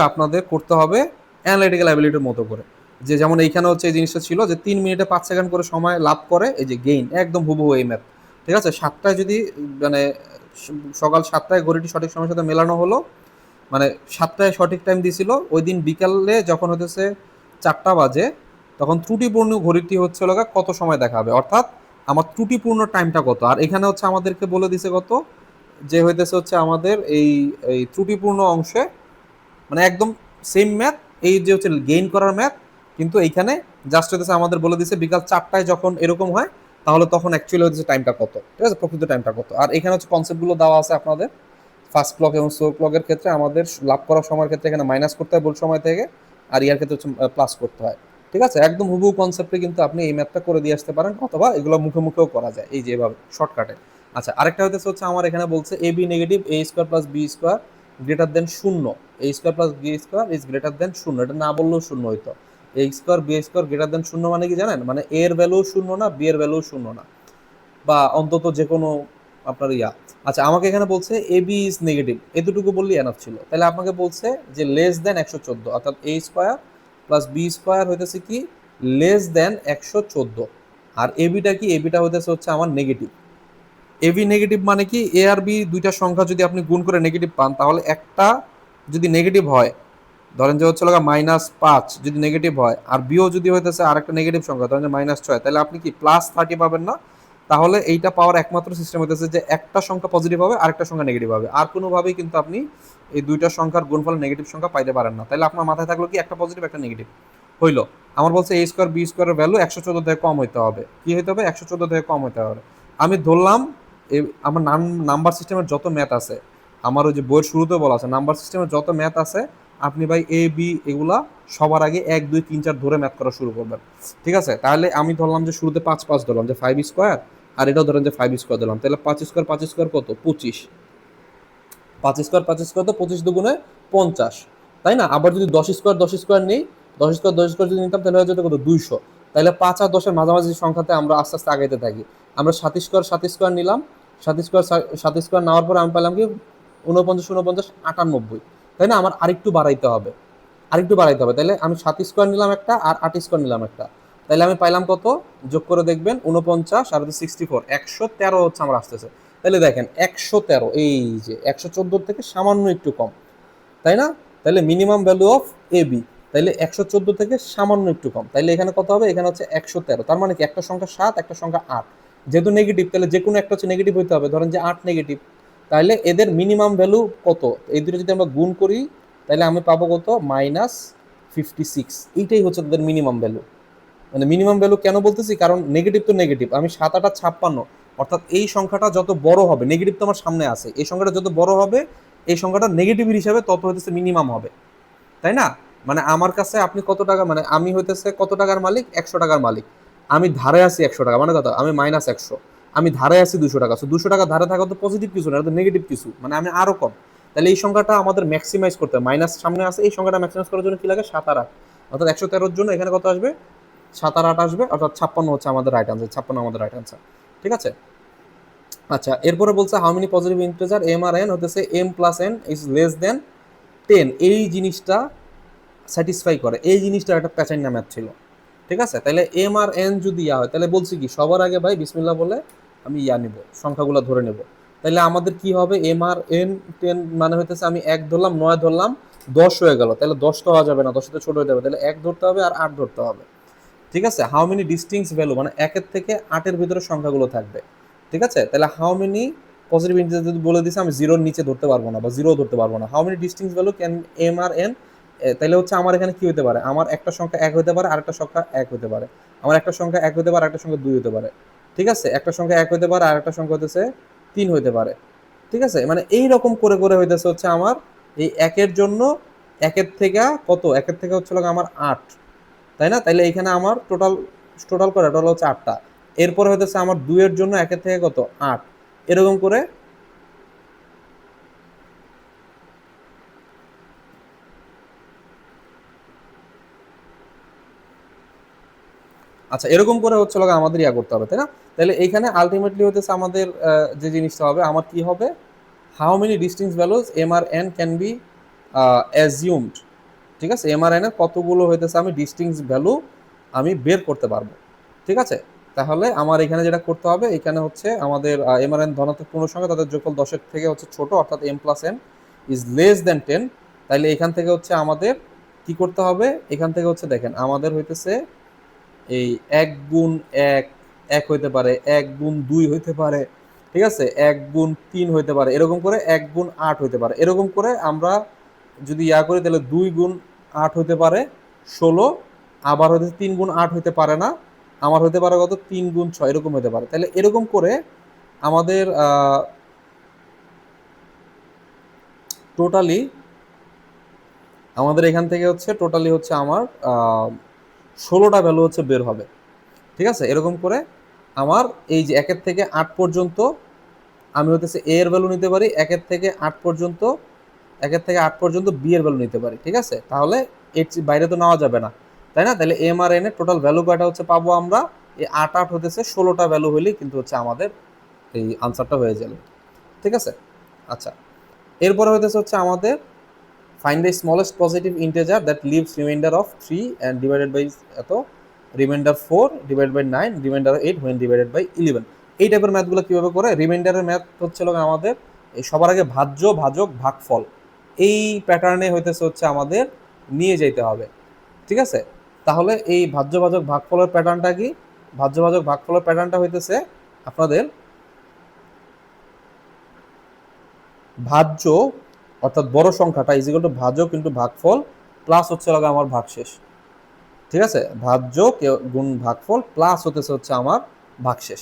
আপনাদের করতে হবে অ্যানালিটিক্যাল অ্যাবিলিটির মতো করে। যে যেমন এইখানে হচ্ছে এই জিনিসটা ছিল যে 3 মিনিটে 5 সেকেন্ড করে সময় লাভ করে, এই যে গেইন একদম হুবহু এই ম্যাথ। ঠিক আছে, 7টায় যদি মানে সকাল 7টায় ঘড়িটি সঠিক সময়ের সাথে মেলানো হলো, মানে 7টায় সঠিক টাইম দিছিল, ওই দিন বিকালে যখন হতেছে 4টা বাজে, তখন ত্রুটিপূর্ণ ঘড়িটি হচ্ছে লগা কত সময় দেখাবে, অর্থাৎ আমার ত্রুটিপূর্ণ টাইমটা কত। আর এখানে হচ্ছে আমাদেরকে বলে দিছে কত, যে হইতেছে হচ্ছে আমাদের এই এই ত্রুটিপূর্ণ অংশে মানে একদম সেম ম্যাথ, এই যে হচ্ছে গেইন করার ম্যাথ, কিন্তু এইখানে জাস্ট হচ্ছে আমাদের বলে দিছে বিকাল 4টায় যখন এরকম হয় তাহলে তখন অ্যাকচুয়ালি হচ্ছে টাইমটা কত। ঠিক আছে, প্রকৃত টাইমটা কত। আর এখানে হচ্ছে কনসেপ্টগুলো দেওয়া আছে আপনাদের। ফার্স্ট ক্লক এবং স্লো ক্লকের ক্ষেত্রে আমাদের লাভ করার সময়ের ক্ষেত্রে এখানে মাইনাস করতে হয় ভুল সময় থেকে, আর ইয়ার ক্ষেত্রে হচ্ছে প্লাস করতে হয়। ঠিক আছে, একদম হুবহু কনসেপ্টে কিন্তু আপনি এই ম্যাথটা করে দিয়ে আসতে পারেন, অথবা এগুলো মুখে মুখেও করা যায় এই যে এভাবে শর্টকাটে। আচ্ছা, আরেকটা হচ্ছে আমার এখানে বলছে a b negative a square plus b square greater than শূন্য, a square plus b square is greater than শূন্য। এটা না বললেও শূন্য হইতো। A square b square greater than শূন্য মানে কি জানেন, মানে এর ভ্যালু শূন্য না, বি এর ভ্যালু শূন্য না, বা অন্তত যে কোনো আপনার ইয়া। আচ্ছা, আমাকে এখানে বলছে এ বি ইজ নেগেটিভ, এতটুকু বললেই এনাফ ছিল। তাহলে আপনাকে বলছে যে লেস দেন 114, অর্থাৎ এ স্কোয়ার প্লাস বি স্কোয়ার হইতেছে কি লেস দেন 114। আর এবিটা কি, এবিটা হচ্ছে আমার নেগেটিভ। এবি নেগেটিভ মানে কি, এ আর বি দুইটা সংখ্যা যদি আপনি গুণ করে নেগেটিভ পান, তাহলে একটা যদি নেগেটিভ হয়, ধরেন যে হচ্ছে -5 যদি নেগেটিভ হয়, আর বিও যদি হইতেছে আরেকটা নেগেটিভ সংখ্যা ধরেন যে -6, তাহলে আপনি কি +30 পাবেন না? তাহলে এইটা পাওয়ার একমাত্র সিস্টেম হইতেছে যে একটা সংখ্যা পজিটিভ হবে আরেকটা সংখ্যা নেগেটিভ হবে, আর কোনোভাবেই কিন্তু আপনি এই দুইটা সংখ্যার গুণফল নেগেটিভ সংখ্যা পাইতে পারেন না। তাহলে আপনার মাথায় থাকলো কি একটা পজিটিভ একটা নেগেটিভ হইলো। আমার বলছে এ স্কোয়ার বি স্কোয়ারের ভ্যালু 114 থেকে কম হইতে হবে। কি হইতে হবে? 114 থেকে কম হইতে হবে। আমি ধরলাম আমার নাম্বার সিস্টেমের যত ম্যাথ আছে, আমার ওই যে বইয়ের শুরুতে বলা আছে নাম্বার সিস্টেমের যত ম্যাথ আছে, আপনি ভাই এ বি এগুলা সবার আগে 1 2 3 4 ধরে ম্যাথ করা শুরু করবেন। ঠিক আছে, তাহলে আমি ধরলাম যে শুরুতে 5 5 ধরলাম যে 5 স্কোয়ার, আর এটাও ধরেন যে 5 স্কোয়ার দিলাম, তাহলে 5 স্কোয়ার 5 স্কোয়ার কত 25, 5 স্কোয়ার তো 25 দুগুণে 50, তাই না? আবার যদি 10 স্কোয়ার 10 স্কোয়ার নেই, 10 স্কোয়ার 10 স্কোয়ার যদি নিতাম তাহলে হয়ে যেত কত 200। তাহলে 5 আর 10-এর মাঝামাঝি সংখ্যাতে আমরা আস্তে আস্তে আগাইতে থাকি। আমরা 7 স্কোয়ার 7 স্কোয়ার নিলাম, 7 স্কোয়ার নেওয়ার পরে আমি পেলাম কি 49 49 98, তাই না? আমার আরেকটু বাড়াইতে হবে, তাহলে আমি 7 স্কোয়ার নিলাম একটা আর 8 স্কোয়ার নিলাম একটা, তাহলে আমি পাইলাম কত, যোগ করে দেখবেন 49 আর 64, 113 হচ্ছে আমার আসতেছে। তাহলে দেখেন 113, এই যে 114 থেকে সামান্য একটু কম, তাই না? তাহলে minimum value of A B, তাহলে 114 থেকে সামান্য একটু কম, তাহলে এখানে কত হবে, এখানে হচ্ছে 113। তার মানে কি একটা সংখ্যা 7 একটা সংখ্যা 8, যেহেতু নেগেটিভ তাহলে যে কোনো একটা হচ্ছে নেগেটিভ হইতে হবে, ধরেন যে 8 নেগেটিভ, তাহলে এদের মিনিমাম ভ্যালু কত, এই দুটো যদি আমরা গুণ করি তাহলে আমি পাবো কত -56। এইটাই হচ্ছে তাদের মিনিমাম ভ্যালু। মানে মিনিমাম ভ্যালু কেন বলতেছি, কারণ নেগেটিভ তো নেগেটিভ, আমি 7 8 56, অর্থাৎ এই সংখ্যাটা যত বড় হবে, নেগেটিভ তো আমার সামনে আছে, এই সংখ্যাটা যত বড় হবে এই সংখ্যাটা নেগেটিভ হিসাবে তত হইতেছে মিনিমাম হবে, তাই না? মানে আমার কাছে আপনি কত টাকা, মানে আমি হইতেছে কত টাকার মালিক, 100 টাকার মালিক, আমি ধারে আছি 100 টাকা, মানে কত, আমি -100, আমি ধারে আছি 200 টাকা, 200 টাকা ধারে থাকা তো পজিটিভ কিছু না, এটা তো নেগেটিভ কিছু, মানে আমি আরো কম। তাহলে এই সংখ্যাটা আমাদের ম্যাক্সিমাইজ করতে হবে, মাইনাস সামনে আছে, এই সংখ্যাটা ম্যাক্সিমাইজ করার জন্য কি লাগে 7 আর 8, অর্থাৎ 113-র জন্য এখানে কত আসবে 7 আর 8 আসবে, অর্থাৎ 56 হচ্ছে আমাদের রাইট আনসার, 56 আমাদের রাইট আনসার। ঠিক আছে, আচ্ছা, এরপরে বলছে how many positive integer m আর এন হতেছে m plus N is less than 10, এই জিনিসটা স্যাটিসফাই করে, এই জিনিসটা একটা প্যাটার্ন ম্যাথ ছিল। ঠিক আছে, তাহলে এম আর এন যদি ইয়া হয়, তাহলে বলছি কি সবার আগে ভাই বিসমিল্লাহ বলে আমি ইয়া নিব, সংখ্যাগুলো ধরে নেব। তাহলে আমাদের কি হবে, এম আর এন 10 মানে হইতেছে আমি 1 ধরলাম, 9 ধরলাম, 10 হয়ে গেল। তাহলে 10 তো হওয়া যাবে না, 10 তো ছোট হয়ে যাবে, তাহলে 1 ধরতে হবে আর 8 ধরতে হবে। ঠিক আছে, হাউ মেনি ডিস্টিংস ভ্যালু মানে 1 থেকে 8 ভিতরে সংখ্যাগুলো থাকবে। ঠিক আছে, তাহলে হাউ মেনি পজিটিভ ইন্টিজার যদি বলে দিছে, আমি জিরোর নিচে ধরতে পারবো না বা জিরো ধরতে পারবো না। How many distinct value can m আর এন, তাহলে হচ্ছে আমার এখানে কি হতে পারে, আমার একটা সংখ্যা 1 হতে পারে, আরেকটা সংখ্যা 1 হতে পারে, আমার একটা সংখ্যা 1 হতে পারে, আরেকটা সংখ্যা 2 হতে পারে। ঠিক আছে, একটা সংখ্যা 1 হতে পারে, আরেকটা সংখ্যা হতেছে 3 হতে পারে। ঠিক আছে, মানে এই রকম করে করে হইতেছে হচ্ছে আমার এই একের জন্য, একের থেকে কত, একের থেকে হচ্ছে আমার 8, তাই না? তাইলে এখানে আমার টোটাল টোটাল করে টোটাল হচ্ছে 8টা। এরপরে হইতেছে আমার 2 এর জন্য একের থেকে কত 8, এরকম করে। আচ্ছা, এরকম করে হচ্ছে আমাদের ইয়া করতে হবে, তাই না? তাহলে এইখানে আলটিমেটলি হতেছে আমাদের যে জিনিসটা হবে, আমার কি হবে, how many distinct values m আর এন ক্যান বি অ্যাজিউমড। ঠিক আছে, এম আর এন এর কতগুলো হইতেছে আমি ডিস্টিংস ভ্যালু আমি বের করতে পারবো। ঠিক আছে, তাহলে আমার এখানে যেটা করতে হবে, এখানে হচ্ছে আমাদের এম আর এন ধনাত্মক পূর্ণ সংখ্যা, তাদের যোগফল 10-এর থেকে হচ্ছে ছোট, অর্থাৎ M plus N is less than 10। তাইলে এখান থেকে হচ্ছে আমাদের কি করতে হবে, এখান থেকে হচ্ছে দেখেন আমাদের হইতেছে এই 1 গুণ 1 1 হইতে পারে, 1 গুণ 2 হইতে পারে। ঠিক আছে, 1 গুণ 3 হইতে পারে, এরকম করে 1 গুণ 8 হইতে পারে। এরকম করে আমরা যদি ইয়া করি, তাহলে 2 গুণ 8 হইতে পারে 16, আবার হইতে 3 গুণ 8 হইতে পারে না, আমার হইতে পারে কত 3 গুণ 6 এরকম হইতে পারে। তাহলে এরকম করে আমাদের টোটালি আমাদের এখান থেকে হচ্ছে টোটালি হচ্ছে আমার 16টা ভ্যালু হচ্ছে বের হবে। ঠিক আছে, এরকম করে আমার এই যে 1 থেকে 8 পর্যন্ত আমি হতেছে এ এর ভ্যালু নিতে পারি, 1 থেকে 8 পর্যন্ত, 1 থেকে 8 পর্যন্ত বি এর ভ্যালু নিতে পারি। ঠিক আছে, তাহলে এর বাইরে তো নেওয়া যাবে না, তাই না? তাহলে এম আর এন এর টোটাল ভ্যালু কয়টা হচ্ছে পাবো আমরা, এই 8 8 হতেছে 16টা ভ্যালু হলেই কিন্তু হচ্ছে আমাদের এই আনসারটা হয়ে যাবে। ঠিক আছে, আচ্ছা, এরপরে হইতেছে হচ্ছে আমাদের find the smallest positive integer that leaves remainder of 3 and divided by এত, remainder 4 divided by 9, remainder 8 when divided by 11। এই টাইপের ম্যাথগুলো কিভাবে করে, রিমাইন্ডারের ম্যাথ হচ্ছে আমাদের এই সবার আগে ভাজ্য ভাজক ভাগফল এই প্যাটার্নে হইতেছে হচ্ছে আমাদের নিয়ে যেতে হবে। ঠিক আছে, তাহলে এই ভাজ্য ভাজক ভাগফলের প্যাটার্নটা কি, ভাজ্য ভাজক ভাগফলের প্যাটার্নটা হইতেছে আপনাদের ভাজ্য অর্থাৎ বড় সংখ্যাটা ইজ ইকুয়াল টু ভাজক কিন্তু ভাগফল প্লাস হচ্ছে আমার ভাগশেষ। ঠিক আছে, ভাজ্য গুণ ভাগফল প্লাস হতেছে হচ্ছে আমার ভাগশেষ।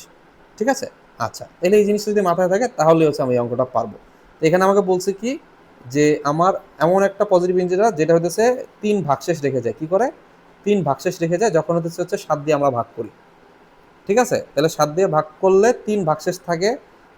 ঠিক আছে, আচ্ছা, তাহলে এই জিনিসটা যদি মাথায় থাকে তাহলে হচ্ছে আমি এই অঙ্কটা পারবো। তো এখানে আমাকে বলছে কি, যে আমার এমন একটা পজিটিভ ইন্টিজার যেটা হতেছে 3 ভাগশেষ রেখে যায়, কি করে 3 ভাগশেষ রেখে যায়, যখন হচ্ছে 7 দিয়ে আমরা ভাগ করি। ঠিক আছে, তাহলে 7 দিয়ে ভাগ করলে 3 ভাগশেষ থাকে,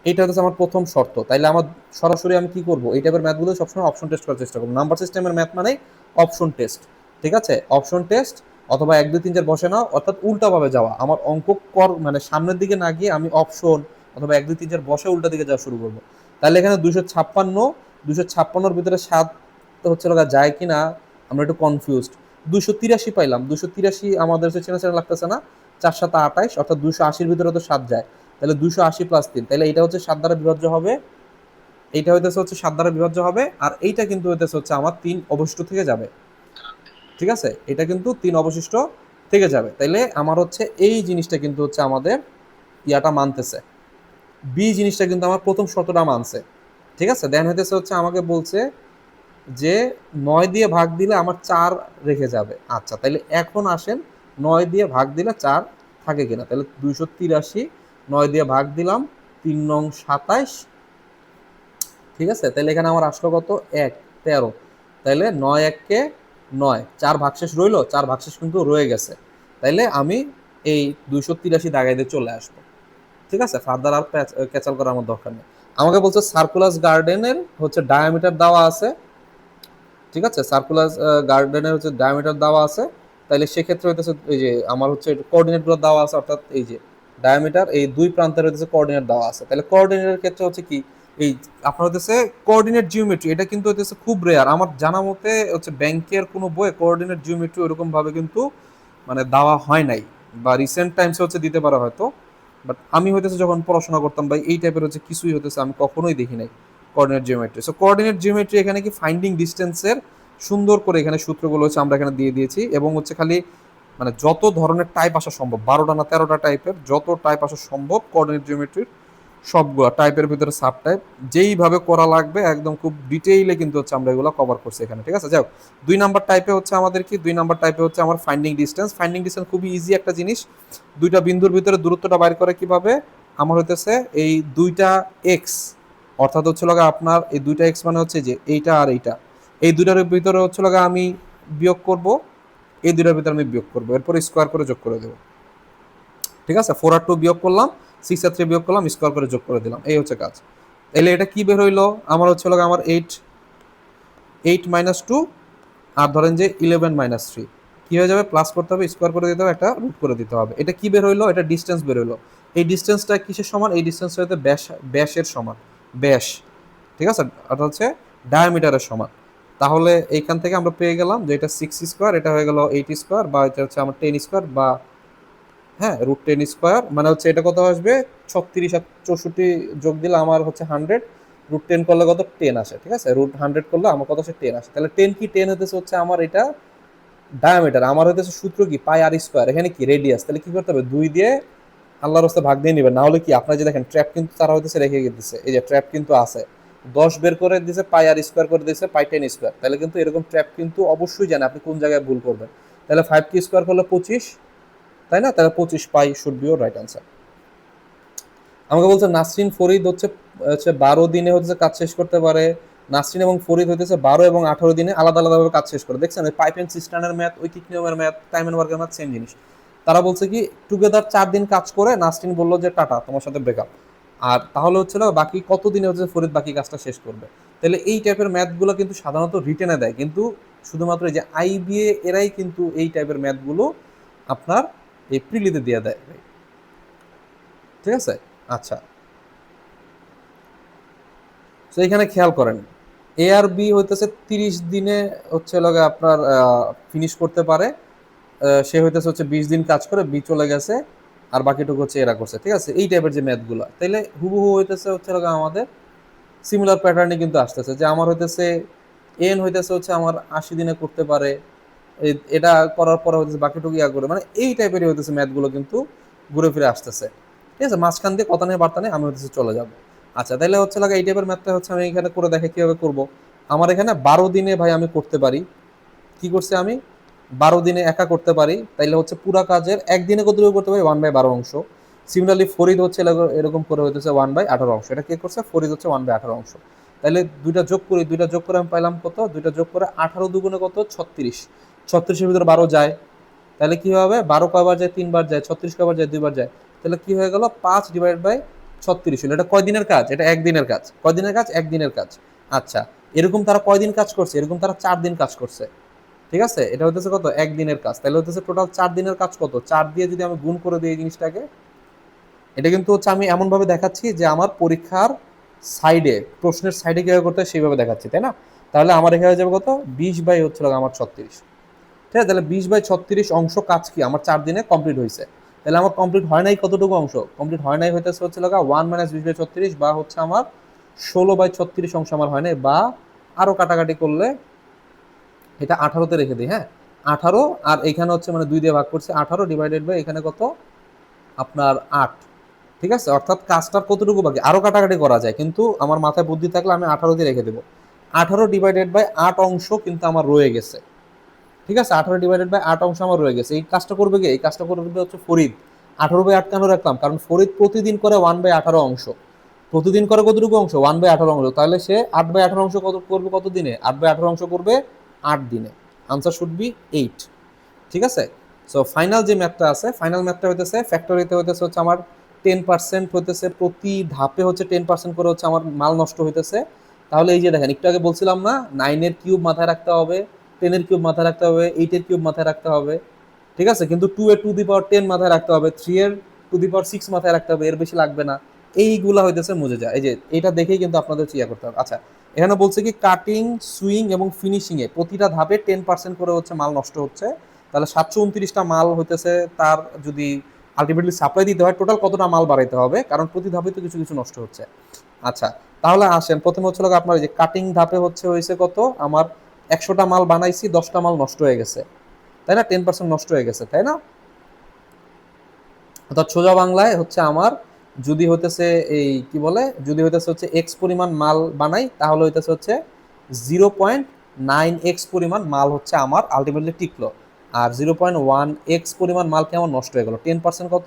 এইটা হচ্ছে আমার প্রথম শর্ত। তাইলে আমার সরাসরি আমি কি করব, এই টাইপের ম্যাথগুলো সবসময় অপশন টেস্ট করার চেষ্টা করবো। নাম্বার সিস্টেমের ম্যাথ মানে অপশন টেস্ট। ঠিক আছে, অপশন টেস্ট অথবা 1 2 3 4 বসে নাও, অর্থাৎ উল্টাভাবে যাওয়া, আমার অঙ্ক কর মানে সামনের দিকে না গিয়ে আমি অপশন অথবা 1 2 3 4 বসে উল্টা দিকে যাওয়া শুরু করবো। তাহলে এখানে 256, 256-র ভিতরে 7 হচ্ছে যায় কিনা আমরা একটু কনফিউজড। 283 পাইলাম, 283 আমাদের হচ্ছে চেনা চেনা লাগতেছে না, 4 7 28, অর্থাৎ 280-র ভিতরে তো 7 যায়, তাহলে 280 প্লাস 3, তাহলে এটা হচ্ছে 7 দ্বারা বিভাজ্য হবে, এইটা হইতেছে হচ্ছে 7 দ্বারা বিভাজ্য হবে, আর এইটা কিন্তু হইতেছে হচ্ছে আমার 3 অবশিষ্ট থেকে যাবে। ঠিক আছে, এটা কিন্তু 3 অবশিষ্ট থেকে যাবে, তাইলে আমার হচ্ছে এই জিনিসটা কিন্তু হচ্ছে আমাদের ইয়াটা মানতেছে, বি জিনিসটা কিন্তু আমার প্রথম শর্তটা মানছে। ঠিক আছে, দেন হইতেছে হচ্ছে আমাকে বলছে যে 9 দিয়ে ভাগ দিলে আমার 4 রেখে যাবে। আচ্ছা, তাহলে এখন আসেন 9 দিয়ে ভাগ দিলে 4 থাকে কিনা, তাহলে 283, 9 দিয়ে ভাগ দিলাম 3 নং 27। ঠিক আছে, তাহলে এখানে আমার আসলো কত 1 13, তাহলে 9 1 কে 9, 4 ভাগশেষ রইলো, 4 ভাগশেষ কিন্তু রয়ে গেছে, তাইলে আমি এই 283 দাগাই দিয়ে চলে আসবো। ঠিক আছে, ফার্দার আর ক্যাচাল করার আমার দরকার নেই। আমাকে বলছে সার্কুলাস গার্ডেনের হচ্ছে ডায়ামিটার দেওয়া আছে। ঠিক আছে, সার্কুলার গার্ডেনের হচ্ছে ডায়ামিটার দেওয়া আছে, তাইলে সেক্ষেত্রে হইতেছে এই যে আমার হচ্ছে কোঅর্ডিনেটগুলো দেওয়া আছে, অর্থাৎ এই যে ডায়ামিটার, এই দুই প্রান্তের হচ্ছে কোঅর্ডিনেট দেওয়া আছে। তাহলে কোঅর্ডিনেটের ক্ষেত্রে হচ্ছে কি, এই আপনার হচ্ছে কোঅর্ডিনেট জিওমেট্রি, এটা কিন্তু হচ্ছে খুব রেয়ার আমার জানা মতে, হচ্ছে ব্যাংকের কোনো বইয়ে কোঅর্ডিনেট জিওমেট্রি ওরকম ভাবে কিন্তু মানে দেওয়া হয় নাই, বা রিসেন্ট টাইমসে হচ্ছে দিতে পারা হয়তো। বাট আমি হইতেছে যখন পড়াশোনা করতাম ভাই, এই টাইপের হচ্ছে কিছুই হতেছে আমি কখনোই দেখি নাই coordinate geometry. So coordinate geometry এখানে কি ফাইন্ডিং ডিস্টেন্সের সুন্দর করে এখানে সূত্রগুলো হচ্ছে আমরা এখানে দিয়ে দিয়েছি, এবং হচ্ছে খালি মানে যত ধরনের টাইপ আসা সম্ভব, 12টা না 13টা টাইপের যত টাইপ আসা সম্ভব কোঅর্ডিনেট জিওমেট্রির, সবগুলো টাইপের ভিতরে সাব টাইপ যেইভাবে করা লাগবে একদম খুব ডিটেইলে কিন্তু হচ্ছে আমরা এগুলো কভার করছি এখানে, ঠিক আছে। যাও, 2 নাম্বার টাইপে হচ্ছে আমাদের কি, 2 নাম্বার টাইপে হচ্ছে আমার ফাইন্ডিং ডিস্টেন্স। ফাইন্ডিং ডিস্টেন্স খুবই ইজি একটা জিনিস। দুইটা বিন্দুর ভিতরে দূরত্বটা বাইর করে কিভাবে, আমার হইতেছে এই দুইটা এক্স, অর্থাৎ হচ্ছে লগা আপনার এই দুইটা এক্স মানে হচ্ছে যে এইটা আর এইটা, এই দুইটার ভিতরে হচ্ছে লগা আমি বিয়োগ করব, এই দুইটার ভিতরে আমি বিয়োগ করবো, এরপর স্কোয়ার করে যোগ করে দেবো, ঠিক আছে। 4 আর 2 বিয়োগ করলাম, 6 আর 3 বিয়োগ করলাম, স্কোয়ার করে যোগ করে দিলাম, এই হচ্ছে কাজ। তাহলে এটা কি বের হইলো, আমার হচ্ছে লগা আমার 8 - 2, আর ধরেন যে 11 - 3, কি হয়ে যাবে, প্লাস করতে হবে, স্কোয়ার করে দিতে হবে, একটা রুট করে দিতে হবে। এটা কি বের হইলো, এটা ডিস্টেন্স বের হইলো। এই ডিস্টেন্সটা কিসের সমান, এই ডিস্টেন্সটা হচ্ছে ব্যাসের সমান, ব্যাস, ঠিক আছে, অর্থাৎ হচ্ছে ডায়ামিটারের সমান। তাহলে এইখান থেকে আমরা পেয়ে গেলাম যে এটা 6 স্কোয়ার, এটা হয়ে গেল 8 স্কোয়ার, বা এটা হচ্ছে আমার 10 স্কোয়ার, বা হ্যাঁ √10 স্কোয়ার, মানে হচ্ছে এটা কত আসবে, 36 আর 64 যোগ দিলে আমার হচ্ছে 100, √10 করলে কত 10 আসে, ঠিক আছে, √100 করলে আমার কত আসে 10 আসে। তাহলে 10 কি, 10 হতেছে হচ্ছে আমার এটা ডায়ামিটার, আমার হইতেছে সূত্র কি পাই আর স্কোয়ার, এখানে কি রেডিয়াস, তাহলে কি করতে হবে 2 দিয়ে আল্লাহর রাস্তায় ভাগ দিয়ে নেবেন, না হলে কি আপনার যে দেখেন ট্র্যাপ কিন্তু তারা হইতেছে রেখে দিতেছে, এই যে ট্র্যাপ কিন্তু আছে, 10 বের করে দিয়েছে, পাই আর স্কোয়ার করে দিয়েছে পাই 10 স্কোয়ার, তাহলে কিন্তু এরকম ট্র্যাপ কিন্তু অবশ্যই জানে আপনি কোন জায়গায় ভুল করবেন। তাহলে 5 কি স্কোয়ার করলে 25, তাই না, তাহলে 25 পাই should be your right answer. আমাকে বলছে নাসরিন ফরিদ হচ্ছে হচ্ছে 12 দিনে হচ্ছে কাজ শেষ করতে পারে, নাসরিন এবং ফরিদ হইতেছে 12 এবং 18 দিনে আলাদা আলাদাভাবে কাজ শেষ করে। দেখছেন ওই পাইপ এন্ড সিস্টেমের ম্যাথ, ওই কিক নিয়মের ম্যাথ, টাইম এন্ড ওয়ার্কের ম্যাথ সেম জিনিস। তারা বলছে কি টুগেদার 4 দিন কাজ করে নাসরিন বললো যে টাটা তোমার সাথে ব্রেকআপ, আর তাহলে হচ্ছে না বাকি কত দিনে হচ্ছে ফরিদ বাকি কাজটা শেষ করবে। তাহলে এই টাইপের ম্যাথগুলো কিন্তু সাধারণত রিটেনে দেয়, কিন্তু শুধুমাত্র এই যে আইবিএ এরাই কিন্তু এই টাইপের ম্যাথগুলো আপনার এই প্রিলিতে দিয়ে দেয়, ঠিক আছে। আচ্ছা, তো এখানে খেয়াল করেন এ আর বি হইতেছে 30 দিনে হচ্ছে লগে আপনার ফিনিশ করতে পারে, সে হইতেছে হচ্ছে 20 দিন কাজ করে বি চলে গেছে, আর বাকিটুকু হচ্ছে এরা করছে, ঠিক আছে। এই টাইপের যে ম্যাথগুলো, তাইলে হুবহু হইতেছে হচ্ছে লগে আমাদের সিমিলার প্যাটার্নে কিন্তু আসতেছে, যে আমার হইতেছে এন হইতেছে হচ্ছে আমার 80 দিনে করতে পারে, এটা করার পরে হইতেছে বাকিটুকু ইয়া করে, মানে এই টাইপেরই হইতেছে ম্যাথগুলো কিন্তু ঘুরে ফিরে আসতেছে, ঠিক আছে। মাঝখান দিয়ে কথা নেই বার্তা নেই আমি হচ্ছে চলে যাব। আচ্ছা, তাহলে হচ্ছে লাগে এই টাইপের ম্যাথটা হচ্ছে আমি এখানে করে দেখে কিভাবে করব। আমার এখানে 12 দিনে ভাই আমি করতে পারি, কি করছি আমি 12 দিনে একা করতে পারি, তাইলে হচ্ছে পুরা কাজের একদিনে কতটুকু করতে পারি 1/12 অংশ। সিমিলারলি ফরিদ হচ্ছে এরকম করে হইতেছে 1/18 অংশ, এটা কে করছে ফরিদ হচ্ছে 1/18 অংশ। তাহলে দুইটা যোগ করি, দুইটা যোগ করে আমি পাইলাম কত, দুইটা যোগ করে 18 দুগুণে কত 36, 36-এর ভিতরে 12 যায়, তাহলে কি হবে 12 কয়বার যায় 3 বার যায়, 36 কয়বার যায় 2 বার যায়, তাহলে কি হয়ে গেল 5/36 হলো। এটা কয় দিনের কাজ, এটা একদিনের কাজ, কয় দিনের কাজ, একদিনের কাজ। আচ্ছা, এরকম তারা কয়দিন কাজ করছে, এরকম তারা 4 দিন কাজ করছে, ঠিক আছে। এটা হচ্ছে কত একদিনের কাজ, তাহলে হচ্ছে টোটাল 4 দিনের কাজ কত, 4 দিয়ে যদি আমি গুণ করে দিই এই জিনিসটাকে, এটা কিন্তু হচ্ছে আমি এমন ভাবে দেখাচ্ছি যে আমার পরীক্ষার সাইডে, প্রশ্নের সাইডে কিভাবে করতে হয় সেইভাবে দেখাচ্ছি, তাই না। তাহলে আমার এখানে যাবে কত 20 বাই হচ্ছে আমার 36, ঠিক আছে। তাহলে 20/36 অংশ কাজ কি আমার 4 দিনে কমপ্লিট হয়েছে। তাহলে আমার কমপ্লিট হয় নাই কতটুকু অংশ, কমপ্লিট হয় নাই হইতেছে হচ্ছে লাগা 1 - 20/36, বা হচ্ছে আমার 16/36 অংশ আমার হয় নাই, বা আরো কাটাকাটি করলে এটা 18-তে রেখে দিই, হ্যাঁ 18, আর এখানে হচ্ছে মানে 2 দিয়ে ভাগ করছে, 18 ডিভাইডেড বাই এখানে কত আপনার 8, ঠিক আছে। অর্থাৎ কাজটার কতটুকু বাকি, আরো কাটাকাটি করা যায়, কিন্তু আমার মাথায় বুদ্ধি থাকলে আমি 18 দিয়ে রেখে দেবো। 18 ÷ 8 অংশ কিন্তু আমার রয়ে গেছে, ঠিক আছে। 18 ÷ 8 অংশ আমার রয়ে গেছে, এই কাজটা করবে কি, এই কাজটা করবে হচ্ছে ফরিদ। 18/8 কেন রাখলাম, কারণ ফরিদ প্রতিদিন করে 1/18 অংশ, প্রতিদিন করে কতটুকু অংশ 1/18 অংশ, তাহলে সে 8/18 অংশ কত করবে, কত দিনে 8/18 অংশ করবে 8 দিনে, আনসার শুড বি 8, ঠিক আছে। সো ফাইনাল যে ম্যাথটা আছে, ফাইনাল ম্যাথটা হইতেছে ফ্যাক্টরিতে হইতেছে হচ্ছে আমার 10% হইতেছে, প্রতি ধাপে হচ্ছে 10% করে হচ্ছে আমার মাল নষ্ট হইতেছে। তাহলে এই যে দেখেন একটু আগে বলছিলাম না 9-এর কিউব মাথায় রাখতে হবে, 10-এর কিউব মাথায় রাখতে হবে, 8-এর কিউব মাথায় রাখতে হবে, ঠিক আছে, কিন্তু 2 এর টু দি পাওয়ার 10 মাথায় রাখতে হবে, 3 এর টু দি পাওয়ার 6 মাথায় রাখতে হবে, এর বেশি লাগবে না। এইগুলা হইতেছে মুজেজা। এই যে এটা দেখেই কিন্তু আপনাদের চিয়া করতে হবে। আচ্ছা, এখানে বলছে কি কাটিং, সুইং এবং ফিনিশিং এ প্রতিটা ধাপে 10% করে হচ্ছে মাল নষ্ট হচ্ছে। তাহলে 729টা মাল হইতেছে তার, যদি আলটিমেটলি সাপ্লাই দিতে হয় টোটাল কতটা মাল বাড়াইতে হবে, কারণ প্রতি ধাপে তো কিছু কিছু নষ্ট হচ্ছে। আচ্ছা, তাহলে আসেন প্রথমে হচ্ছে আপনার যে কাটিং ধাপে হয়েছে কত, আমার 100টা মাল বানাইছি, 10টা মাল নষ্ট হয়ে গেছে, তাই না? 10% নষ্ট হয়ে গেছে, তাই না? অর্থাৎ সোজা বাংলায় হচ্ছে আমার যদি হইতেছে এই কি বলে, যদি হইতেছে হচ্ছে এক্স পরিমাণ মাল বানাই, তাহলে হইতেছে হচ্ছে 0.9x পরিমাণ মাল হচ্ছে আমার আলটিমেটলি টিকলো, আর 0.1x পরিমাণ মাল কেমন নষ্ট হয়ে গেল। 10% কত?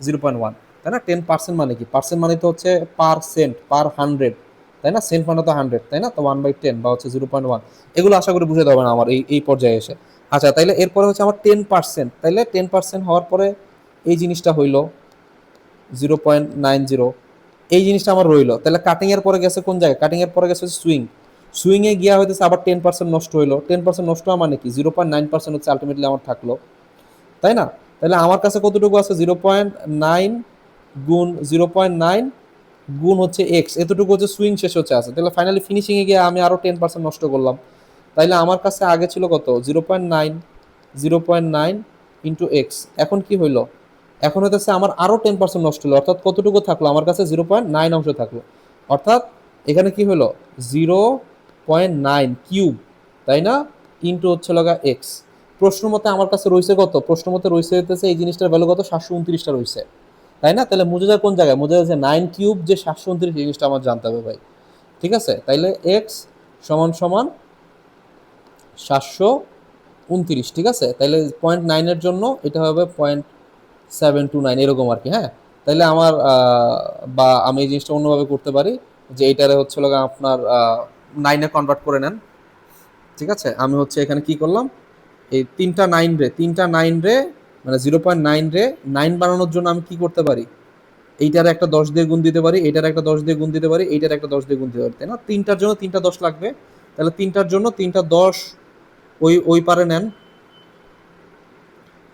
0.1, তাই না? 10% মানে কি? পার্সেন্ট মানে তো হচ্ছে পার্সেন্ট, পার 100, তাই না? সেন্ট মানে তো 100, তাই না? তো 1/10 বা হচ্ছে 0.1, এগুলো আশা করি বুঝে দেবে না আমার এই এই পর্যায়ে এসে। আচ্ছা, তাইলে এরপরে হচ্ছে আমার 10%, তাইলে 10% হওয়ার পরে এই জিনিসটা হইলো 0.90, এই জিনিসটা আমার রইলো। তাহলে কাটিং এর পরে গেছে কোন জায়গায়? কাটিং এর পরে গেছে সুইং, সুইং এ গিয়া হইতেছে আবার 10% নষ্ট হইলো। 10% নষ্ট হওয়া মানে কি? 0.9% হচ্ছে আলটিমেটলি আমার থাকলো, তাই না? তাহলে আমার কাছে কতটুকু আছে? 0.9 গুণ 0.9 গুণ হচ্ছে এক্স, এতটুকু হচ্ছে সুইং শেষ হচ্ছে আছে। তাহলে ফাইনালি ফিনিশিং এ গিয়ে আমি আরো 10% নষ্ট করলাম। তাইলে আমার কাছে আগে ছিল কত? 0.9, 0.9 ইন্টু এক্স। এখন কি হইলো? এখন হইতেছে আমার আরো 10% নষ্ট হলো, অর্থাৎ কতটুকু থাকলো আমার কাছে? 0.9 অংশ থাকলো। অর্থাৎ এখানে কি হলো? 0.9 কিউব, তাই না? ইন্টু হচ্ছে লগা এক্স। প্রশ্ন মতে আমার কাছে রয়েছে কত? প্রশ্ন মতে রয়েছে হইতেছে এই জিনিসটার ভ্যালু কত? 729টা রয়েছে, তাই না? তাহলে মুজে যায় কোন জায়গায়? মুজে যাচ্ছে 9 কিউব যে 729, এই জিনিসটা আমার জানতে হবে ভাই। ঠিক আছে, তাইলে এক্স সমান সমান 729, ঠিক আছে? তাইলে 0.9-এর জন্য এটা হবে 0.729, এরকম আর কি। হ্যাঁ, তাইলে আমার বা আমি এই জিনিসটা অন্যভাবে করতে পারি, যে এইটারে হচ্ছে আপনার 9-এ কনভার্ট করে নেন। ঠিক আছে, আমি হচ্ছে এখানে কি করলাম, এই তিনটা নাইন রে মানে 0.9 রে 9 বানানোর জন্য আমি কি করতে পারি? এইটার একটা 10 দিয়ে গুণ দিতে পারি, এইটার একটা 10 দিয়ে গুণ দিতে পারি, এইটার একটা 10 দিয়ে গুণ দিতে পারি, তাই না? তিনটার জন্য তিনটা 10 লাগবে, তাহলে তিনটার জন্য তিনটা 10 ওই ওই পারে নেন,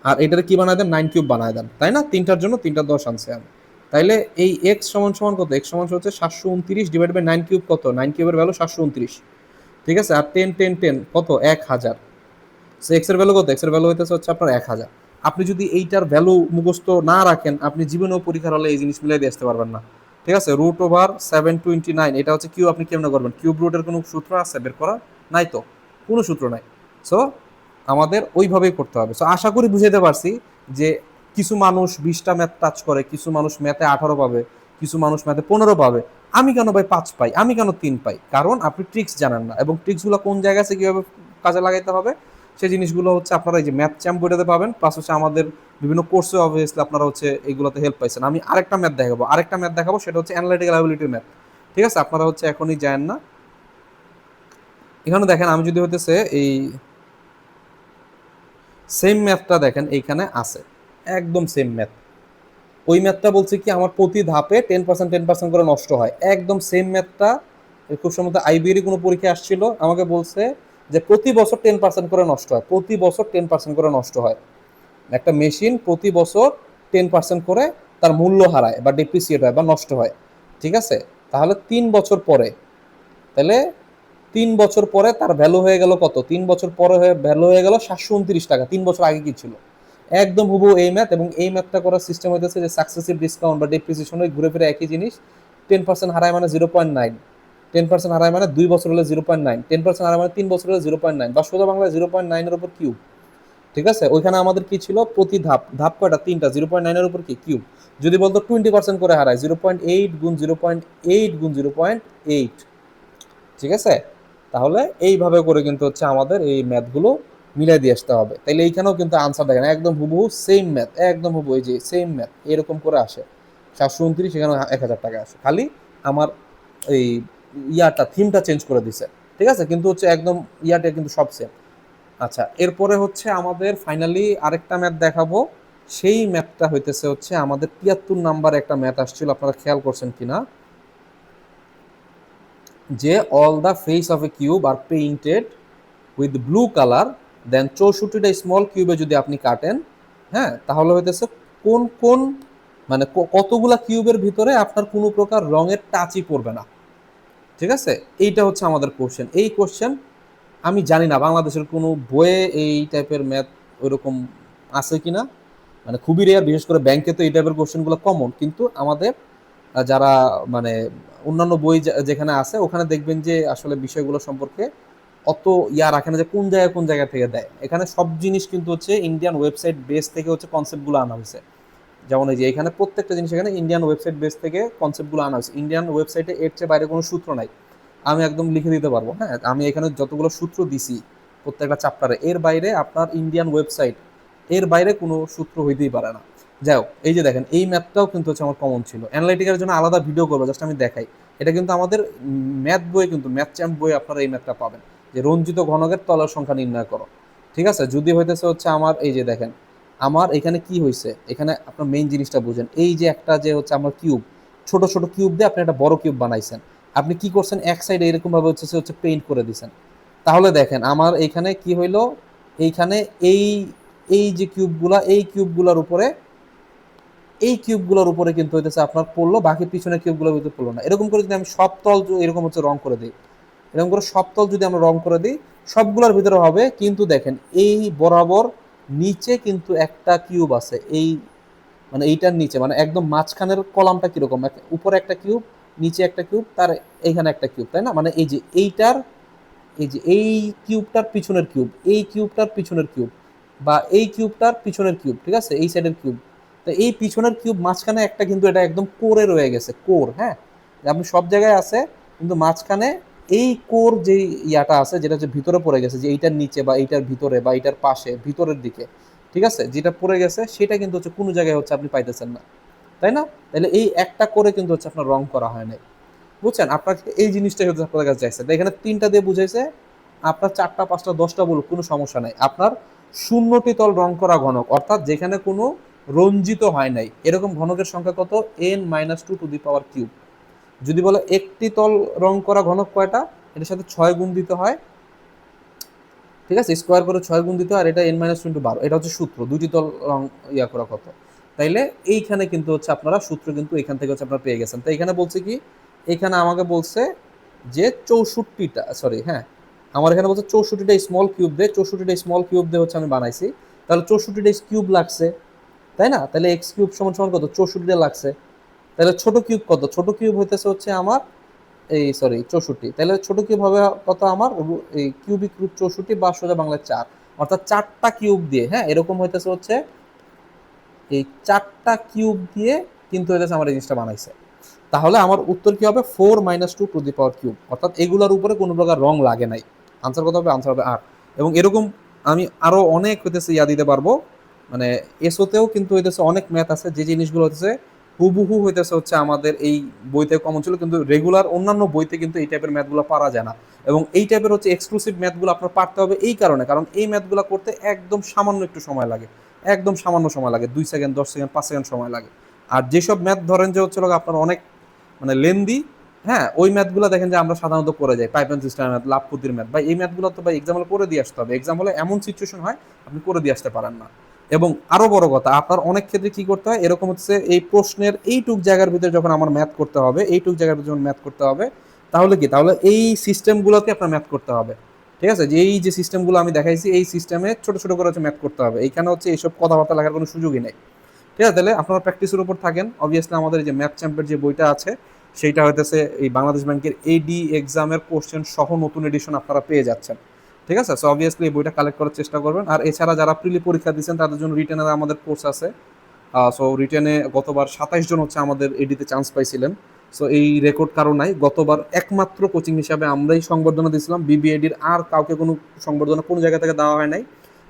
আর এটার কি বানায় দেন? 9 কিউব বানায় দেন, তাই না? তিনটার জন্য তিনটা 10 আনছে আমি। তাইলে এই এক্স সমান সমান কত? এক্স সমান হচ্ছে 729 ডিভাইড বাই 9 কিউব, কত? 9 কিউবের ভ্যালু 729, ঠিক আছে? আর 10 কত? 1000। সো এক্স এর ভ্যালু কত? এক্স এর ভ্যালু হইতেছে হচ্ছে আপনার 1000। আপনি যদি এইটার ভ্যালু মুখস্থ না রাখেন, আপনি জীবনেও পরীক্ষার হলে এই জিনিস মিলাই দিয়ে আসতে পারবেন না। ঠিক আছে, √729, এটা হচ্ছে কিউব, আপনি কেমনে করবেন? কিউব রুটের কোনো সূত্র আছে বের করা? নাই তো, কোনো সূত্র নাই। সো আমাদের ওইভাবেই করতে হবে। সো আশা করি বুঝাইতে পারছি যে কিছু মানুষ 20টা ম্যাথ টাচ করে, কিছু মানুষ ম্যাথে 18 পাবে, কিছু মানুষ ম্যাথে 15 পাবে। আমি কেন ভাই 5 পাই? আমি কেন 3 পাই? কারণ আপনি ট্রিক্স জানেন না, এবং ট্রিক্সগুলো কোন জায়গা আছে কীভাবে কাজে লাগাইতে হবে সেই জিনিসগুলো হচ্ছে আপনারা এই যে ম্যাথ চ্যাম্প বইটাতে পাবেন, প্লাস হচ্ছে আমাদের বিভিন্ন কোর্সে অবভিয়াসলি আপনারা হচ্ছে এইগুলোতে হেল্প পাইছেন। আমি আরেকটা ম্যাথ দেখাবো, সেটা হচ্ছে অ্যানালিটিক্যাল অ্যাবিলিটির ম্যাথ। ঠিক আছে, আপনারা হচ্ছে এখনই জানেন না। এখানে দেখেন, আমি যদি হতেছে এই সেম ম্যাথটা দেখেন এইখানে আছে, একদম সেম ম্যাথ। ওই ম্যাথটা বলছে কি আমার প্রতি ধাপে 10% করে নষ্ট হয়, একদম সেম ম্যাথটা। খুব সম্ভবত আইবিএরই কোনো পরীক্ষা আসছিল, আমাকে বলছে যে প্রতি বছর 10% করে নষ্ট হয়, প্রতি বছর 10% করে নষ্ট হয়। একটা মেশিন প্রতি বছর 10% করে তার মূল্য হারায় বা ডেপ্রিসিয়েট হয় বা নষ্ট হয়। ঠিক আছে, তাহলে 3 বছর পরে, তাহলে 3 বছর পরে তার ভ্যালু হয়ে গেল কত? 3 বছর পরে ভ্যালু হয়ে গেল 729 টাকা। 3 বছর আগে কি ছিল? একদম হুবহু এই ম্যাথ। এবং এই ম্যাথটা করার সিস্টেম হইতেছে যে সাকসেসিভ ডিসকাউন্ট বা ডেপ্রিসিয়েশন ঘুরে ফিরে একই জিনিস। 10% হারায় মানে 0.9, 10% হারায় মানে 2 বছর হলে 0.9, 10% হারায় মানে 3 বছর হলে 0.9, বা সোজা বাংলায় 0.9-এর উপর কিউব। ঠিক আছে, ওইখানে আমাদের কি ছিল? প্রতি ধাপ, ধাপ কয়টা? 3টা। 0.9-এর উপর কি? কিউব। যদি বলতো 20% করে হারায়, 0.8 গুণ 0.8 গুণ 0.8। ঠিক আছে, তাহলে এইভাবে করে কিন্তু হচ্ছে আমাদের এই ম্যাথগুলো মিলাই দিয়ে আসতে হবে। তাইলে এইখানেও কিন্তু আনসার দেখেন একদম হুবহু সেম ম্যাথ, একদম হুবহু এই যে সেম ম্যাথ এরকম করে আসে। 729, এখানে 1000 টাকা আসে, খালি আমার এই ইয়াটা থিমটা চেঞ্জ করে দিছে। ঠিক আছে, কিন্তু হচ্ছে একদম ইয়াটা কিন্তু সব সেম। আচ্ছা, এরপরে হচ্ছে আমাদের ফাইনালি আরেকটা ম্যাথ দেখাবো। সেই ম্যাথটা হইতেছে হচ্ছে আমাদের 73 নাম্বার একটা ম্যাথ আসছিল, আপনারা খেয়াল করছেন কিনা, যে all the face of a cube are painted with blue colour, then 64টা স্মল কিউবে যদি আপনি কাটেন, হ্যাঁ, তাহলে হইতেছে কোন কোন মানে কতগুলা কিউবের ভিতরে আপনার কোনো প্রকার রঙের টাচই পড়বে না। ঠিক আছে, এইটা হচ্ছে আমাদের কোশ্চেন। এই কোশ্চেন আমি জানি না বাংলাদেশের কোনো বইয়ে এই টাইপের ম্যাথ ওইরকম আছে কিনা, মানে খুবই রেয়ার। বিশেষ করে ব্যাংকে তো এই টাইপের কোশ্চেনগুলো কমন, কিন্তু আমাদের যারা মানে অন্যান্য বই যেখানে আছে ওখানে দেখবেন যে আসলে বিষয়গুলো সম্পর্কে অত ইয়া রাখে না যে কোন জায়গা থেকে দেয়। এখানে সব জিনিস কিন্তু হচ্ছে ইন্ডিয়ান ওয়েবসাইট বেস থেকে হচ্ছে কনসেপ্টগুলো আনা হয়েছে। যেমন এই যে এখানে প্রত্যেকটা জিনিস এখানে ইন্ডিয়ান ওয়েবসাইট বেস থেকে কনসেপ্টগুলো আনা হয়েছে। ইন্ডিয়ান ওয়েবসাইটে এর চেয়ে বাইরে কোনো সূত্র নাই। আমি একদম লিখে দিতে পারবো, হ্যাঁ, আমি এখানে যতগুলো সূত্র দিছি প্রত্যেকটা চ্যাপ্টারে, এর বাইরে আপনার ইন্ডিয়ান ওয়েবসাইট এর বাইরে কোনো সূত্র হইতেই পারে না। যাই হোক, এই যে দেখেন এই ম্যাথটাও কিন্তু হচ্ছে আমার কমন ছিল। অ্যানালাইটিকের জন্য আলাদা ভিডিও করবো, জাস্ট আমি দেখাই। এটা কিন্তু আমাদের ম্যাথ বই, কিন্তু ম্যাথ চ্যাম্প বই আপনারা এই ম্যাথটা পাবেন, যে রঞ্জিত ঘনকের তলের সংখ্যা নির্ণয় করো। ঠিক আছে, যদি হইতেছে হচ্ছে আমার এই যে দেখেন আমার এখানে কি হয়েছে, এখানে আপনার মেইন জিনিসটা বুঝেন। এই যে একটা যে হচ্ছে আমার কিউব, ছোট ছোট কিউব দিয়ে আপনি একটা বড় কিউব বানাইছেন। আপনি কি করছেন, এক সাইডে এরকম ভাবে হচ্ছে পেইন্ট করে দিছেন। তাহলে দেখেন আমার এইখানে কি হইলো, এইখানে এই এই যে কিউবগুলা, এই কিউবগুলোর উপরে, এই কিউবগুলোর উপরে কিন্তু হইতেছে আপনার পড়লো, বাকি পিছনের কিউবগুলোর ভিতরে পড়লো না। এরকম করে যদি আমি সবতল এরকম হচ্ছে রং করে দিই, এরকম করে সবতল যদি আমরা রং করে দিই, সবগুলোর ভিতরে হবে। কিন্তু দেখেন এই বরাবর নিচে কিন্তু একটা কিউব আছে, এই মানে এইটার নিচে, মানে একদম মাঝখানের কলামটা কিরকম, উপরে একটা কিউব, নিচে একটা কিউব, তার এইখানে একটা কিউব, তাই না? মানে এই যে এইটার, এই যে এই কিউবটার পিছনের কিউব, এই কিউবটার পিছনের কিউব, বা এই কিউবটার পিছনের কিউব, ঠিক আছে, এই সাইডের কিউব। তো এই পিছনের কিউব মাঝখানে একটা কিন্তু এটা একদম কোরে রয়ে গেছে, কোর, হ্যাঁ। আপনি সব জায়গায় আছে, কিন্তু মাঝখানে এই কোর যে ইয়াটা আছে, যেটা হচ্ছে ভিতরে পড়ে গেছে, যে এইটার নিচে বা এইটার ভিতরে বা এইটার পাশে ভিতরের দিকে, ঠিক আছে, যেটা পড়ে গেছে সেটা কিন্তু হচ্ছে কোনো জায়গায় হচ্ছে আপনি পাইতেছেন না, তাই না? তাহলে এই একটা করে কিন্তু হচ্ছে আপনার রং করা হয় নাই। বুঝছেন, আপনার এই জিনিসটাই হচ্ছে আপনার কাছে চাইছে। এখানে তিনটা দিয়ে বুঝাইছে, আপনার চারটা পাঁচটা দশটা বলুক কোনো সমস্যা নাই। আপনার শূন্যটি তল রং করা ঘনক, অর্থাৎ যেখানে কোনো রঞ্জিত হয় নাই, এরকম ঘনকের সংখ্যা কত, n-2 যদি বলে একটি তল রং করা ঘনক কয়টা, এটার সাথে 6 গুণ দিতে হয়, ঠিক আছে, স্কোয়ার করে 6 গুণ দিতে হয়, আর এটা n-2 এটা হচ্ছে সূত্র, দুটি তল রং ইয়া করা কত। তাইলে এইখানে কিন্তু হচ্ছে আপনারা সূত্র কিন্তু এখান থেকে হচ্ছে আপনারা পেয়ে গেছেন। তো এখানে বলছে কি, এখানে আমাকে বলছে যে 64টা, সরি হ্যাঁ, আমার এখানে বলছে 64টা স্মল কিউব দিয়ে, 64টা স্মল কিউব দিয়ে হচ্ছে আমি বানাইছি। তাহলে 64টা কিউব লাগছে, তাই না? তাহলে এক্স কিউব সমান সমান কত, 64টা লাগছে। তাহলে ছোট কিউব কত, ছোট কিউব হইতেছে হচ্ছে আমার এই সরি 64। তাহলে ছোট কিউব হবে কত আমার, এই কিউবিক রুট 64 বা সোজা বাংলায় 4, অর্থাৎ চারটা কিউব দিয়ে, হ্যাঁ, এরকম হইতেছে হচ্ছে এই চারটা কিউব দিয়ে কিন্তু হইতেছে আমার এই জিনিসটা বানাইছে। তাহলে আমার উত্তর কি হবে, 4-2 অর্থাৎ এগুলোর উপরে কোনো প্রকার রং লাগে নাই। আনসার কত হবে, আনসার হবে 8। এবং এরকম আমি আরো অনেক হইতেছে ইয়া দিতে পারবো, মানে এসোতেও কিন্তু হইতেছে অনেক ম্যাথ আছে যে জিনিসগুলো হচ্ছে হুবহু হইতেছে হচ্ছে আমাদের এই বইতে কমন ছিল, কিন্তু রেগুলার অন্যান্য বইতে কিন্তু এই টাইপের ম্যাথগুলো পারা যায় না। এবং এই টাইপের হচ্ছে এক্সক্লুসিভ ম্যাথগুলো আপনার পারতে হবে এই কারণে, কারণ এই ম্যাথগুলো করতে একদম সামান্য একটু সময় লাগে, একদম সামান্য সময় লাগে, 2 সেকেন্ড, 10 সেকেন্ড, 5 সেকেন্ড সময় লাগে। আর যেসব ম্যাথ ধরেন যে হচ্ছে আপনার অনেক মানে লেন্দি, হ্যাঁ, ওই ম্যাথগুলো দেখেন যে আমরা সাধারণত করে যাই, পাইপ অ্যান্ড সিস্টেম ম্যাথ, লাভপতির ম্যাথ, বা এই ম্যাথগুলো তো ভাই এক্সাম হলে করে দিয়ে আসতে হবে। এক্সাম হলে এমন সিচুয়েশন হয় আপনি করে দিয়ে আসতে পারেন না। এবং আরো বড় কথা, আপনার অনেক ক্ষেত্রে কি করতে হয়, এরকম হচ্ছে এই প্রশ্নের এইটুক জায়গার ভিতরে যখন আমার ম্যাথ করতে হবে, এইটুক জায়গার ভিতরে যখন ম্যাথ করতে হবে, তাহলে কি, তাহলে এই সিস্টেমগুলোতে আপনার ম্যাথ করতে হবে। ঠিক আছে, যে এই যে সিস্টেমগুলো আমি দেখাইছি, এই সিস্টেমে ছোট ছোট করে হচ্ছে ম্যাথ করতে হবে। এইখানে হচ্ছে এইসব কথাবার্তা লাগার কোনো সুযোগই নেই। ঠিক আছে, তাহলে আপনারা প্র্যাকটিসের উপর থাকেন। অবভিয়াসলি আমাদের এই যে ম্যাথ চ্যাম্পের যে বইটা আছে, সেইটা হইতেছে এই বাংলাদেশ ব্যাংকের এডি এক্সামের কোশ্চেন সহ নতুন এডিশন আপনারা পেয়ে যাচ্ছেন। ঠিক আছে, সো অবভিয়াসলি এই বইটা কালেক্ট করার চেষ্টা করবেন। আর এছাড়া যারা প্রিলি পরীক্ষা দিচ্ছেন তাদের জন্য রিটেনের আমাদের কোর্স আছে। সো রিটেনে গতবার 27 জন হচ্ছে আমাদের এডিতে চান্স পাইছিলেন। সো এই রেকর্ড কারো নাই, গতবার একমাত্র কোচিং হিসাবে আমরাই সংবর্ধনা দিয়েছিলাম। বিবিএডির আর কাউকে কোনো সংবর্ধনা কোনো জায়গা থেকে দেওয়া হয় নাই।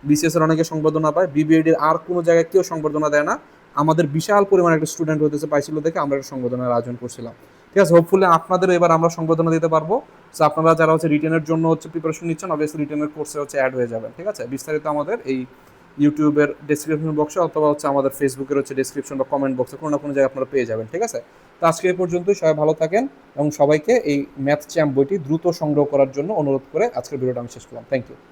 বিসিএস এর অনেকে সংবর্ধনা পায়, বিবিএডির আর কোনো জায়গায় কেউ সংবর্ধনা দেয় না। আমাদের বিশাল পরিমাণ একটা স্টুডেন্ট হতেছে পাইছিল দেখে আমরা একটা সংবর্ধনার আয়োজন করছিলাম। ঠিক আছে, হোপফুলি আপনাদের এবার আমরা সংবর্ধনা দিতে পারবো। সো আপনারা যারা হচ্ছে রিটেনের জন্য হচ্ছে প্রিপারেশন নিচ্ছেন, অবভিয়াসলি রিটেনের কোর্সে হচ্ছে অ্যাড হয়ে যাবেন। ঠিক আছে, বিস্তারিত আমাদের এই ইউটিউবের ডেসক্রিপশন বক্সে অথবা হচ্ছে আমাদের ফেসবুকের হচ্ছে ডেসক্রিপশন বা কমেন্ট বক্সে কোনো না কোনো জায়গায় আপনারা পেয়ে যাবেন। ঠিক আছে, তো আজকে এই পর্যন্তই। সবাই ভালো থাকেন এবং সবাইকে এই ম্যাথ চ্যাম্প বইটি দ্রুত সংগ্রহ করার জন্য অনুরোধ করে আজকের ভিডিওটা আমি শেষ করলাম। Thank you.